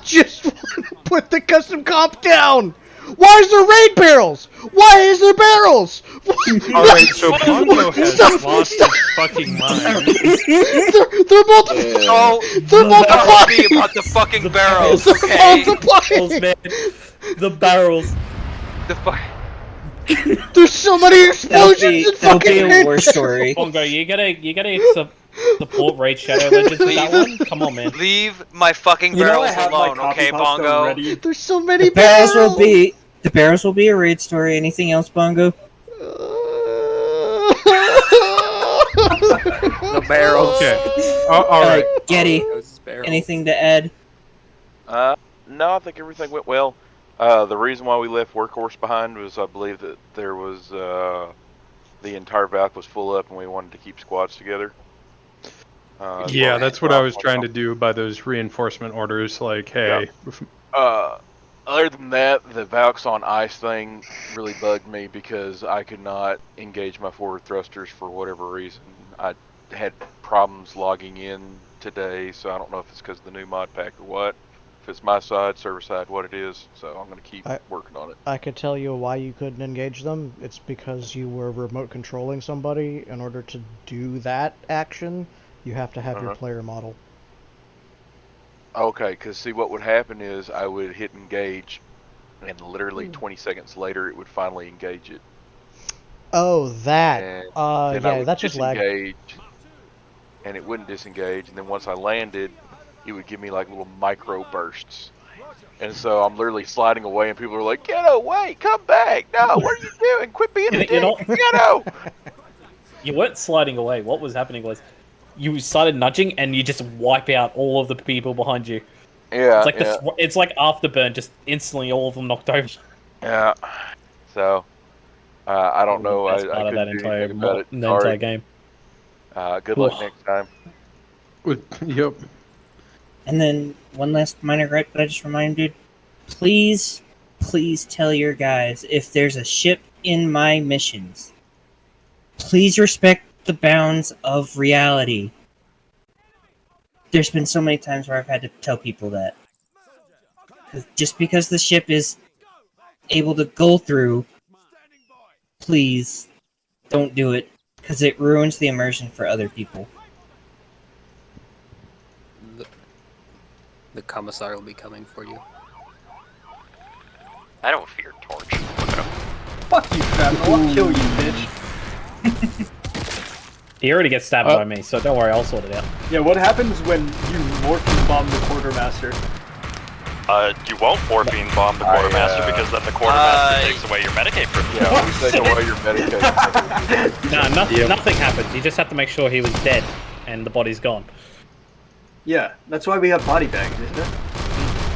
just want to put the custom comp down. Why is there raid barrels? Why is there barrels? All right, so Bongo has lost his fucking mind. They're multiplying. Oh, They're multiplying. be about the fucking barrels, They're okay? multiplying. The barrels. The fuck. There's so many explosions and That'll fucking. be a war story. Bongo, you gotta support Raid Shadow Legends with that one. Come on, man. Leave my fucking You know I barrels have my alone, copy okay, pasta Bongo? ready. There's so many The barrels will be a raid story. Anything else, Bongo? The barrels. Okay. All right. Getty, anything to add? No, I think everything went well. The reason why we left Workhorse behind was I believe that there was the entire Valk was full up and we wanted to keep squads together. Yeah, that's what I was trying to do by those reinforcement orders. Like, hey. Other than that, the Valks on ice thing really bugged me because I could not engage my forward thrusters for whatever reason. I had problems logging in today, so I don't know if it's because of the new mod pack or what. If it's my side, server side, what it is. So I'm going to keep working on it. I could tell you why you couldn't engage them. It's because you were remote controlling somebody. In order to do that action, you have to have your player model. Okay, because see what would happen is I would hit engage, and literally 20 seconds later it would finally engage it. Oh, that. And then I Yeah, would that's just lag. disengage, and it wouldn't disengage, and then once I landed, it would give me like little micro bursts. And so I'm literally sliding away, and people are like, "Get away! Come back! No, what are you doing? Quit being a dick! Get out!" You weren't sliding away. What was happening was you started nudging, and you just wipe out all of the people behind you. Yeah, it's like it's like Afterburn, just instantly all of them knocked over. Yeah. So I don't know. I That's part of couldn't that do entire anything about it. the Sorry. entire game. Good luck next time. Yep. And then one last minor gripe that I just reminded. Please tell your guys if there's a ship in my missions. Please respect the bounds of reality. There's been so many times where I've had to tell people that. Just because the ship is able to go through, please don't do it, because it ruins the immersion for other people. The commissar will be coming for you. I don't fear Torch. Look at him. Fuck you, fat. I'll kill you, bitch. He already gets stabbed by me, so don't worry, I'll sort it out. Yeah, what happens when you morphine bomb the quartermaster? You won't morphine bomb the quartermaster because then the quartermaster takes away your Medicaid from you. Yeah, we take away your Medicaid. Nah, nothing happens. You just have to make sure he was dead and the body's gone. Yeah, that's why we have body bags, isn't it?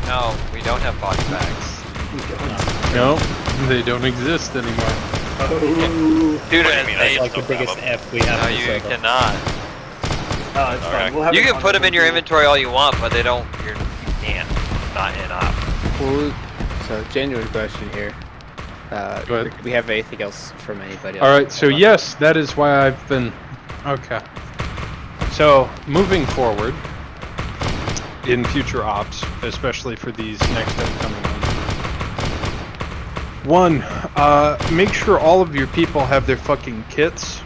No, we don't have body bags. No, they don't exist anymore. Oh. Dude, That's like the biggest F we have. No, on the you server. cannot. Oh, it's fine. We'll have You it can on put them the in your computer. inventory all you want, but they don't. You can't. Not in op. Well, so genuine question here. Go ahead. Do we have anything else from anybody else? All right, so yes, that is why I've been... Okay. So, moving forward, in future ops, especially for these next upcoming ones. One, make sure all of your people have their fucking kits.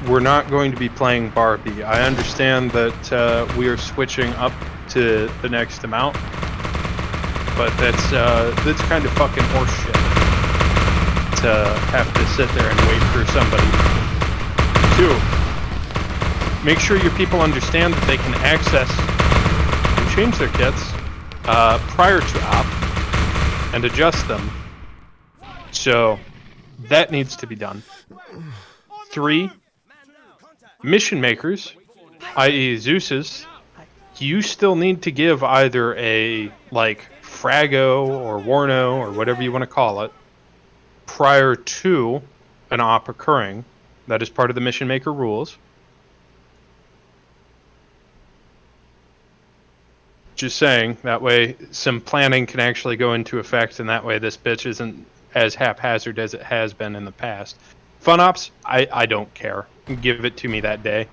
We're not going to be playing Barbie. I understand that we are switching up to the next amount, but that's kind of fucking horseshit to have to sit there and wait for somebody. 2, make sure your people understand that they can access change their kits prior to op and adjust them. So that needs to be done. 3, mission makers, i.e. Zeus's, you still need to give either a, like, Frago or Warno or whatever you want to call it prior to an op occurring. That is part of the mission maker rules. Just saying, that way some planning can actually go into effect, and that way this bitch isn't as haphazard as it has been in the past. Fun ops, I don't care. Give it to me that day.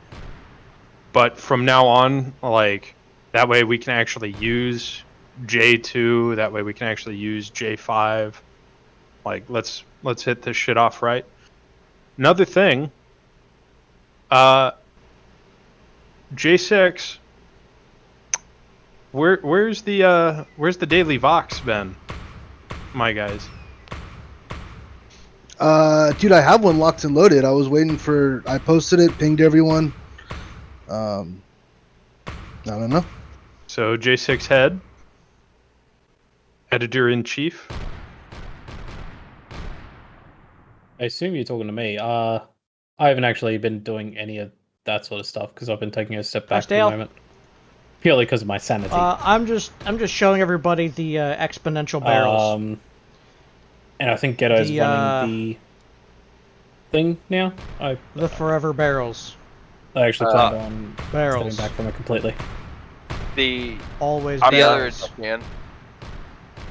But from now on, like, that way we can actually use J2, that way we can actually use J5. Like, let's hit this shit off right. Another thing, J6, where's the daily Vox been, my guys? Dude, I have one locked and loaded. I was waiting for. I posted it, pinged everyone. I don't know. So J6 head, editor in chief. I assume you're talking to me. I haven't actually been doing any of that sort of stuff because I've been taking a step back for the Dale. moment, purely because of my sanity. I'm just showing everybody the exponential barrels. And I think Ghetto's running the thing now. The forever barrels. I actually planned on barrels. stepping back from it completely. Always the barrels. others.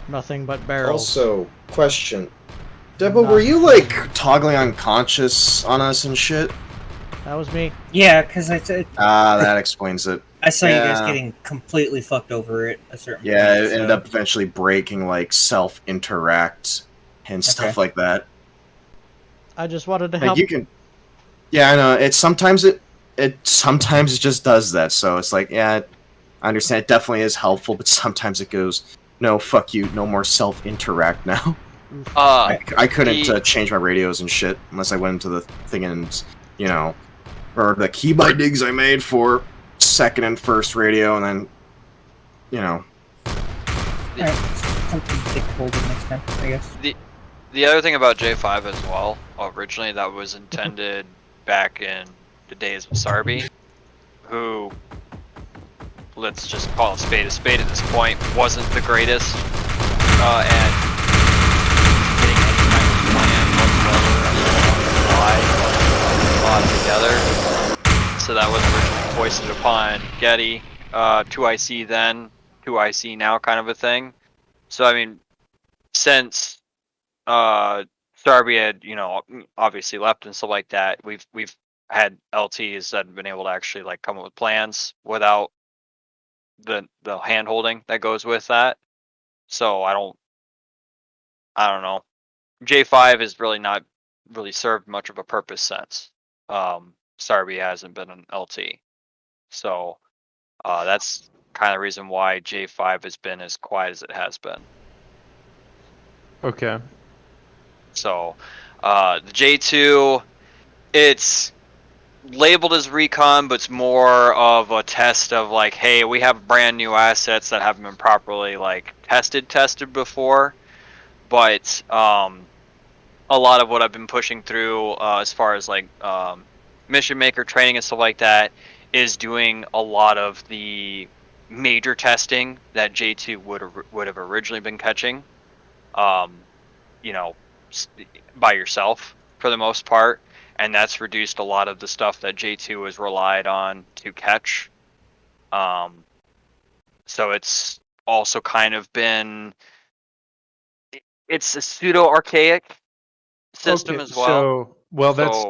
Nothing but barrels. Also, question. Debo, were you, like, toggling unconscious on us and shit? That was me. Yeah, because I said. That explains it. I saw you guys getting completely fucked over at a certain point. Yeah, it ended up eventually breaking, like, self-interact and stuff like that. I just wanted to Like, help. you can... Yeah, I know. Sometimes it just does that, so it's like, yeah, I understand. It definitely is helpful, but sometimes it goes, no, fuck you, no more self-interact now. I couldn't change my radios and shit unless I went into the thing and, you know, or the key bindings I made for second and first radio, and then, you know. Alright, something to take hold of next time, I guess. The other thing about J5 as well, originally that was intended back in the days of Sarby, who, let's just call a spade at this point, wasn't the greatest at getting any kind of plan whatsoever together. So that was originally foisted upon Getty, 2IC then, 2IC now kind of a thing. So I mean, since Sarby had, you know, obviously left and stuff like that, we've had LTs that have been able to actually like come up with plans without the hand holding that goes with that. So I don't know. J5 has really not really served much of a purpose since Sarby hasn't been an LT. So that's kind of the reason why J5 has been as quiet as it has been. Okay. So the J2, it's labeled as recon, but it's more of a test of like, hey, we have brand new assets that haven't been properly like tested before. But a lot of what I've been pushing through as far as like mission maker training and stuff like that is doing a lot of the major testing that J2 would have originally been catching. You know, by yourself for the most part, and that's reduced a lot of the stuff that J2 has relied on to catch. So it's also kind of been, it's a pseudo archaic system as well.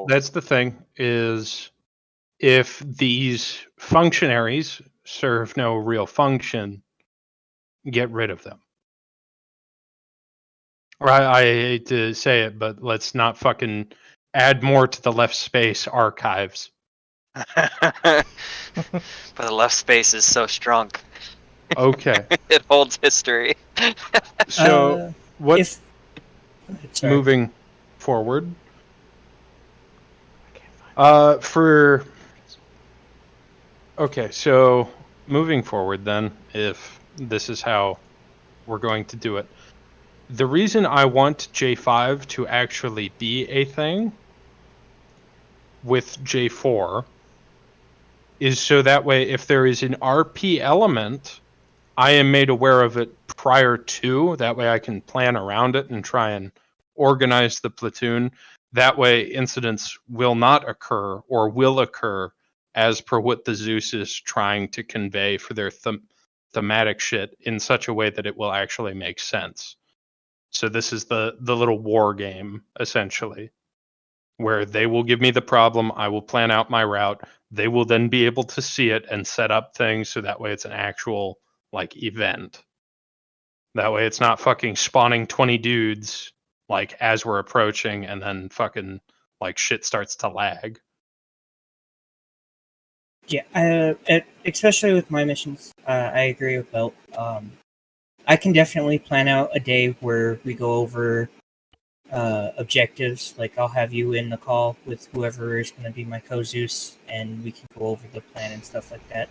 That's the thing, is if these functionaries serve no real function, get rid of them. Or I hate to say it, but let's not fucking add more to the left space archives. But the left space is so strong. Okay. It holds history. So what's moving forward? Okay, so moving forward then, if this is how we're going to do it, the reason I want J5 to actually be a thing with J4 is so that way if there is an RP element, I am made aware of it prior to, that way I can plan around it and try and organize the platoon. That way incidents will not occur or will occur as per what the Zeus is trying to convey for their thematic shit in such a way that it will actually make sense. So this is the little war game, essentially, where they will give me the problem, I will plan out my route, they will then be able to see it and set up things so that way it's an actual, like, event. That way it's not fucking spawning 20 dudes, like, as we're approaching, and then fucking, like, shit starts to lag. Yeah, especially with my missions, I agree with Belt. I can definitely plan out a day where we go over objectives. Like, I'll have you in the call with whoever is going to be my co-Zeus, and we can go over the plan and stuff like that.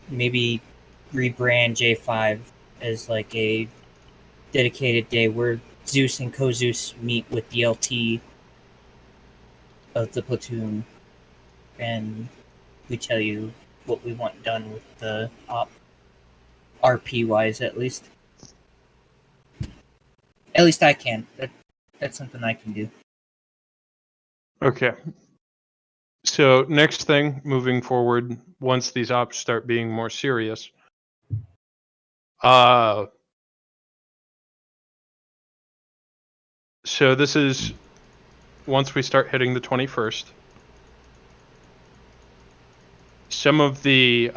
Maybe rebrand J5 as like a dedicated day where Zeus and co-Zeus meet with the LT of the platoon, and we tell you what we want done with the op. RP-wise, at least. At least I can. That's something I can do. Okay. So next thing, moving forward, once these ops start being more serious, so this is once we start hitting the 21st. Some of the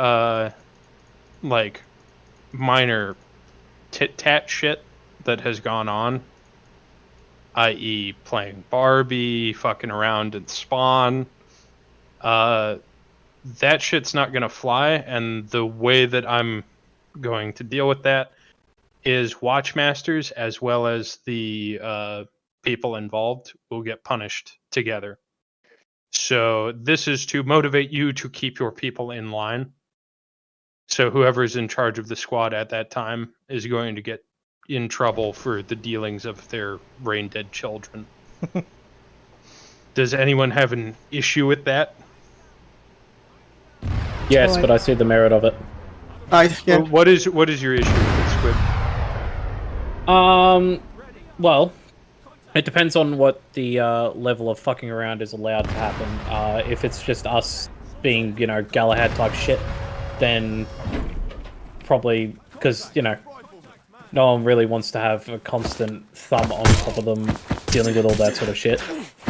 like minor tit-tat shit that has gone on, i.e. playing Barbie, fucking around in Spawn, that shit's not gonna fly, and the way that I'm going to deal with that is Watchmasters as well as the people involved will get punished together. So this is to motivate you to keep your people in line. So whoever's in charge of the squad at that time is going to get in trouble for the dealings of their brain-dead children. Does anyone have an issue with that? Yes, but I see the merit of it. Yeah. What is your issue with it, Squid? Well, it depends on what the level of fucking around is allowed to happen. If it's just us being, Galahad type shit, then probably, because, no one really wants to have a constant thumb on top of them dealing with all that sort of shit.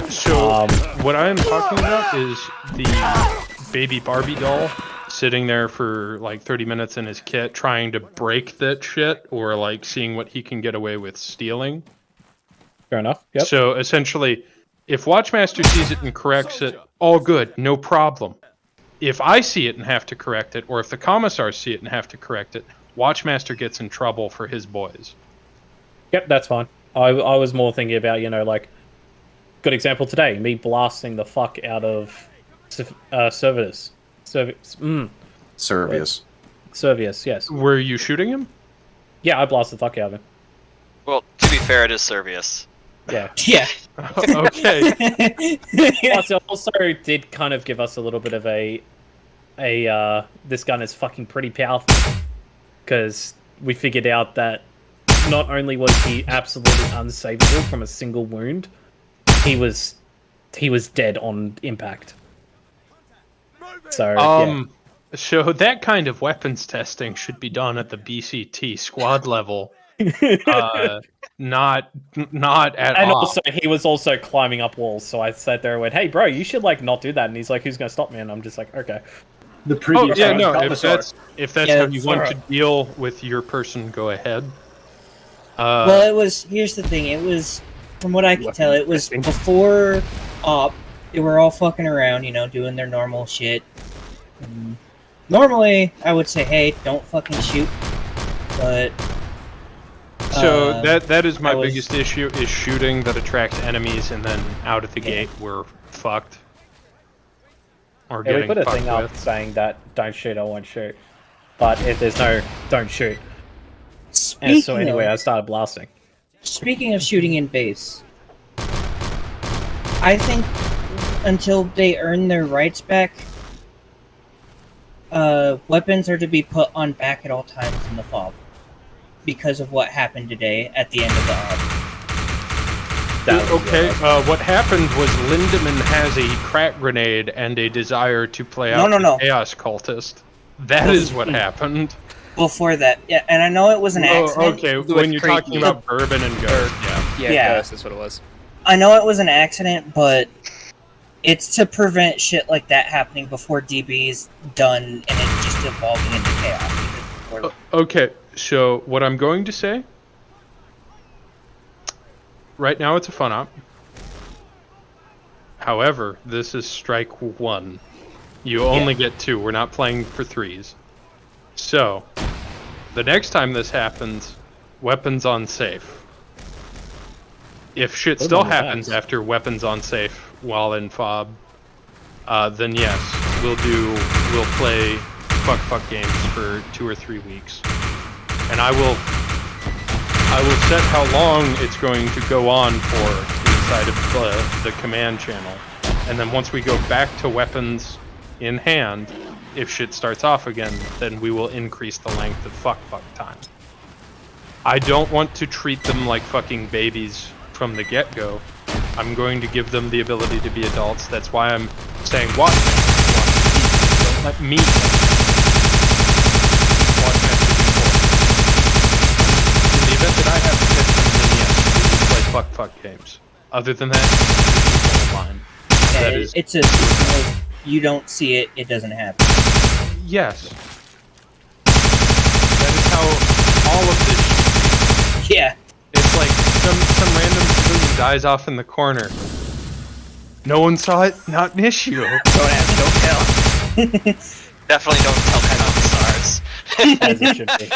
So, what I am talking about is the baby Barbie doll sitting there for like 30 minutes in his kit trying to break that shit, or like seeing what he can get away with stealing. Fair enough, yep. So, essentially, if Watchmaster sees it and corrects it, all good, no problem. If I see it and have to correct it, or if the commissars see it and have to correct it, Watchmaster gets in trouble for his boys. Yep, that's fine. I was more thinking about, like, good example today, me blasting the fuck out of Servius. Servius, yes. Were you shooting him? Yeah, I blasted the fuck out of him. Well, to be fair, it is Servius. Yeah. Yeah. Okay. But it also did kind of give us a little bit of a this gun is fucking pretty powerful, because we figured out that not only was he absolutely unsavable from a single wound, he was dead on impact. So yeah. So that kind of weapons testing should be done at the BCT squad level. Not at and all. Also, he was also climbing up walls, so I sat there and went, "Hey, bro, you should like not do that." And he's like, "Who's gonna stop me?" And I'm just like, "Okay." The previous if that's how you want to deal with your person, go ahead. Well, it was. Here's the thing. It was, from what I could tell, it was before op. They were all fucking around, doing their normal shit. And normally, I would say, "Hey, don't fucking shoot," but. So that is my biggest issue, is shooting that attracts enemies, and then out of the gate we're fucked. or Yeah, we getting put a fucked thing up with. saying that don't shoot, I won't shoot. But if there's no don't shoot. And so anyway, I started blasting. Speaking of shooting in base, I think until they earn their rights back, weapons are to be put on back at all times in the fob because of what happened today at the end of the op. Okay, what happened was Lindemann has a crack grenade and a desire to play out the Chaos Cultist. That is what happened. Before that, yeah, and I know it was an accident. Okay, when you're talking about Bourbon and Ghost, Yeah. Ghost is what it was. I know it was an accident, but it's to prevent shit like that happening before DB's done and it just evolving into chaos. Okay, so what I'm going to say, right now it's a fun op. However, this is strike 1. You only get 2. We're not playing for 3s. So, the next time this happens, weapons on safe. If shit still happens after weapons on safe while in fob, then yes, we'll play fuck games for 2 or 3 weeks. And I will set how long it's going to go on for inside of the command channel. And then once we go back to weapons in hand, if shit starts off again, then we will increase the length of fuck time. I don't want to treat them like fucking babies from the get-go. I'm going to give them the ability to be adults. That's why I'm saying watch. Don't let me watch Master before. In the event that I have to catch them, then yes, we play fuck games. Other than that, it's fine. That is it's a you don't see it, it doesn't happen. Yes. That is how all of this should be. Yeah. It's like some random civilian dies off in the corner. No one saw it, not an issue. Don't tell. Definitely don't tell SARS. As it should be.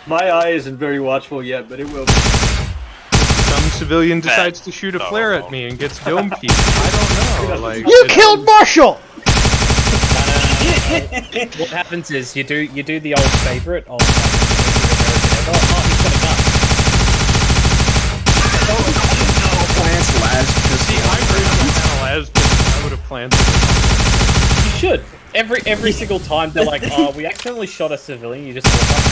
My eye isn't very watchful yet, but it will be. Some civilian decides to shoot a flare at me and gets dome peaked. I don't know. Like You killed Marshall! What happens is you do the old favorite of he's got a gun. Plants last. See, I raised my last, I would have planted. You should. Every single time they're like, oh, we accidentally shot a civilian. You just walk up and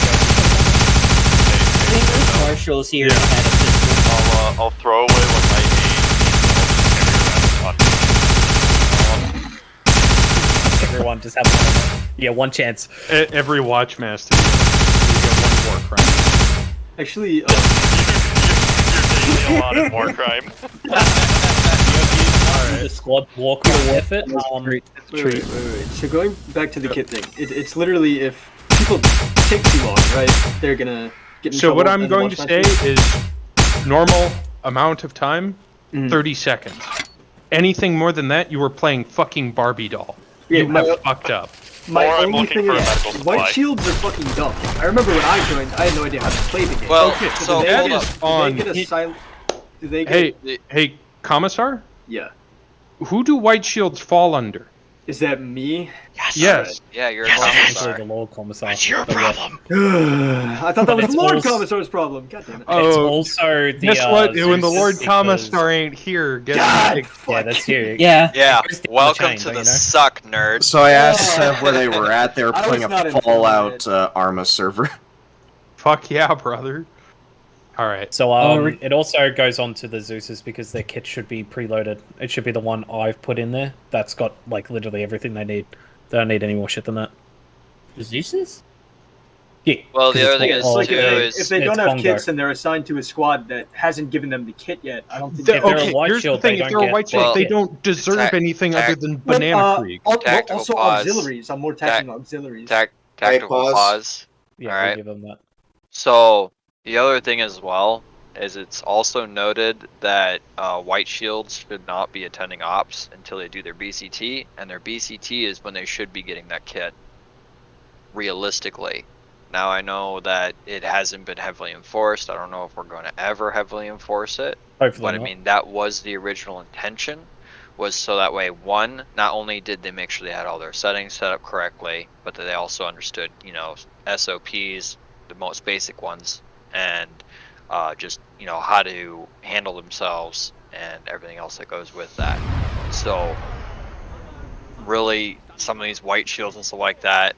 go, Marshall's here and had a pistol. I'll throw away what I everyone just have one chance. Every Watchmaster, you get 1 war crime. Actually, you're daily allotted war crime. The squad walk with it. Wait. So going back to the kit thing, it's literally if people take too long, right? They're gonna get in So trouble what I'm and going to watch say matches. is normal amount of time, 30 seconds. Anything more than that, you were playing fucking Barbie doll. Yeah, you have fucked up. My Or I'm only looking thing for a is, medical supply. white shields are fucking dumb. I remember when I joined, I had no idea how to play the game. Well, okay, so do they hold get, up. do they get a silent? Do they get? Hey, Commissar? Yeah. Who do white shields fall under? Is that me? Yes. Yeah, you're Yes, a commissar. the Lord Commissar. That's your problem. I thought that But was it's Lord also- Commissar's problem. God damn it. It's also the. Guess what? When the Zeus Lord because- Commissar ain't here, guess Yeah, that's you. Yeah. Yeah. It's the Welcome chain, to don't the you know? suck, nerd. So I asked where they were at. They were I playing was not a informed Fallout Arma server. Fuck yeah, brother. Alright. So it also goes on to the Zeus's because their kit should be preloaded. It should be the one I've put in there. That's got like literally everything they need. They don't need any more shit than that. The Zeus's? Yeah. Well, the 'cause other it's thing all- is, too, If they don't it's have Bongo. kits and they're assigned to a squad that hasn't given them the kit yet, I don't think. If they're a Okay, white here's the shield, thing. they If don't they're a get white the shield, they kit. don't deserve anything other than Banana Creek. Tactical also pause. auxiliaries. I'm more attacking auxiliaries. Tactical pause. Yeah, Alright. we'll give them that. So the other thing as well is it's also noted that white shields should not be attending ops until they do their BCT, and their BCT is when they should be getting that kit. Realistically, now I know that it hasn't been heavily enforced. I don't know if we're going to ever heavily enforce it, Hopefully but I not. mean that was the original intention, was so that way, one, not only did they make sure they had all their settings set up correctly, but that they also understood, SOPs, the most basic ones, and just, how to handle themselves and everything else that goes with that. So, really, some of these white shields and stuff like that,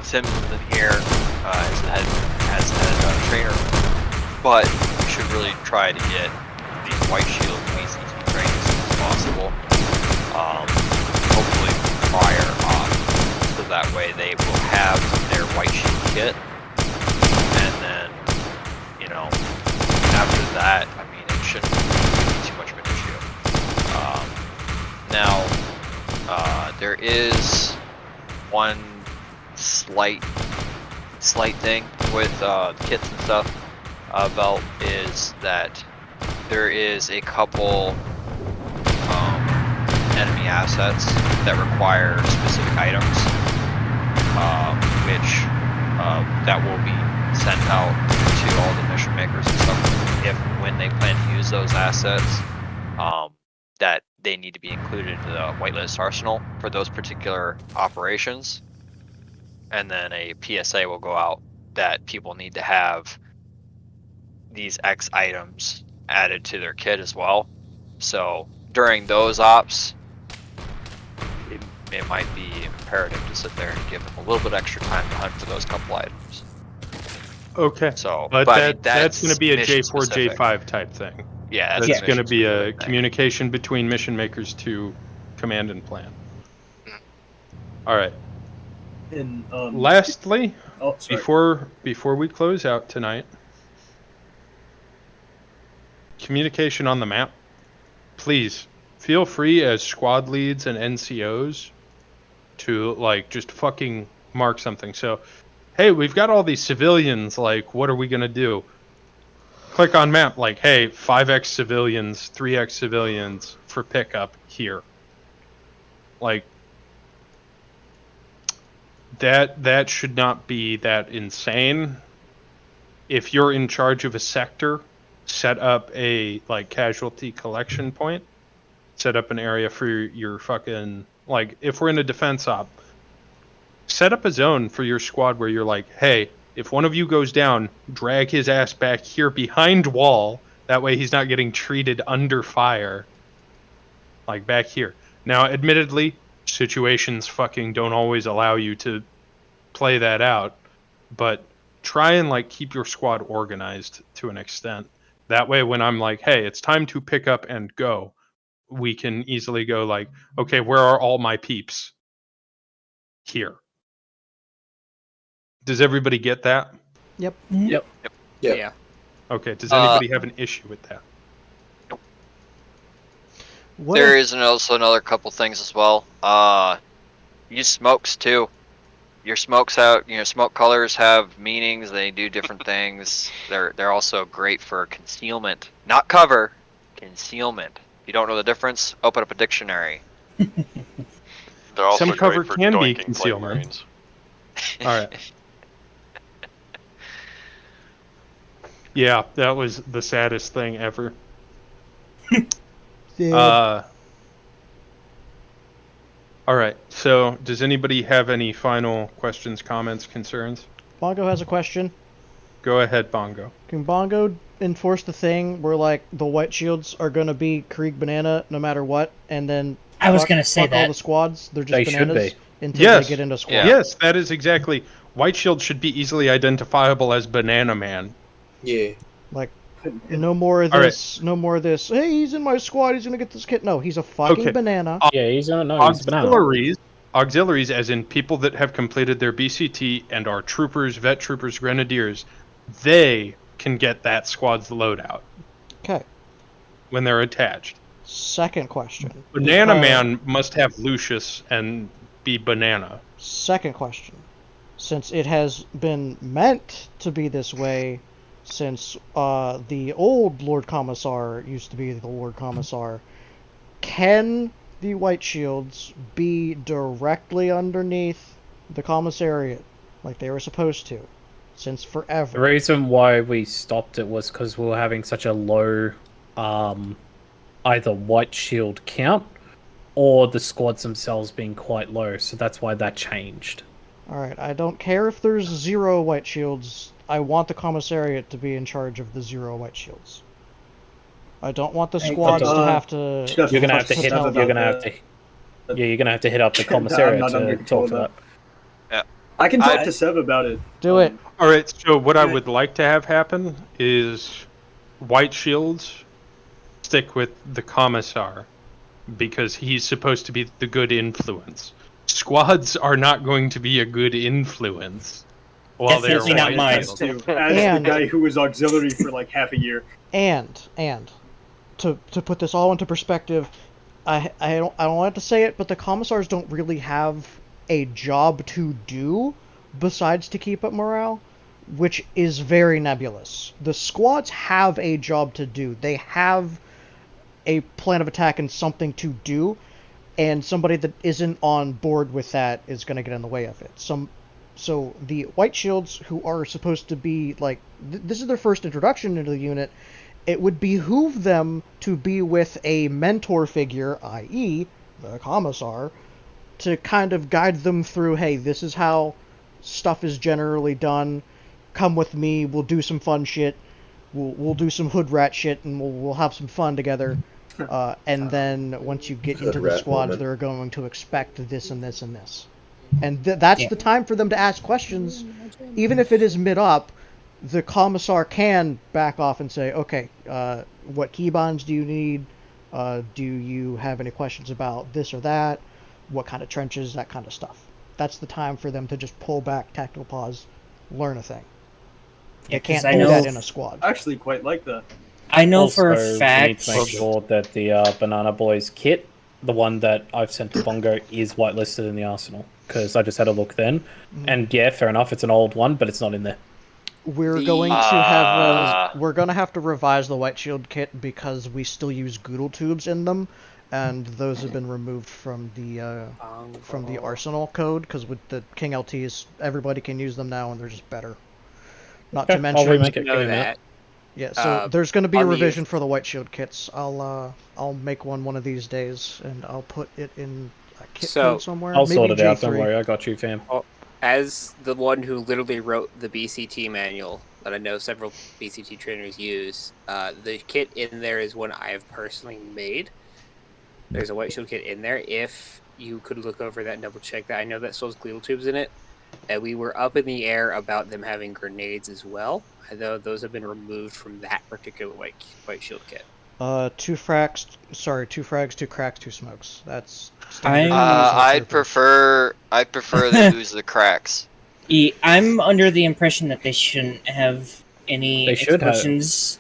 Sims in here has head trainer, but we should really try to get these white shield VCT trained as soon as possible. Hopefully prior so that way they will have their white shield kit, and then after that, I mean, it shouldn't be too much of an issue. Now, there is one slight thing with kits and stuff about is that there is a couple enemy assets that require specific items, which that will be sent out to all the mission makers and stuff when they plan to use those assets, that they need to be included into the whitelist arsenal for those particular operations. And then a PSA will go out that people need to have these X items added to their kit as well. So during those ops, it might be imperative to sit there and give them a little bit extra time to hunt for those couple items. Okay. So, but that's going to be a mission J4, specific. J5 type thing. Yeah, that's going to be a mission-specific thing. communication between mission makers to command and plan. All right. And Lastly, oh, sorry. before we close out tonight, communication on the map. Please feel free as squad leads and NCOs to just fucking mark something. So, hey, we've got all these civilians, what are we gonna do? Click on map, hey, 5x civilians, 3x civilians for pickup here. That should not be that insane. If you're in charge of a sector, set up a casualty collection point. Set up an area for your fucking if we're in a defense op, set up a zone for your squad where you're hey, if one of you goes down, drag his ass back here behind wall. That way he's not getting treated under fire. Back here. Now, admittedly, situations fucking don't always allow you to play that out, but try and keep your squad organized to an extent. That way when I'm hey, it's time to pick up and go, we can easily go okay, where are all my peeps? Here. Does everybody get that? Yep. Yep. Yeah. Okay, does anybody have an issue with that? There is also another couple things as well. Use smokes too. Your smokes smoke colors have meanings. They do different things. They're also great for concealment, not cover. Concealment. If you don't know the difference, open up a dictionary. They're also Some cover great for can be doinking concealment. All right. Yeah, that was the saddest thing ever. All right. So, does anybody have any final questions, comments, concerns? Bongo has a question. Go ahead, Bongo. Can Bongo enforce the thing where the white shields are gonna be Krieg banana no matter what, and then I was gonna say all that. the squads they're just They should bananas be. until Yes. they get into squad. Yes, that is exactly. White Shield should be easily identifiable as Banana Man. Yeah. No more of All right. this. No more of this. Hey, he's in my squad. He's gonna get this kit. No, he's a fucking Okay. banana. Yeah, he's a banana. Auxiliaries, as in people that have completed their BCT and are troopers, vet troopers, grenadiers, they can get that squad's loadout. Okay. When they're attached. Second question. Banana Man must have Lucius and be Banana. Second question. Since it has been meant to be this way since the old Lord Commissar used to be the Lord Commissar, can the White Shields be directly underneath the Commissariat like they were supposed to since forever? The reason why we stopped it was because we were having such a low either white shield count or the squads themselves being quite low, so that's why that changed. Alright, I don't care if there's 0 white shields. I want the commissariat to be in charge of the 0 white shields. I don't want the squads to have to... You're gonna have to hit up. You're gonna have to. Yeah, you're gonna have to hit up the commissariat to talk to that. Yeah. I can talk to Seb about it. Do it. All right. So what I would like to have happen is white shields stick with the commissar because he's supposed to be the good influence. Squads are not going to be a good influence while they're Definitely not mine. As the guy who was auxiliary for like half a year. And to put this all into perspective, I don't want to say it, but the commissars don't really have a job to do besides to keep up morale, which is very nebulous. The squads have a job to do. They have a plan of attack and something to do, and somebody that isn't on board with that is going to get in the way of it. So the White Shields, who are supposed to be, like, this is their first introduction into the unit, it would behoove them to be with a mentor figure, i.e. the Commissar, to kind of guide them through, hey, this is how stuff is generally done, come with me, we'll do some fun shit, we'll do some hood rat shit, and we'll have some fun together. And then once you get into the squads, they're going to expect this and this and this. And that's the time for them to ask questions. Even if it is mid-up, the Commissar can back off and say, okay, what keybinds do you need? Do you have any questions about this or that? What kind of trenches? That kind of stuff. That's the time for them to just pull back, tactical pause, learn a thing. They can't do that in a squad. I actually quite like that. I know Also, for a we fact. need to make sure that the Banana Boys kit, the one that I've sent to Bongo, is whitelisted in the arsenal. Because I just had a look then. And yeah, fair enough, it's an old one, but it's not in there. We're going to have we're going to have to revise the White Shield kit because we still use Goodle tubes in them, and those have been removed from the arsenal code because with the King LTs, everybody can use them now, and they're just better. Not to mention, I'll remake it. Give me a minute. Yeah, so there's going to be a revision for the White Shield kits. I'll make one of these days, and I'll put it in a kit code somewhere. I'll Maybe sort it out. J3. Don't worry, I got you, fam. As the one who literally wrote the BCT manual that I know several BCT trainers use, the kit in there is one I have personally made. There's a White Shield kit in there. If you could look over that and double check that, I know that still has Gleal tubes in it. And we were up in the air about them having grenades as well, although those have been removed from that particular White Shield kit. 2 frags, 2 cracks, 2 smokes. That's. I'd prefer they lose the cracks. I'm under the impression that they shouldn't have any explosives.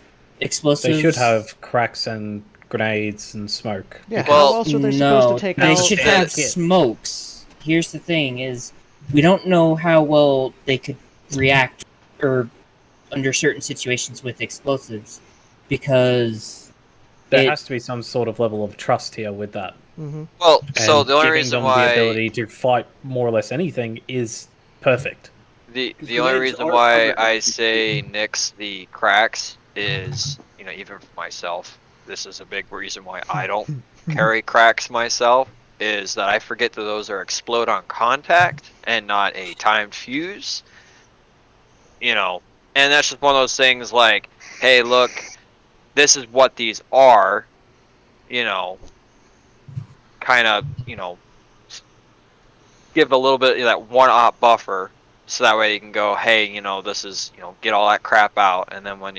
They should have cracks and grenades and smoke. Yeah, how else are they supposed to take they out should the have kit? smokes. Here's the thing: is we don't know how well they could react or under certain situations with explosives because there has to be some sort of level of trust here with that. Mm-hmm. Well, And so the only giving reason them why the ability to fight more or less anything is perfect. the only reason why I say nix the cracks is, even for myself, this is a big reason why I don't carry cracks myself, is that I forget that those are explode on contact and not a timed fuse. And that's just one of those things like, hey, look, this is what these are, kind of, give a little bit of that 1-op buffer so that way you can go, hey, this is, get all that crap out. And then when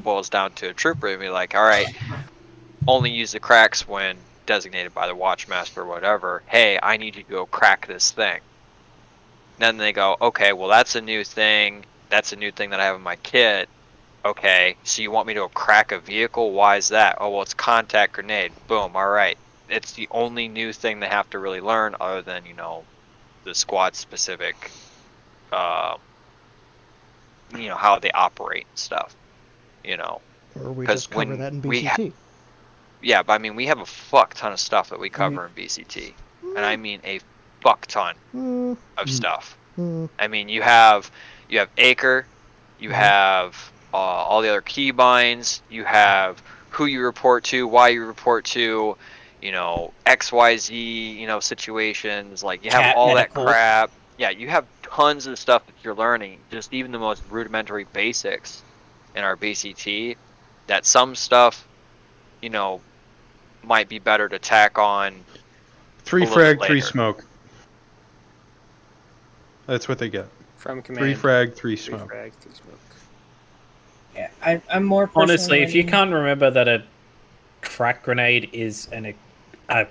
boils down to a trooper, you'll be like, all right, only use the cracks when designated by the Watchmaster or whatever. Hey, I need you to go crack this thing. Then they go, okay, well, that's a new thing. That's a new thing that I have in my kit. Okay, so you want me to go crack a vehicle? Why is that? Oh, well, it's contact grenade. Boom, all right. It's the only new thing they have to really learn other than, the squad-specific, how they operate and stuff, Or we just cover that in BCT. Yeah, but I mean, we have a fuck ton of stuff that we cover in BCT. And I mean a fuck ton of stuff. I mean, you have Acre, you have all the other keybinds, you have who you report to, why you report to, you know, XYZ, you know, situations. Like you have Cat all medical. that crap. Yeah, you have tons of stuff that you're learning, just even the most rudimentary basics in our BCT, that some stuff, you know, might be better to tack on 3 a little bit frag, 3 later. smoke. That's what they get. From 3 command. frag, 3 3 smoke. frag, 3 smoke. Yeah, I'm more Honestly, if you leaning- can't remember that a crack grenade is a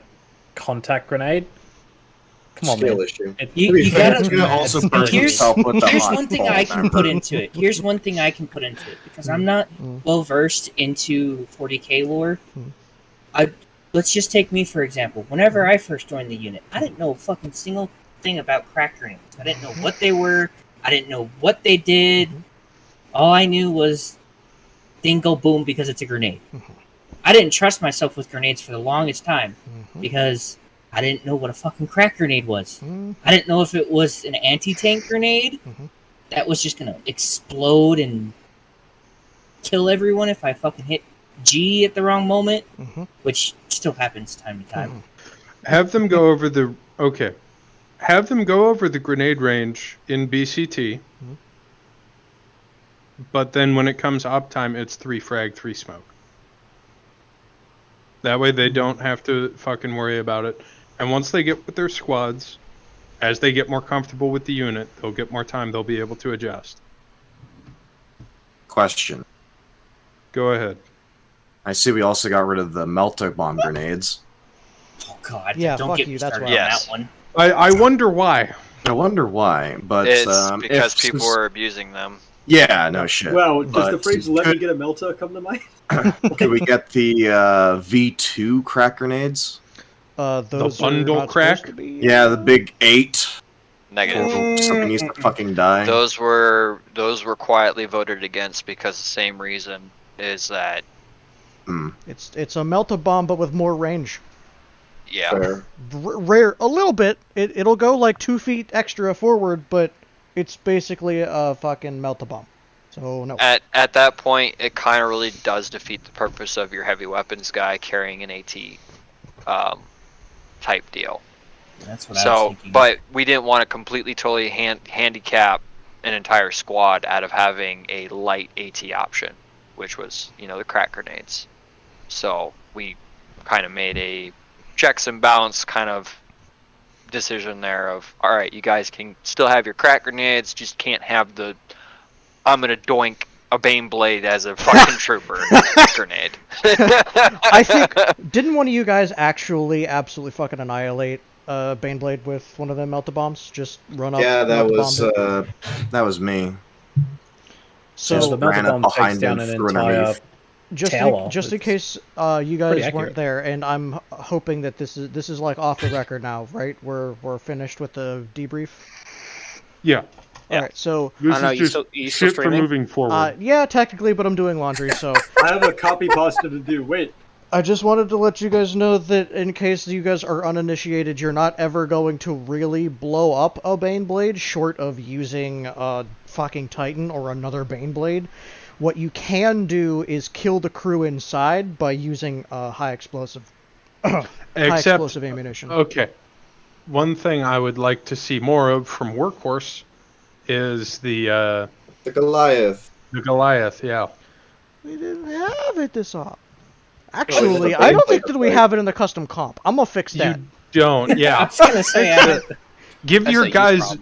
contact grenade, come on, Skill man. issue. You gotta. Here's one thing I can put into it. Here's one thing I can put into it because I'm not well versed into 40k lore. Let's just take me for example. Whenever I first joined the unit, I didn't know a fucking single thing about crack grenades. I didn't know what they were. I didn't know what they did. All I knew was ding go boom because it's a grenade. I didn't trust myself with grenades for the longest time because I didn't know what a fucking crack grenade was. I didn't know if it was an anti-tank grenade that was just gonna explode and kill everyone if I fucking hit G at the wrong moment, which still happens time to time. Have them go over the Have them go over the grenade range in BCT. But then when it comes op time, it's 3 frag, 3 smoke. That way they don't have to fucking worry about it. And once they get with their squads, as they get more comfortable with the unit, they'll get more time, they'll be able to adjust. Question. Go ahead. I see we also got rid of the melter bomb grenades. Oh god, Yeah, don't fuck get you, me that's started why. on that one. I wonder why. I wonder why, but It's because if- people were abusing them. Yeah, no shit. Wow, does the But phrase "let me could- get a Melta" come to mind? Could we get the V2 crack grenades? Those The bundle are not crack? supposed to be. Yeah, the big 8. Negative. Something needs to fucking die. Those were quietly voted against because the same reason is that It's a melt-a-bomb, but with more range. yeah. Rare, a little bit. It'll go like 2 feet extra forward, but it's basically a fucking melt-a-bomb. So no. At that point, it kind of really does defeat the purpose of your heavy weapons guy carrying an AT type deal. That's what I was thinking. But we didn't want to completely totally handicap an entire squad out of having a light AT option, which was, you know, the crack grenades. So we kind of made a checks and balance kind of decision there of, all right, you guys can still have your crack grenades, just can't have the I'm gonna doink a Bane Blade as a fucking trooper grenade. I think, didn't one of you guys actually absolutely fucking annihilate Baneblade with one of them melt-a-bombs? Just run up. Yeah, that melt-a-bomb was me. So Just the ran up melt-a-bomb takes behind down him, an threw an entire leaf. tower. Just in case you guys weren't there, and I'm hoping that this is like off the record now, right? We're finished with the debrief. Yeah. All right, so This I don't know, is you just still- you still shit for streaming? moving forward. yeah, technically, but I'm doing laundry, so I have a copy pasta to do. Wait. I just wanted to let you guys know that in case you guys are uninitiated, you're not ever going to really blow up a Baneblade short of using a fucking Titan or another Baneblade. What you can do is kill the crew inside by using high explosive ammunition. Okay. One thing I would like to see more of from Workhorse is the Goliath. The Goliath, yeah. We didn't have it this off. Actually, I don't think that we have it in the custom comp. I'm gonna fix that. You don't, yeah. I was gonna say, Give That's your a you guys.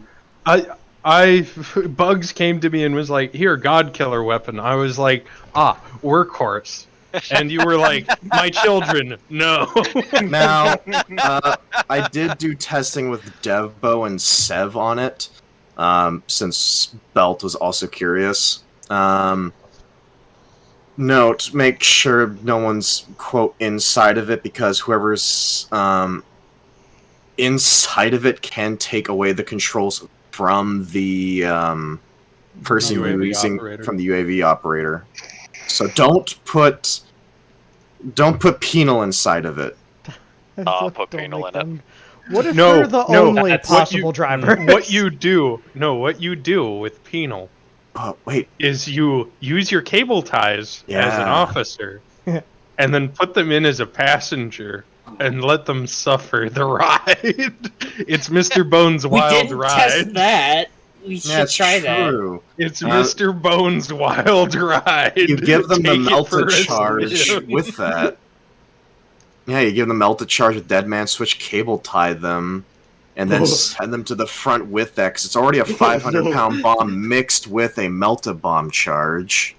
problem. Bugs came to me and was like, "Here, God Killer weapon." I was like, Workhorse, and you were like, "My children, no." Now, I did do testing with Devbo and Sev on it, since Belt was also curious. Note, make sure no one's, quote, inside of it, because whoever's inside of it can take away the controls from the person UAV using operator. from the UAV operator. So don't put penal inside of it. I'll put penal in it. What if you're the only possible driver? What you do with penal wait. is you use your cable ties as an Yeah. officer, and then put them in as a passenger and let them suffer the ride. It's Mr. Bones' We wild didn't ride. test that. We should That's try true. It's Mr. Bones' wild ride. You give them the Take it melted for a charge spin. with that. Yeah, you give them the melted charge with Dead Man Switch, cable tie them, and then send them to the front with that, because it's already a 500-pound bomb mixed with a melted bomb charge.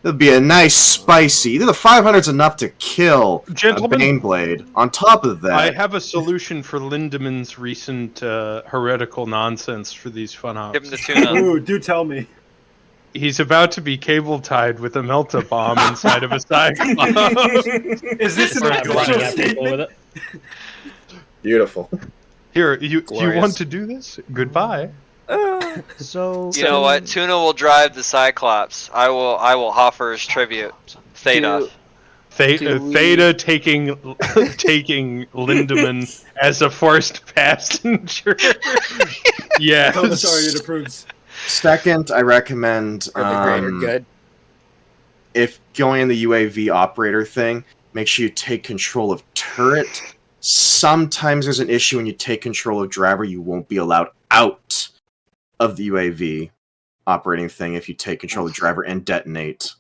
It'll be a nice spicy. Either the 500's enough to kill Gentlemen, a Baneblade. On top of that, I have a solution for Lindemann's recent heretical nonsense for these fun ops. Give him the tuna. Ooh, do tell me. He's about to be cable tied with a melta bomb inside of a Cyclops. Is this an official statement? Beautiful. Here, you Glorious. want to do this? Goodbye. So You know what? Tuna will drive the Cyclops. I will offer his tribute. Theta. Theta taking Lindemann as a forced passenger. Yes. Tell the story it approves. second, I recommend For the greater good. if going in the UAV operator thing, make sure you take control of turret. Sometimes there's an issue when you take control of driver, you won't be allowed out of the UAV operating thing if you take control of driver and detonate.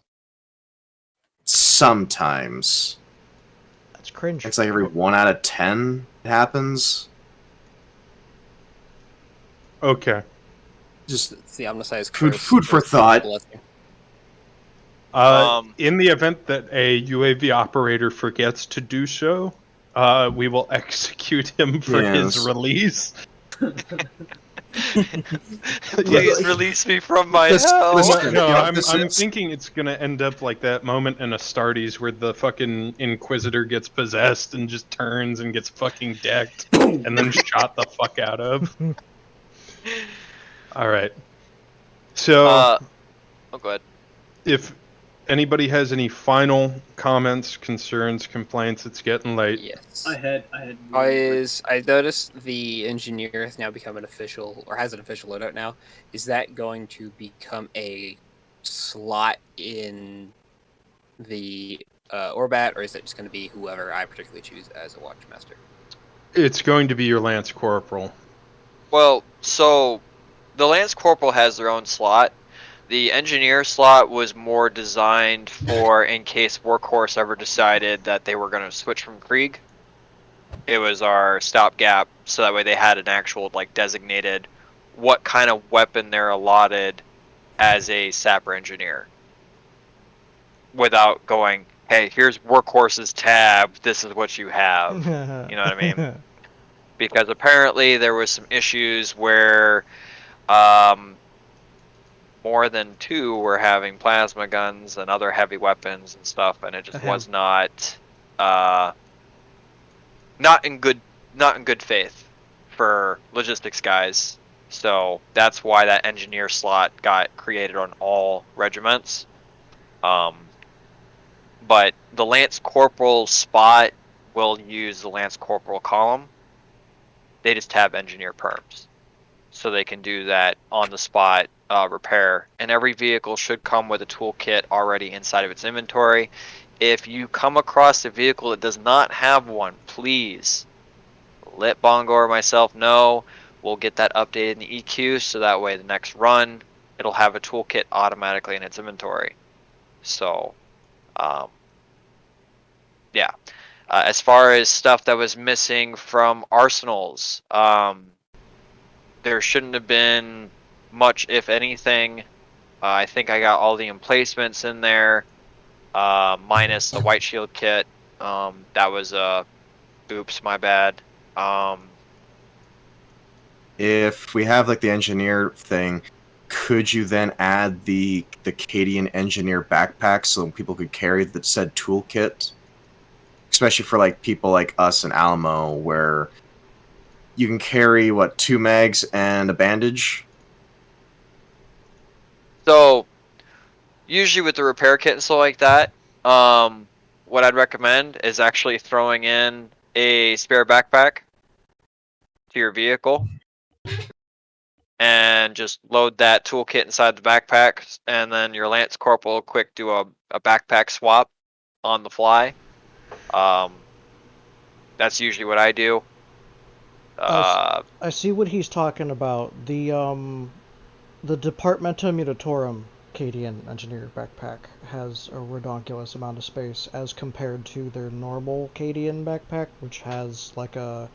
Sometimes. That's cringe. It's like every 1 out of 10 it happens. Okay. Just the Omniscience food for thought. In the event that a UAV operator forgets to do so, we will execute him for his release. Please release me from my hell. I'm thinking it's gonna end up like that moment in Astartes where the fucking Inquisitor gets possessed and just turns and gets fucking decked and then shot the fuck out of. All right. So, oh, go ahead. If anybody has any final comments, concerns, complaints, it's getting late. Yes. I noticed the engineer has now become an official, or has an official loadout now. Is that going to become a slot in the Orbat, or is it just going to be whoever I particularly choose as a Watchmaster? It's going to be your Lance Corporal. Well, so the Lance Corporal has their own slot. The engineer slot was more designed for in case Workhorse ever decided that they were going to switch from Krieg. It was our stopgap, so that way they had an actual designated what kind of weapon they're allotted as a sapper engineer. Without going, hey, here's Workhorse's tab, this is what you have. You know what I mean? Because apparently there was some issues where more than two were having plasma guns and other heavy weapons and stuff, and it just was not in good faith for logistics guys. So that's why that engineer slot got created on all regiments. But the Lance Corporal spot will use the Lance Corporal column. They just have engineer perms, so they can do that on the spot repair. And every vehicle should come with a toolkit already inside of its inventory. If you come across a vehicle that does not have one, please let Bongo or myself know. We'll get that updated in the EQ, so that way the next run it'll have a toolkit automatically in its inventory. So, yeah. As far as stuff that was missing from arsenals, there shouldn't have been much, if anything. I think I got all the emplacements in there, minus the white shield kit. That was oops, my bad. If we have the engineer thing, could you then add the Cadian engineer backpack so people could carry the said toolkit? Especially for people like us in Alamo, where you can carry 2 mags and a bandage. So usually with the repair kit and stuff like that, what I'd recommend is actually throwing in a spare backpack to your vehicle and just load that toolkit inside the backpack, and then your Lance Corporal will quick do a backpack swap on the fly. That's usually what I do. I see what he's talking about. The Departmenta Munitorum Cadian Engineer backpack has a redonkulous amount of space as compared to their normal Cadian backpack, which has like a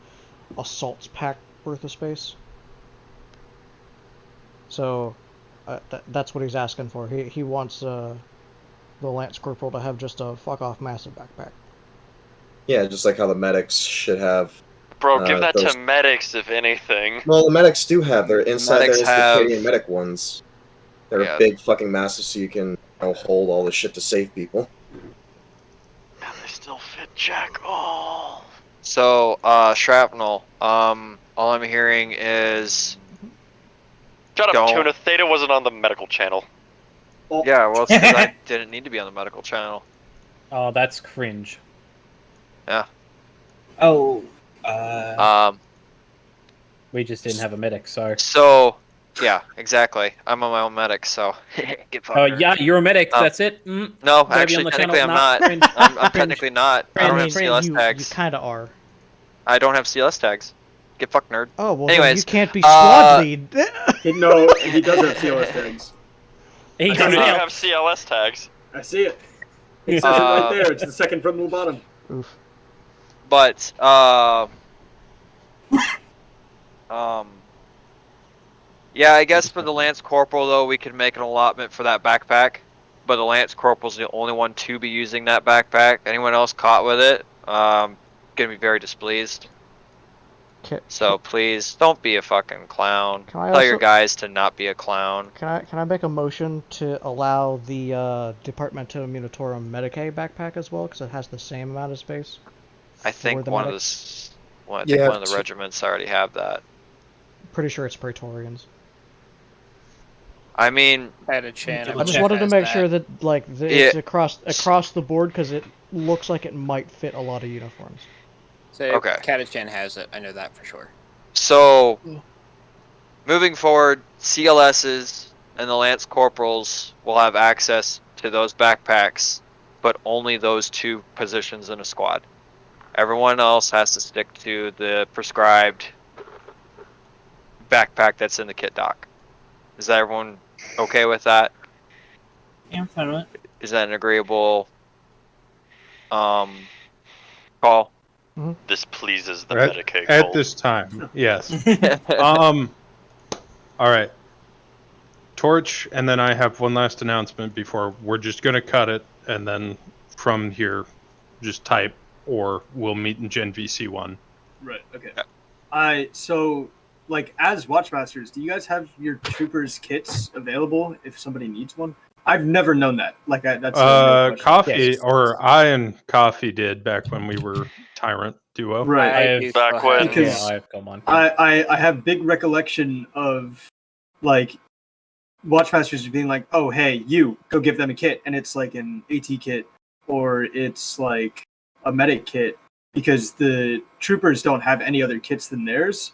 salts pack worth of space. So that's what he's asking for. He wants the Lance Corporal to have just a fuck off massive backpack. Yeah, just like how the medics should have. Bro, give that those... to medics, if anything. Well, the medics do have their inside. Medics There's have... the Canadian medic ones. They're big, fucking massive, so you can hold all the shit to save people. And they still fit Jack. Oh. So, Shrapnel. All I'm hearing is. Shut up, Tuna. Theta wasn't on the medical channel. Yeah, well, it's because I didn't need to be on the medical channel. Oh, that's cringe. Yeah. Oh. We just didn't have a medic, so. So, yeah, exactly. I'm on my own medic, so. Get fucked. Oh, yeah, you're a medic. That's it. No, Gotta be actually, on the technically, I'm channel. not. Cringe. I'm technically not. I don't have CLS you tags. kind of are. I don't have CLS tags. Get fucked, nerd. Oh, well, anyways, then you can't be squad lead. No, he does have CLS tags. He does not have CLS tags. I see it. It says it right there. It's the second from the bottom. Oof. But, yeah, I guess for the Lance Corporal, though, we could make an allotment for that backpack. But the Lance Corporal's the only one to be using that backpack. Anyone else caught with it, gonna be very displeased. So please, don't be a fucking clown. Tell your guys to not be a clown. Can I make a motion to allow the Departmenta Munitorum Medicae backpack as well, because it has the same amount of space? I think one of one of the regiments already have that. Pretty sure it's Praetorians. I mean, I just wanted to make sure that it's across the board, because it looks like it might fit a lot of uniforms. So okay. Katachan has it. I know that for sure. So, moving forward, CLSs and the Lance Corporals will have access to those backpacks, but only those 2 positions in a squad. Everyone else has to stick to the prescribed backpack that's in the kit dock. Is that everyone okay with that? Yeah, I'm fine with it. Is that an agreeable call? This pleases the Medicaid. At this time, yes. All right. Torch, and then I have one last announcement before we're just going to cut it, and then from here, just type, or we'll meet in Gen VC1. Right, okay. So, like, as Watchmasters, do you guys have your troopers' kits available if somebody needs one? I've never known that. Like, that's Coffee, yes. or I and Coffee did back when we were Tyrant Duo. Right. Back when. Because I have big recollection of, like, Watchmasters being like, oh, hey, you, go give them a kit. And it's like an AT kit, or it's like a medic kit, because the troopers don't have any other kits than theirs.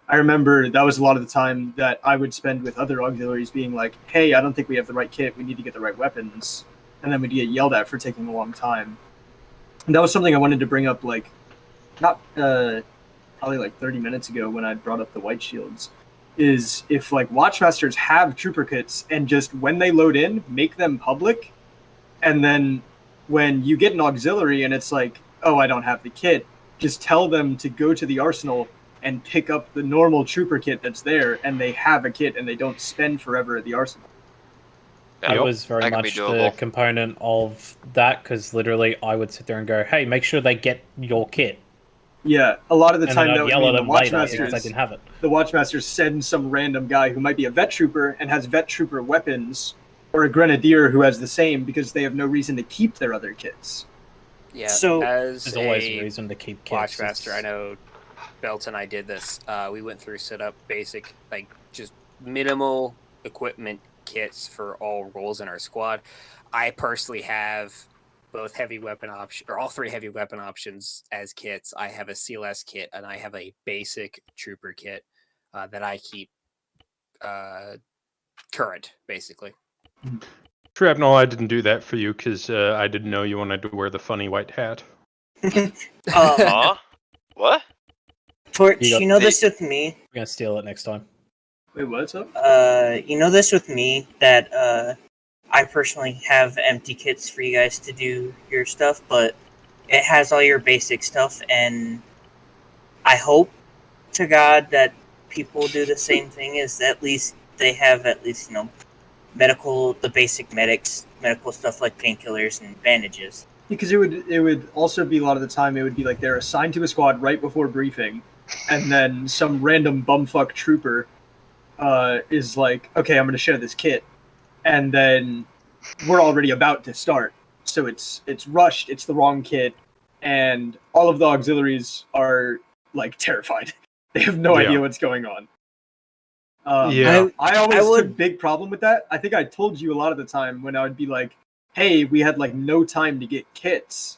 I remember that was a lot of the time that I would spend with other auxiliaries being like, hey, I don't think we have the right kit. We need to get the right weapons. And then we'd get yelled at for taking a long time. And that was something I wanted to bring up, like, not probably like 30 minutes ago when I brought up the white shields, is if, like, Watchmasters have trooper kits and just when they load in, make them public. And then when you get an auxiliary and it's like, oh, I don't have the kit, just tell them to go to the arsenal and pick up the normal trooper kit that's there, and they have a kit and they don't spend forever at the arsenal. That was very much the component of that, because literally I would sit there and go, hey, make sure they get your kit. Yeah, a lot of the And time then that I'd would yell mean at the them later because Watchmasters, I didn't have it. the Watchmasters send some random guy who might be a vet trooper and has vet trooper weapons, or a grenadier who has the same, because they have no reason to keep their other kits. Yeah, So- as There's always a reason to keep kits. Watchmaster, I know Belt and I did this. We went through set up basic, like, just minimal equipment kits for all roles in our squad. I personally have both heavy weapon option, or all 3 heavy weapon options as kits. I have a CLS kit and I have a basic trooper kit that I keep current, basically. Shrapnel, I didn't do that for you because I didn't know you wanted to wear the funny white hat. Huh? What? Torch, you know this with me. I'm gonna steal it next time. Wait, what's up? You know this with me that I personally have empty kits for you guys to do your stuff, but it has all your basic stuff, and I hope to God that people do the same thing. Is at least they have the basic medical stuff like painkillers and bandages. Because it would also be a lot of the time it would be like they're assigned to a squad right before briefing, and then some random bumfuck trooper is like, okay, I'm going to share this kit, and then we're already about to start, so it's rushed, it's the wrong kit, and all of the auxiliaries are like terrified. They have no idea what's going on. I always took big problem with that. I think I told you a lot of the time when I would be like, hey, we had like no time to get kits,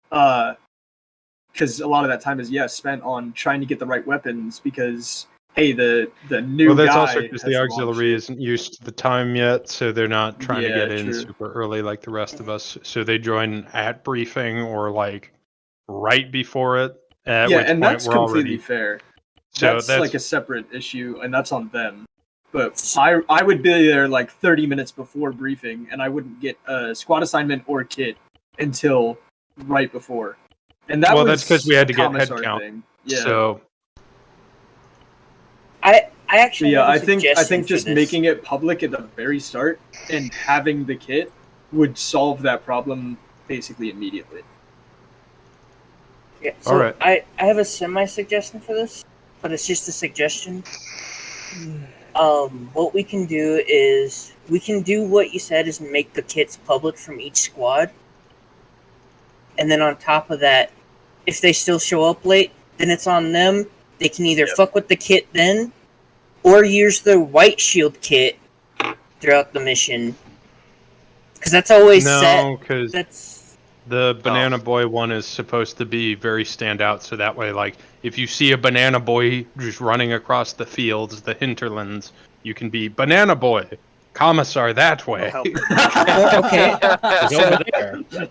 because a lot of that time is spent on trying to get the right weapons, because hey, the new well, that's guy also because the auxiliary isn't used to the time yet, so they're not trying to get in super early like the rest of us. So they join at briefing or like right before it. At which and point that's we're completely already... fair. So that's like a separate issue, and that's on them. But I would be there like 30 minutes before briefing, and I wouldn't get a squad assignment or kit until right before. And that that's because we had to get head count. Thing. So I actually I think just making it public at the very start and having the kit would solve that problem basically immediately. Yeah, so Alright. I have a semi-suggestion for this, but it's just a suggestion. What we can do is, we can do what you said, is make the kits public from each squad. And then on top of that, if they still show up late, then it's on them. They can either fuck with the kit then, or use the white shield kit throughout the mission. Because that's always set. No, because the Banana Boy one is supposed to be very standout, so that way, like, if you see a Banana Boy just running across the fields, the hinterlands, you can be Banana Boy, Commissar that way. Okay.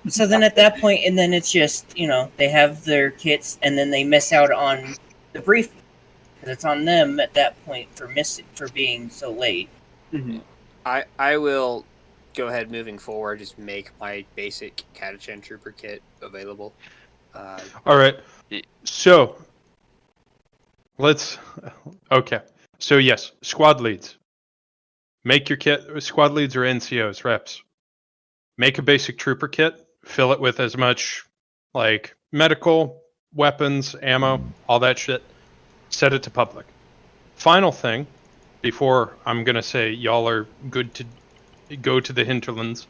So then at that point, and then it's just, they have their kits, and then they miss out on the briefing. Because it's on them at that point for being so late. Mm-hmm. I will go ahead moving forward, just make my basic Catachan Trooper kit available. Alright, so okay. So yes, squad leads. Make your kit, squad leads or NCOs, reps. Make a basic trooper kit, fill it with as much, like, medical, weapons, ammo, all that shit. Set it to public. Final thing, before I'm gonna say y'all are good to go to the hinterlands.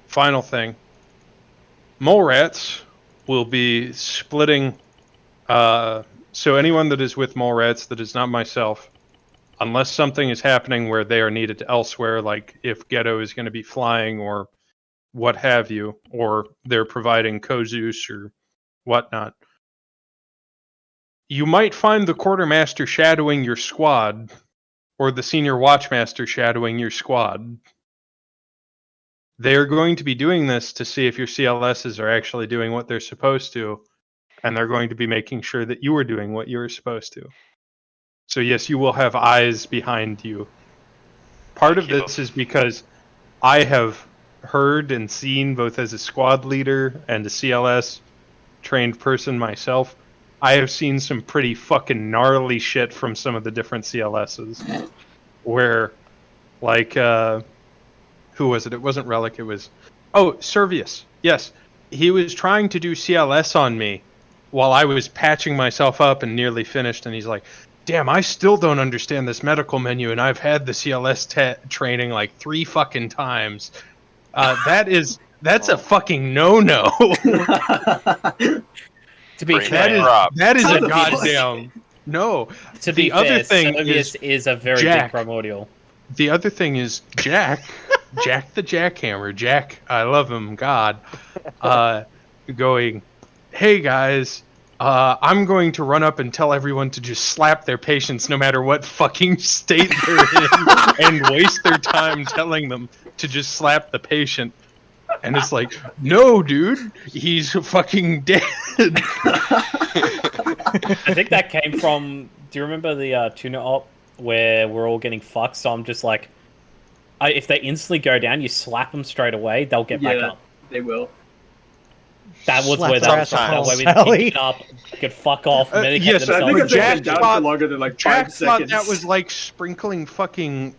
Final thing, mole rats will be splitting, so anyone that is with mole rats that is not myself, unless something is happening where they are needed elsewhere, like if Ghetto is going to be flying or what have you, or they're providing Kozus or whatnot, you might find the quartermaster shadowing your squad, or the senior watchmaster shadowing your squad. They're going to be doing this to see if your CLSs are actually doing what they're supposed to, and they're going to be making sure that you are doing what you're supposed to. So yes, you will have eyes behind you. Part of this is because I have heard and seen, both as a squad leader and a CLS trained person myself, I have seen some pretty fucking gnarly shit from some of the different CLSs. Where, like, who was it? It wasn't Relic, it was... Oh, Servius. Yes. He was trying to do CLS on me while I was patching myself up and nearly finished, and he's like, damn, I still don't understand this medical menu, and I've had the CLS training like 3 fucking times. That's a fucking no-no. To be fair, that is a goddamn no. To be the other fair, thing Servius is a very Jack. big primordial. The other thing is Jack, Jack the Jackhammer, Jack, I love him, God, going, hey guys, I'm going to run up and tell everyone to just slap their patients no matter what fucking state they're in and waste their time telling them to just slap the patient. And it's like, no, dude, he's fucking dead. I think that came from. Do you remember the tuna op where we're all getting fucked? So I'm just like, if they instantly go down, you slap them straight away, they'll get back up. They will. That was Slap where their that ass was from. across That way we Sally. pick it up, could fuck off, medicate Yes, I think themselves. Jack down thought, for longer than like 5 Jack thought seconds. that was like sprinkling fucking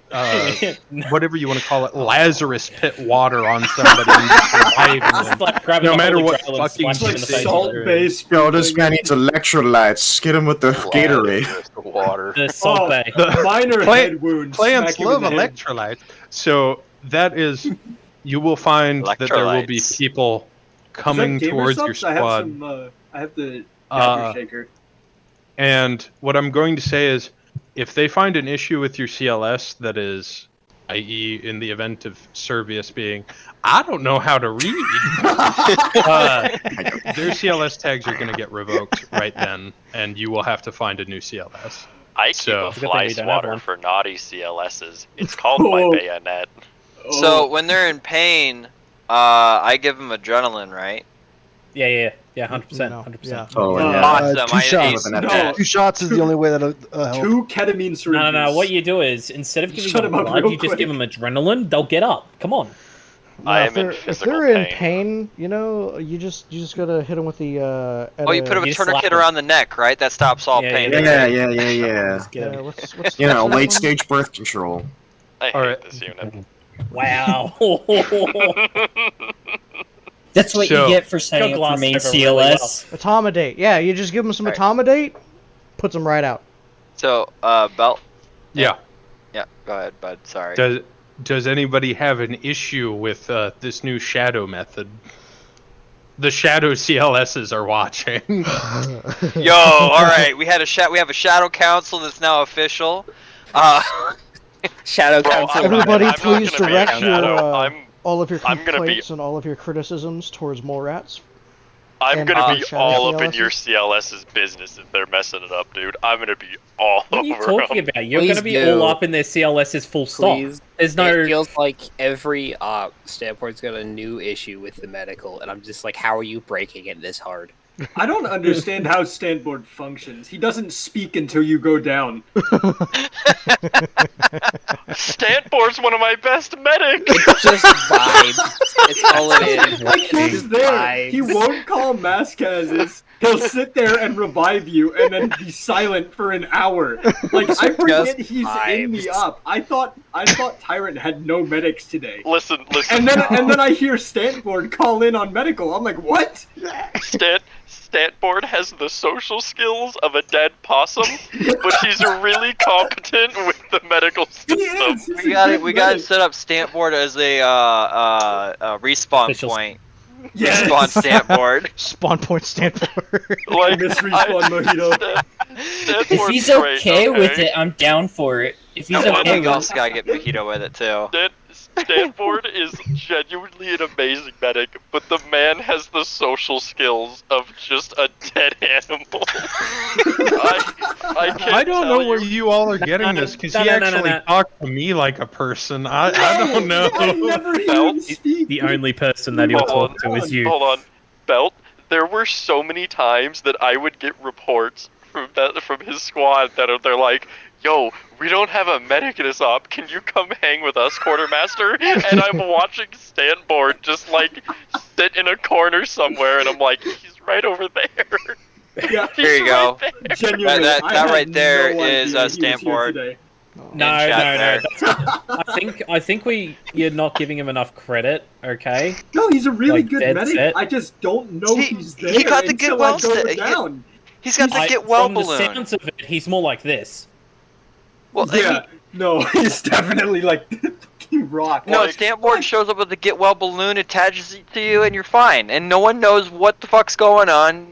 whatever you want to call it, Lazarus pit water on somebody and reviving them. No matter what fucking salt-based. Yo, this man needs electrolytes. Get him with the Gatorade. The water. The salt bay. Minor head wounds. Plants smack him in love the head. electrolytes. So that is, you will find that there will be Electrolytes. people coming Is that towards your Gamer Subs? squad. I have the Dagger Shaker. And what I'm going to say is, if they find an issue with your CLS that is, i.e. in the event of Servius being, I don't know how to read, their CLS tags are going to get revoked right then, and you will have to find a new CLS. I keep a fly swatter for naughty CLSs. It's called my bayonet. So when they're in pain, I give them adrenaline, right? Yeah, 100%, 100%. Oh, Awesome. 2 shots. No. 2 shots is the only way that'll help. 2 ketamine syringes. No. What you do is, instead of giving Shut them him up blood, real you just quick. give them adrenaline, they'll get up. Come on. If they're in pain, you know, you just gotta hit them with the. Oh, you put a tourniquet around the neck, right? That stops all pain. Yeah. You know, that late one? stage birth control. I hate this unit. Wow. That's what So- you get for setting up for main CLS. Automodate. Yeah, you just give them some automodate, puts them right out. So, Belt. Yeah. Yeah, go ahead, bud. Sorry. Does anybody have an issue with this new shadow method? The shadow CLSs are watching. Yo, all right. We have a shadow council that's now official. Shadow council. Everybody, I'm not please gonna be direct a shadow. your all of your I'm gonna be- complaints and all of your criticisms towards mole rats. I'm And gonna be shadow all up in CLSs? your CLS's business if they're messing it up, dude. I'm gonna be all What are you over talking them. about? You're going to be all up in their CLS's full stop. Please. There's no. It feels like every standpoint's got a new issue with the medical, and I'm just like, how are you breaking it this hard? I don't understand how Standboard functions. He doesn't speak until you go down. Stanbor's one of my best medics. It's just vibes. It's all it is. Like he's It's there. vibes. He won't call Mascazes. He'll sit there and revive you and then be silent for an hour. Like I forget he's in the vibes. up. I thought Tyrant had no medics today. Listen. And then I hear Standboard call in on medical. I'm like, what? Stanboard has the social skills of a dead possum, but he's really competent with the medical system. We got to set up Stampboard as a respawn point. Yes. Respawn Stampboard. Spawn point stand for. Like, Miss Respawn Mojito. If he's okay with it, I'm down for it. If he's I okay think with also gotta get Mojito with it too. Stanford is genuinely an amazing medic, but the man has the social skills of just a dead animal. I can't I don't tell know where you all are getting this, because he actually talked to me like a person. I don't know. The only person that he'll talk to is you. Hold on, Belt. There were so many times that I would get reports from his squad that they're like, "Yo, we don't have a medic in this op. Can you come hang with us, quartermaster?" And I'm watching Stanboard just like sit in a corner somewhere, and I'm like, "He's right over there." Yeah, Here you go. Genuinely, That I had right there no is idea he was here Stanboard. today. No. I think you're not giving him enough credit. Okay. No, he's a really Like, good dead medic. set. I just don't know he's there. he got the get until well I go set- down. He's got the get well From the balloon. sounds of it, he's more like this. Well, Yeah, no, he's definitely like fucking rock. No, Stampboard shows up with the get well balloon, attaches it to you, and you're fine. And no one knows what the fuck's going on.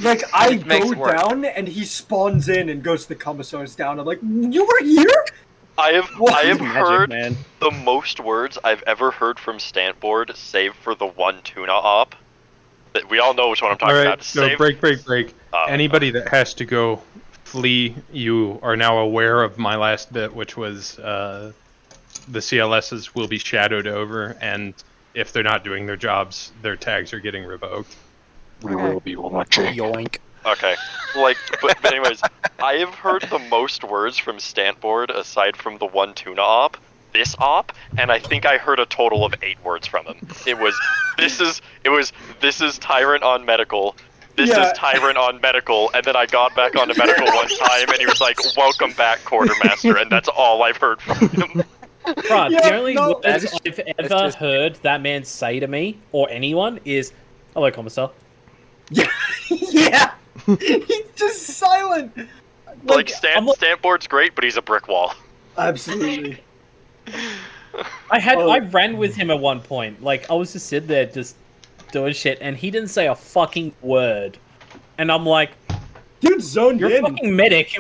Like I makes go it work. down and he spawns in and goes to the commissar's down. I'm like, you were here? I have Magic, heard man. the most words I've ever heard from Stantboard, save for the one tuna op. We all know which one I'm talking All right, about. so Save... break. Anybody that has to go flee, you are now aware of my last bit, which was the CLSs will be shadowed over, and if they're not doing their jobs, their tags are getting revoked. We will be watching. Yoink. Okay, like, but anyways, I have heard the most words from Stantboard aside from the one tuna op, this op, and I think I heard a total of 8 words from him. It was, this is Tyrant on medical, this is Tyrant on medical, and then I got back onto medical one time, and he was like, welcome back, Quartermaster, and that's all I've heard from him. Bruh, the only words that's I've ever heard that man say to me, or anyone, is, hello, Commissar. Yeah! He's just silent! Like, Stantboard's great, but he's a brick wall. Absolutely. I ran with him at one point. Like, I was just sitting there just doing shit, and he didn't say a fucking word. And I'm like, dude, zoned you're in. a fucking medic.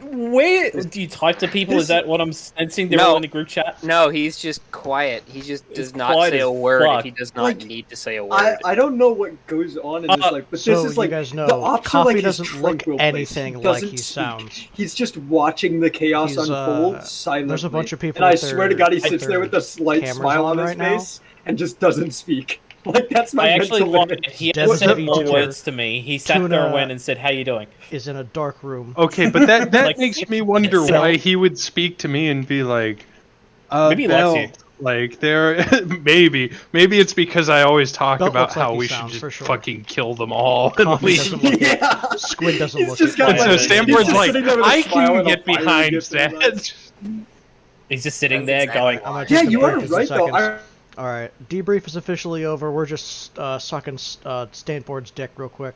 Where do you type to people? Is that what I'm sensing? They're all in a group chat? No, he's just quiet. He just does not quiet say as a word if fuck. he does not Like, need to say a word. I don't know what goes on in this life, but so this is like you guys know, the ops Coffee are like his doesn't look tranquil anything place. like Doesn't he speak. sounds. He's just watching the chaos He's, unfold silently. there's a bunch of people and I with swear to their- God, he sits there with a slight cameras smile on on his right now. face and just doesn't speak. Like that's my I actually mental loved image. it. He had said more words to me. He sat there and went and said, "How you doing?" Is in a dark room. Okay, but that Like, makes me wonder so- why he would speak to me and be like, Maybe he likes you. Belt, like there, maybe it's because I always talk Belt about looks like how he we should sounds, just for sure. fucking kill them all. and Coffee leave. doesn't look it. Squid doesn't He's look just it. got So like- Stanford's he's just like, sitting there with a I smile can and a get fire behind gift in his that. eyes. He's just sitting there going, I'm gonna Yeah, take a you break are for some right though. seconds. Alright, debrief is officially over. We're just sucking Stanford's dick real quick.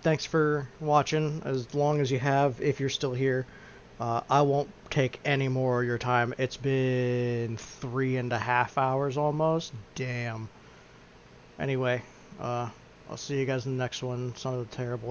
Thanks for watching, as long as you have, if you're still here. I won't take any more of your time. It's been 3.5 hours almost. Damn. Anyway, I'll see you guys in the next one. It's not a terrible